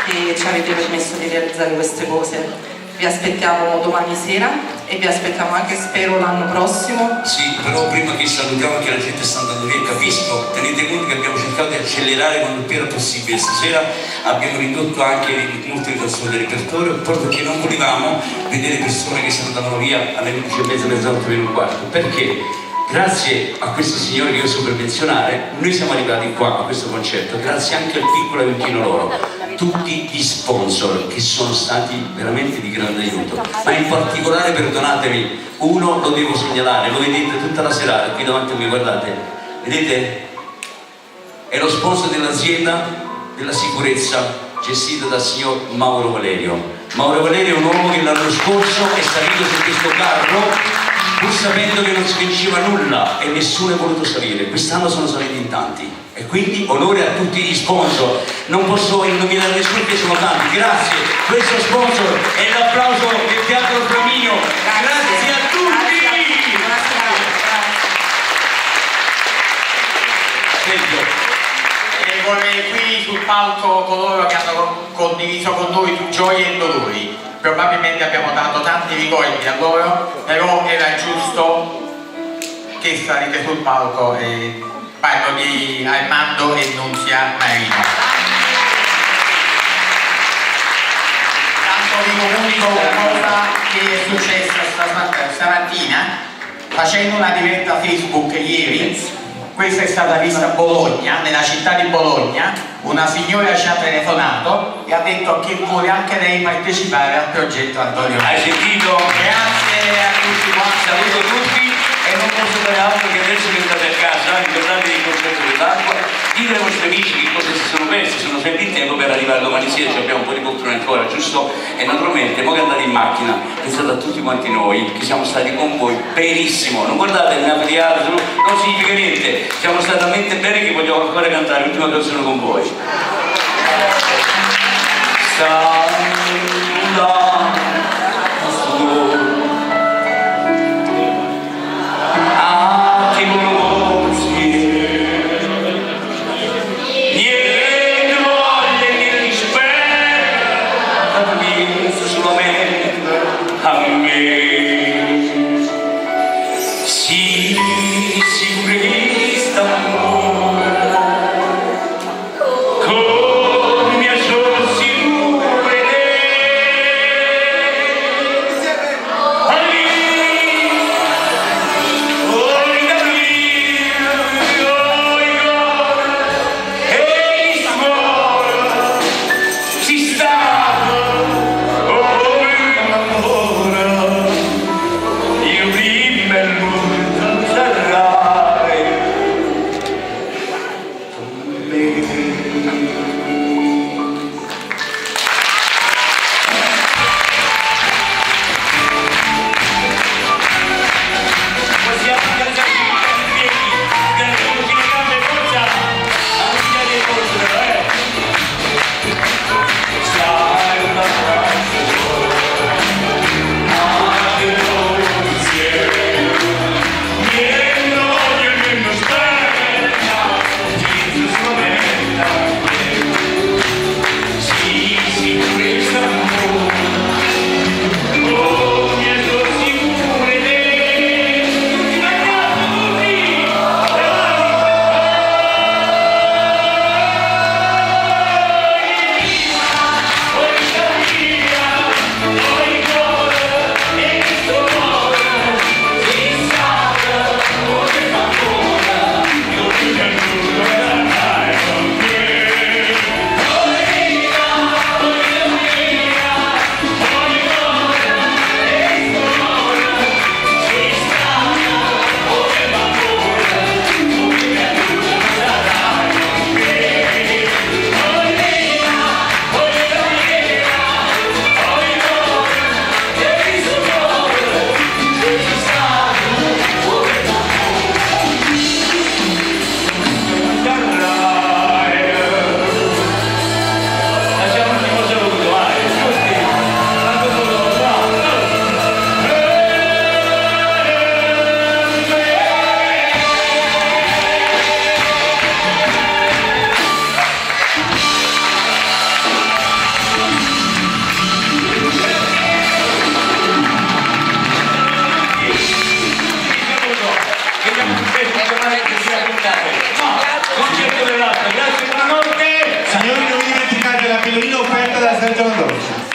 Che ci avete permesso di realizzare queste cose. Vi aspettiamo domani sera e vi aspettiamo anche, spero, l'anno prossimo. Sì, però prima che salutiamo che la gente sta andando via, capisco, tenete conto che abbiamo cercato di accelerare quanto più era possibile. Stasera abbiamo ridotto anche molte persone del repertorio proprio perché non volevamo vedere persone che se ne andavano via alle 11:30, mezzanotte, 1:15. Perché? Grazie a questi signori che io so per menzionare, noi siamo arrivati qua a questo concerto, grazie anche al piccolo aiutino loro. tutti gli sponsor che sono stati veramente di grande aiuto, ma in particolare, perdonatemi, uno lo devo segnalare, lo vedete tutta la serata qui davanti a me, guardate, vedete? È lo sponsor dell'azienda della sicurezza gestita dal signor Mauro Valerio. Mauro Valerio è un uomo che l'anno scorso è salito su questo carro pur sapendo che non si vinceva nulla e nessuno è voluto salire. Quest'anno sono saliti in tanti e quindi onore a tutti gli sponsor. Non posso indovinare nessuno che sono tanti. Grazie, questo sponsor è l'applauso del Teatro Flaminio. Grazie a tutti. E vorrei qui sul palco coloro che hanno condiviso con noi gioie e dolori. Probabilmente abbiamo dato tanti ricordi a loro, però era giusto che salite sul palco e parlo di Armando e Nunzia Marino. Tanto vi comunico cosa che è successa stamattina facendo una diretta Facebook ieri. Questa è stata vista a Bologna, nella città di Bologna. Una signora ci ha telefonato e ha detto che vuole anche lei partecipare al progetto Antonio. Hai sentito? Grazie a tutti quanti. Saluto tutti e non posso fare altro che adesso che andate a casa, ricordatevi il concerto dell'acqua, dite ai vostri amici che cosa si sono persi, sono sempre in tempo per arrivare domani sera, abbiamo un po' di poltrone ancora, giusto? E naturalmente, poi che andate in macchina, pensate a tutti quanti noi che siamo stati con voi benissimo, non guardate il navigato, non significa niente, siamo stati talmente bene che vogliamo ancora cantare l'ultima canzone con voi. Signori, non dimenticate la pillolina offerta da Sergio Landolfi.